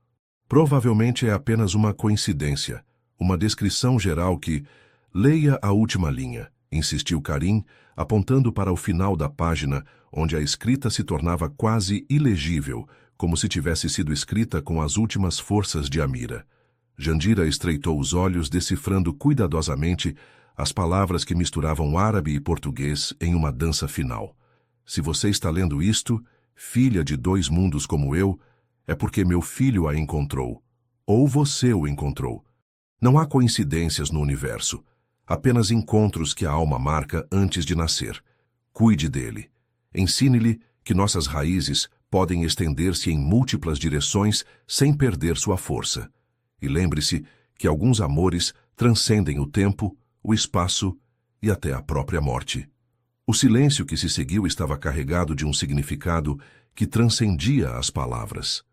Provavelmente é apenas uma coincidência, uma descrição geral que... Leia a última linha, insistiu Karim, apontando para o final da página, onde a escrita se tornava quase ilegível, como se tivesse sido escrita com as últimas forças de Amira. Jandira estreitou os olhos, decifrando cuidadosamente as palavras que misturavam árabe e português em uma dança final. Se você está lendo isto, filha de dois mundos como eu, é porque meu filho a encontrou. Ou você o encontrou. Não há coincidências no universo. Apenas encontros que a alma marca antes de nascer. Cuide dele. Ensine-lhe que nossas raízes podem estender-se em múltiplas direções sem perder sua força. E lembre-se que alguns amores transcendem o tempo, o espaço e até a própria morte. O silêncio que se seguiu estava carregado de um significado que transcendia as palavras.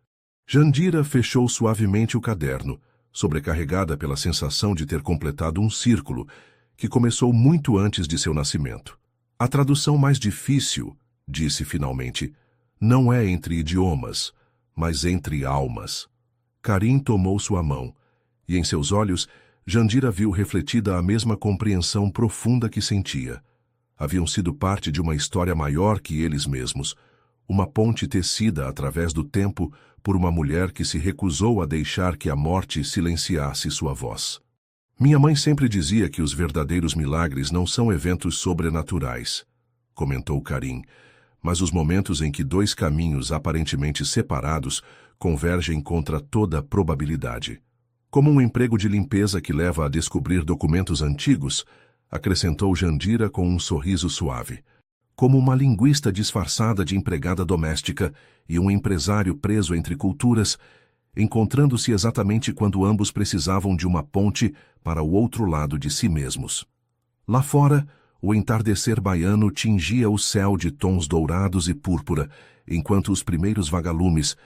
Jandira fechou suavemente o caderno, sobrecarregada pela sensação de ter completado um círculo que começou muito antes de seu nascimento. A tradução mais difícil, disse finalmente, não é entre idiomas, mas entre almas. Karim tomou sua mão, e em seus olhos, Jandira viu refletida a mesma compreensão profunda que sentia. Haviam sido parte de uma história maior que eles mesmos, uma ponte tecida através do tempo por uma mulher que se recusou a deixar que a morte silenciasse sua voz. Minha mãe sempre dizia que os verdadeiros milagres não são eventos sobrenaturais, comentou Karim, mas os momentos em que dois caminhos aparentemente separados convergem contra toda probabilidade. Como um emprego de limpeza que leva a descobrir documentos antigos, acrescentou Jandira com um sorriso suave. Como uma linguista disfarçada de empregada doméstica e um empresário preso entre culturas, encontrando-se exatamente quando ambos precisavam de uma ponte para o outro lado de si mesmos. Lá fora, o entardecer baiano tingia o céu de tons dourados e púrpura, enquanto os primeiros vagalumes,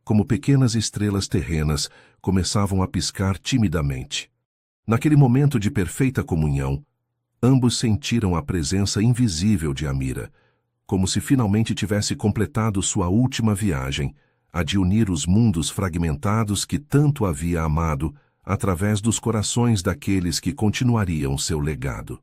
como pequenas estrelas terrenas, começavam a piscar timidamente. Naquele momento de perfeita comunhão, ambos sentiram a presença invisível de Amira, como se finalmente tivesse completado sua última viagem, a de unir os mundos fragmentados que tanto havia amado, através dos corações daqueles que continuariam seu legado.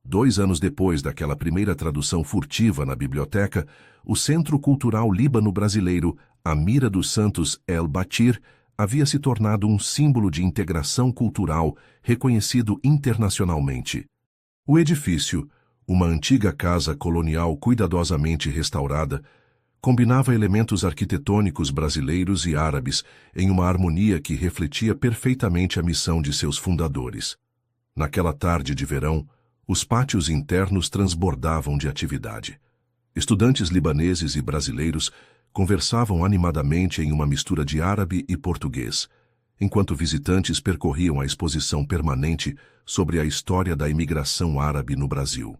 2 anos depois daquela primeira tradução furtiva na biblioteca, o Centro Cultural Líbano-Brasileiro, Amira dos Santos El Batir, havia se tornado um símbolo de integração cultural reconhecido internacionalmente. O edifício, uma antiga casa colonial cuidadosamente restaurada, combinava elementos arquitetônicos brasileiros e árabes em uma harmonia que refletia perfeitamente a missão de seus fundadores. Naquela tarde de verão, os pátios internos transbordavam de atividade. Estudantes libaneses e brasileiros conversavam animadamente em uma mistura de árabe e português, enquanto visitantes percorriam a exposição permanente sobre a história da imigração árabe no Brasil.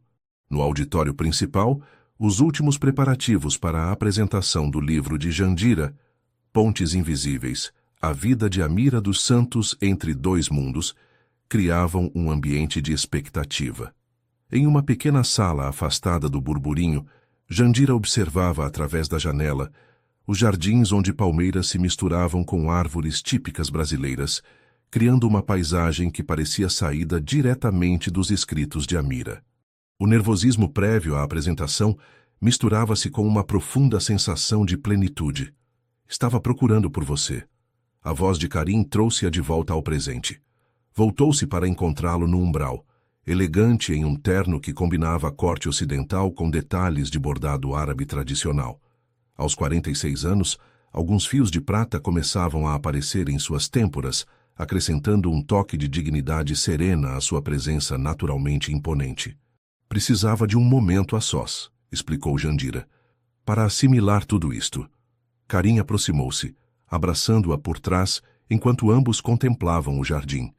No auditório principal, os últimos preparativos para a apresentação do livro de Jandira, Pontes Invisíveis, A Vida de Amira dos Santos entre Dois Mundos, criavam um ambiente de expectativa. Em uma pequena sala afastada do burburinho, Jandira observava através da janela os jardins onde palmeiras se misturavam com árvores típicas brasileiras, criando uma paisagem que parecia saída diretamente dos escritos de Amira. O nervosismo prévio à apresentação misturava-se com uma profunda sensação de plenitude. Estava procurando por você. A voz de Karim trouxe-a de volta ao presente. Voltou-se para encontrá-lo no umbral, elegante em um terno que combinava a corte ocidental com detalhes de bordado árabe tradicional. Aos 46 anos, alguns fios de prata começavam a aparecer em suas têmporas, acrescentando um toque de dignidade serena à sua presença naturalmente imponente. Precisava de um momento a sós, explicou Jandira, para assimilar tudo isto. Karim aproximou-se, abraçando-a por trás, enquanto ambos contemplavam o jardim.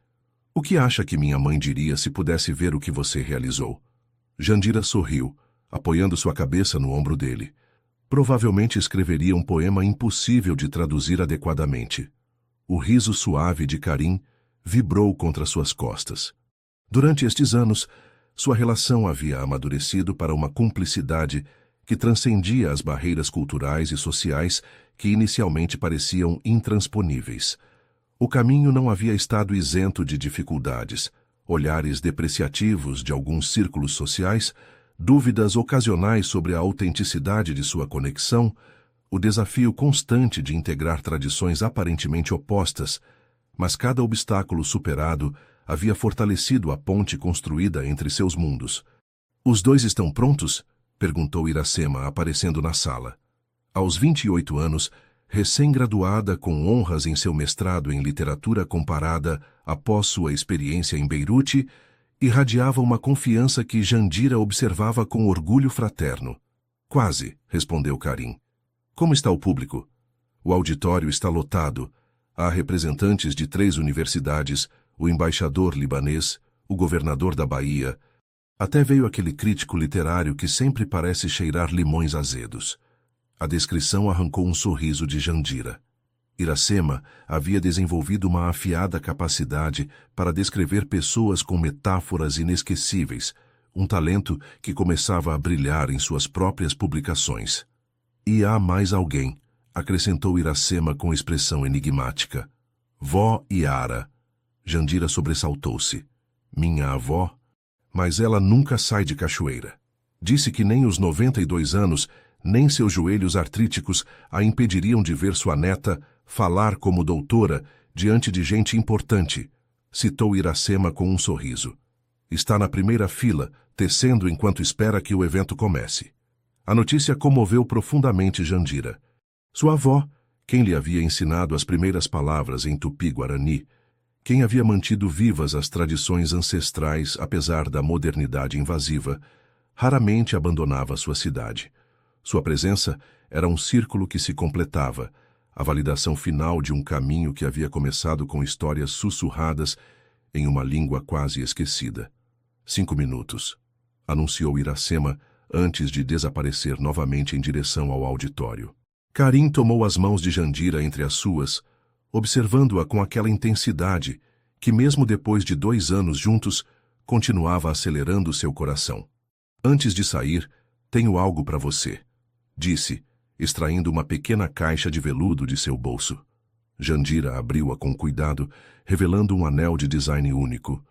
O que acha que minha mãe diria se pudesse ver o que você realizou? Jandira sorriu, apoiando sua cabeça no ombro dele. Provavelmente escreveria um poema impossível de traduzir adequadamente. O riso suave de Karim vibrou contra suas costas. Durante estes anos, sua relação havia amadurecido para uma cumplicidade que transcendia as barreiras culturais e sociais que inicialmente pareciam intransponíveis. O caminho não havia estado isento de dificuldades, olhares depreciativos de alguns círculos sociais, dúvidas ocasionais sobre a autenticidade de sua conexão, o desafio constante de integrar tradições aparentemente opostas, mas cada obstáculo superado havia fortalecido a ponte construída entre seus mundos. Os dois estão prontos? Perguntou Iracema, aparecendo na sala. Aos 28 anos, recém-graduada com honras em seu mestrado em literatura comparada após sua experiência em Beirute, irradiava uma confiança que Jandira observava com orgulho fraterno. Quase, respondeu Karim. Como está o público? O auditório está lotado. Há representantes de 3 universidades, o embaixador libanês, o governador da Bahia. Até veio aquele crítico literário que sempre parece cheirar limões azedos. A descrição arrancou um sorriso de Jandira. Iracema havia desenvolvido uma afiada capacidade para descrever pessoas com metáforas inesquecíveis, um talento que começava a brilhar em suas próprias publicações. E há mais alguém, acrescentou Iracema com expressão enigmática. Vó Yara. Jandira sobressaltou-se. Minha avó? Mas ela nunca sai de Cachoeira. Disse que nem os 92 anos, nem seus joelhos artríticos a impediriam de ver sua neta falar como doutora diante de gente importante. Citou Iracema com um sorriso. Está na primeira fila, tecendo enquanto espera que o evento comece. A notícia comoveu profundamente Jandira. Sua avó, quem lhe havia ensinado as primeiras palavras em Tupi-Guarani, quem havia mantido vivas as tradições ancestrais apesar da modernidade invasiva, raramente abandonava sua cidade. Sua presença era um círculo que se completava, a validação final de um caminho que havia começado com histórias sussurradas em uma língua quase esquecida. 5 minutos, anunciou Iracema antes de desaparecer novamente em direção ao auditório. Karim tomou as mãos de Jandira entre as suas, observando-a com aquela intensidade que, mesmo depois de 2 anos juntos, continuava acelerando seu coração. Antes de sair, tenho algo para você, disse, extraindo uma pequena caixa de veludo de seu bolso. Jandira abriu-a com cuidado, revelando um anel de design único,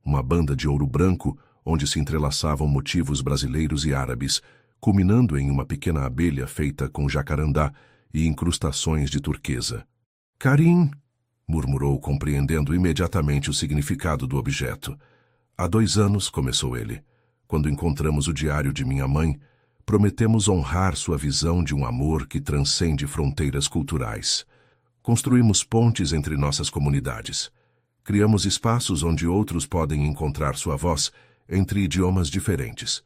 uma banda de ouro branco onde se entrelaçavam motivos brasileiros e árabes, culminando em uma pequena abelha feita com jacarandá e incrustações de turquesa. Karim, murmurou, compreendendo imediatamente o significado do objeto. Há 2 anos, começou ele, quando encontramos o diário de minha mãe, prometemos honrar sua visão de um amor que transcende fronteiras culturais. Construímos pontes entre nossas comunidades. Criamos espaços onde outros podem encontrar sua voz entre idiomas diferentes.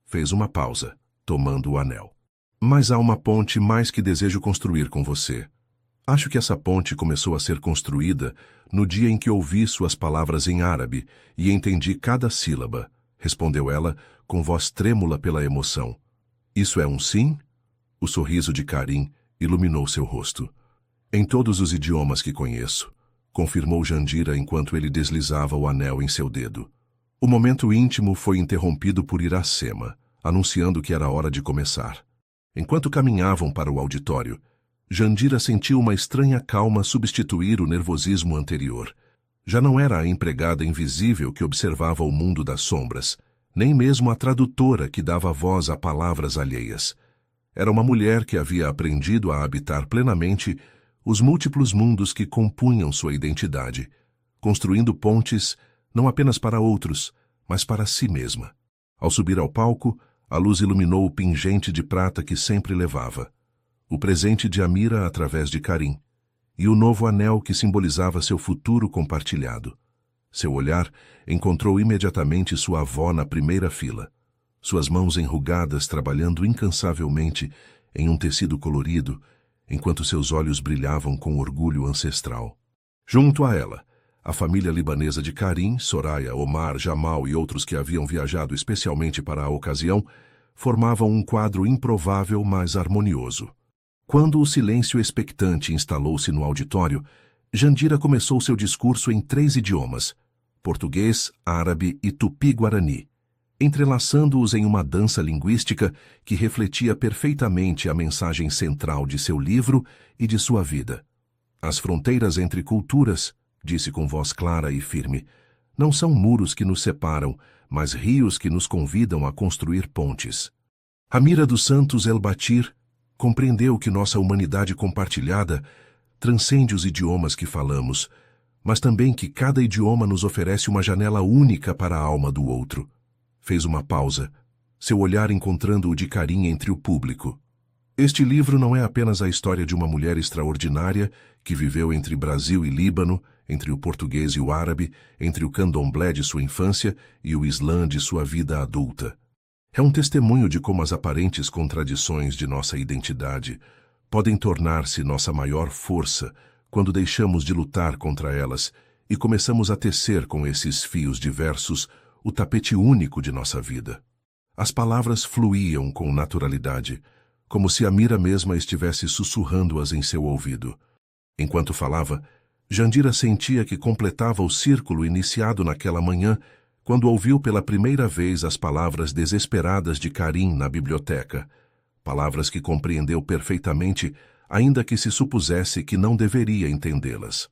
Fez uma pausa, tomando o anel. Mas há uma ponte mais que desejo construir com você. Acho que essa ponte começou a ser construída no dia em que ouvi suas palavras em árabe e entendi cada sílaba, respondeu ela, com voz trêmula pela emoção. Isso é um sim? O sorriso de Karim iluminou seu rosto. Em todos os idiomas que conheço, confirmou Jandira enquanto ele deslizava o anel em seu dedo. O momento íntimo foi interrompido por Iracema, anunciando que era hora de começar. Enquanto caminhavam para o auditório, Jandira sentiu uma estranha calma substituir o nervosismo anterior. Já não era a empregada invisível que observava o mundo das sombras, nem mesmo a tradutora que dava voz a palavras alheias. Era uma mulher que havia aprendido a habitar plenamente os múltiplos mundos que compunham sua identidade, construindo pontes não apenas para outros, mas para si mesma. Ao subir ao palco, a luz iluminou o pingente de prata que sempre levava, o presente de Amira através de Karim, e o novo anel que simbolizava seu futuro compartilhado. Seu olhar encontrou imediatamente sua avó na primeira fila, suas mãos enrugadas trabalhando incansavelmente em um tecido colorido, enquanto seus olhos brilhavam com orgulho ancestral. Junto a ela, a família libanesa de Karim, Soraya, Omar, Jamal e outros que haviam viajado especialmente para a ocasião, formavam um quadro improvável, mas harmonioso. Quando o silêncio expectante instalou-se no auditório, Jandira começou seu discurso em 3 idiomas, português, árabe e tupi-guarani, entrelaçando-os em uma dança linguística que refletia perfeitamente a mensagem central de seu livro e de sua vida. As fronteiras entre culturas, disse com voz clara e firme, não são muros que nos separam, mas rios que nos convidam a construir pontes. Amira dos Santos El-Batir compreendeu que nossa humanidade compartilhada transcende os idiomas que falamos, mas também que cada idioma nos oferece uma janela única para a alma do outro. Fez uma pausa, seu olhar encontrando o de Karim entre o público. Este livro não é apenas a história de uma mulher extraordinária que viveu entre Brasil e Líbano, entre o português e o árabe, entre o candomblé de sua infância e o islã de sua vida adulta. É um testemunho de como as aparentes contradições de nossa identidade podem tornar-se nossa maior força quando deixamos de lutar contra elas e começamos a tecer com esses fios diversos o tapete único de nossa vida. As palavras fluíam com naturalidade, como se Amira mesma estivesse sussurrando-as em seu ouvido. Enquanto falava, Jandira sentia que completava o círculo iniciado naquela manhã, quando ouviu pela primeira vez as palavras desesperadas de Karim na biblioteca, palavras que compreendeu perfeitamente, ainda que se supusesse que não deveria entendê-las.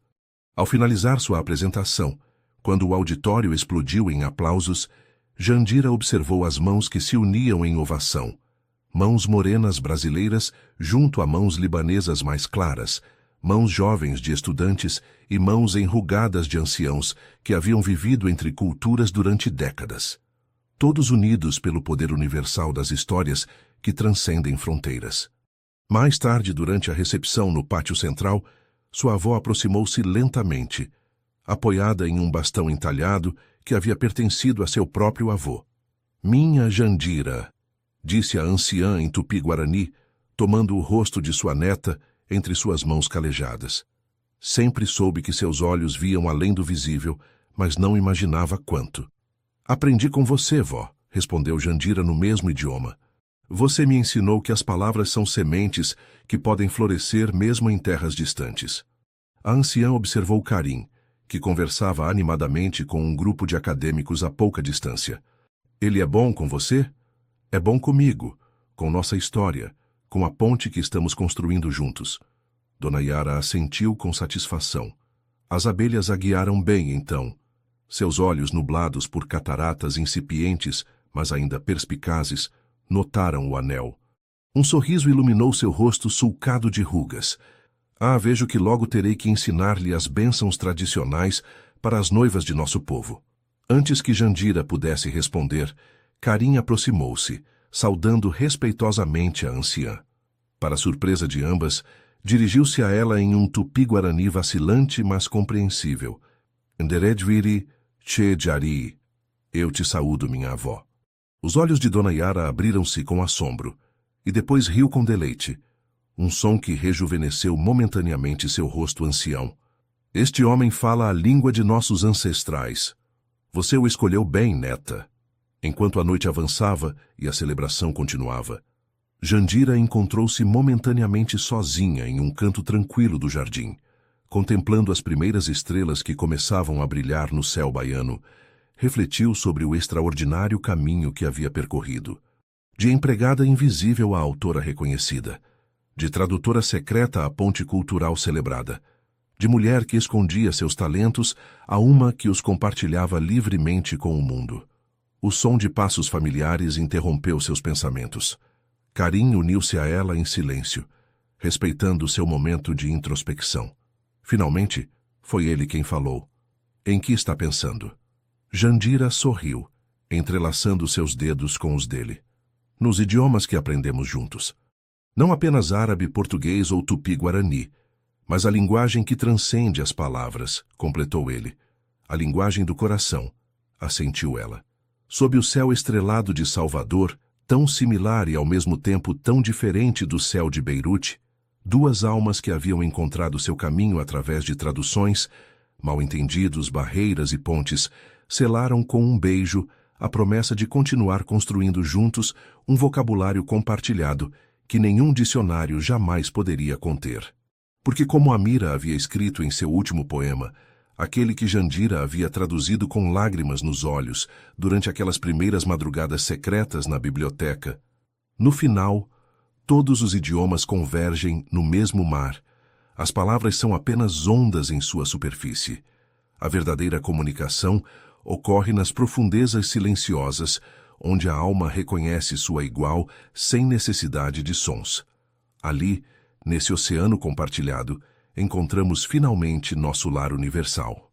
Ao finalizar sua apresentação, quando o auditório explodiu em aplausos, Jandira observou as mãos que se uniam em ovação. Mãos morenas brasileiras junto a mãos libanesas mais claras, mãos jovens de estudantes e mãos enrugadas de anciãos que haviam vivido entre culturas durante décadas. Todos unidos pelo poder universal das histórias que transcendem fronteiras. Mais tarde, durante a recepção no pátio central, sua avó aproximou-se lentamente, apoiada em um bastão entalhado que havia pertencido a seu próprio avô. "Minha Jandira", disse a anciã em tupi-guarani, tomando o rosto de sua neta entre suas mãos calejadas. Sempre soube que seus olhos viam além do visível, mas não imaginava quanto. "Aprendi com você, vó", respondeu Jandira no mesmo idioma. "Você me ensinou que as palavras são sementes que podem florescer mesmo em terras distantes." A anciã observou Karim, que conversava animadamente com um grupo de acadêmicos a pouca distância. "Ele é bom com você?" "É bom comigo, com nossa história, com a ponte que estamos construindo juntos." Dona Yara assentiu com satisfação. As abelhas a guiaram bem, então. Seus olhos, nublados por cataratas incipientes, mas ainda perspicazes, notaram o anel. Um sorriso iluminou seu rosto sulcado de rugas. "Ah, vejo que logo terei que ensinar-lhe as bênçãos tradicionais para as noivas de nosso povo." Antes que Jandira pudesse responder, Karim aproximou-se, saudando respeitosamente a anciã. Para surpresa de ambas, dirigiu-se a ela em um tupi-guarani vacilante, mas compreensível. "Nderedviri che jari", "Eu te saúdo, minha avó." Os olhos de Dona Yara abriram-se com assombro, e depois riu com deleite, um som que rejuvenesceu momentaneamente seu rosto ancião. "Este homem fala a língua de nossos ancestrais. Você o escolheu bem, neta." Enquanto a noite avançava e a celebração continuava, Jandira encontrou-se momentaneamente sozinha em um canto tranquilo do jardim, contemplando as primeiras estrelas que começavam a brilhar no céu baiano. Refletiu sobre o extraordinário caminho que havia percorrido. De empregada invisível à autora reconhecida, de tradutora secreta à ponte cultural celebrada, de mulher que escondia seus talentos a uma que os compartilhava livremente com o mundo. O som de passos familiares interrompeu seus pensamentos. Karim uniu-se a ela em silêncio, respeitando seu momento de introspecção. Finalmente, foi ele quem falou. "Em que está pensando?" Jandira sorriu, entrelaçando seus dedos com os dele. "Nos idiomas que aprendemos juntos. Não apenas árabe, português ou tupi-guarani, mas a linguagem que transcende as palavras", completou ele. "A linguagem do coração", assentiu ela. Sob o céu estrelado de Salvador, tão similar e ao mesmo tempo tão diferente do céu de Beirute, duas almas que haviam encontrado seu caminho através de traduções, mal-entendidos, barreiras e pontes, selaram com um beijo a promessa de continuar construindo juntos um vocabulário compartilhado que nenhum dicionário jamais poderia conter. Porque, como Amira havia escrito em seu último poema, aquele que Jandira havia traduzido com lágrimas nos olhos durante aquelas primeiras madrugadas secretas na biblioteca, no final, todos os idiomas convergem no mesmo mar. As palavras são apenas ondas em sua superfície. A verdadeira comunicação ocorre nas profundezas silenciosas, onde a alma reconhece sua igual sem necessidade de sons. Ali, nesse oceano compartilhado, encontramos finalmente nosso lar universal.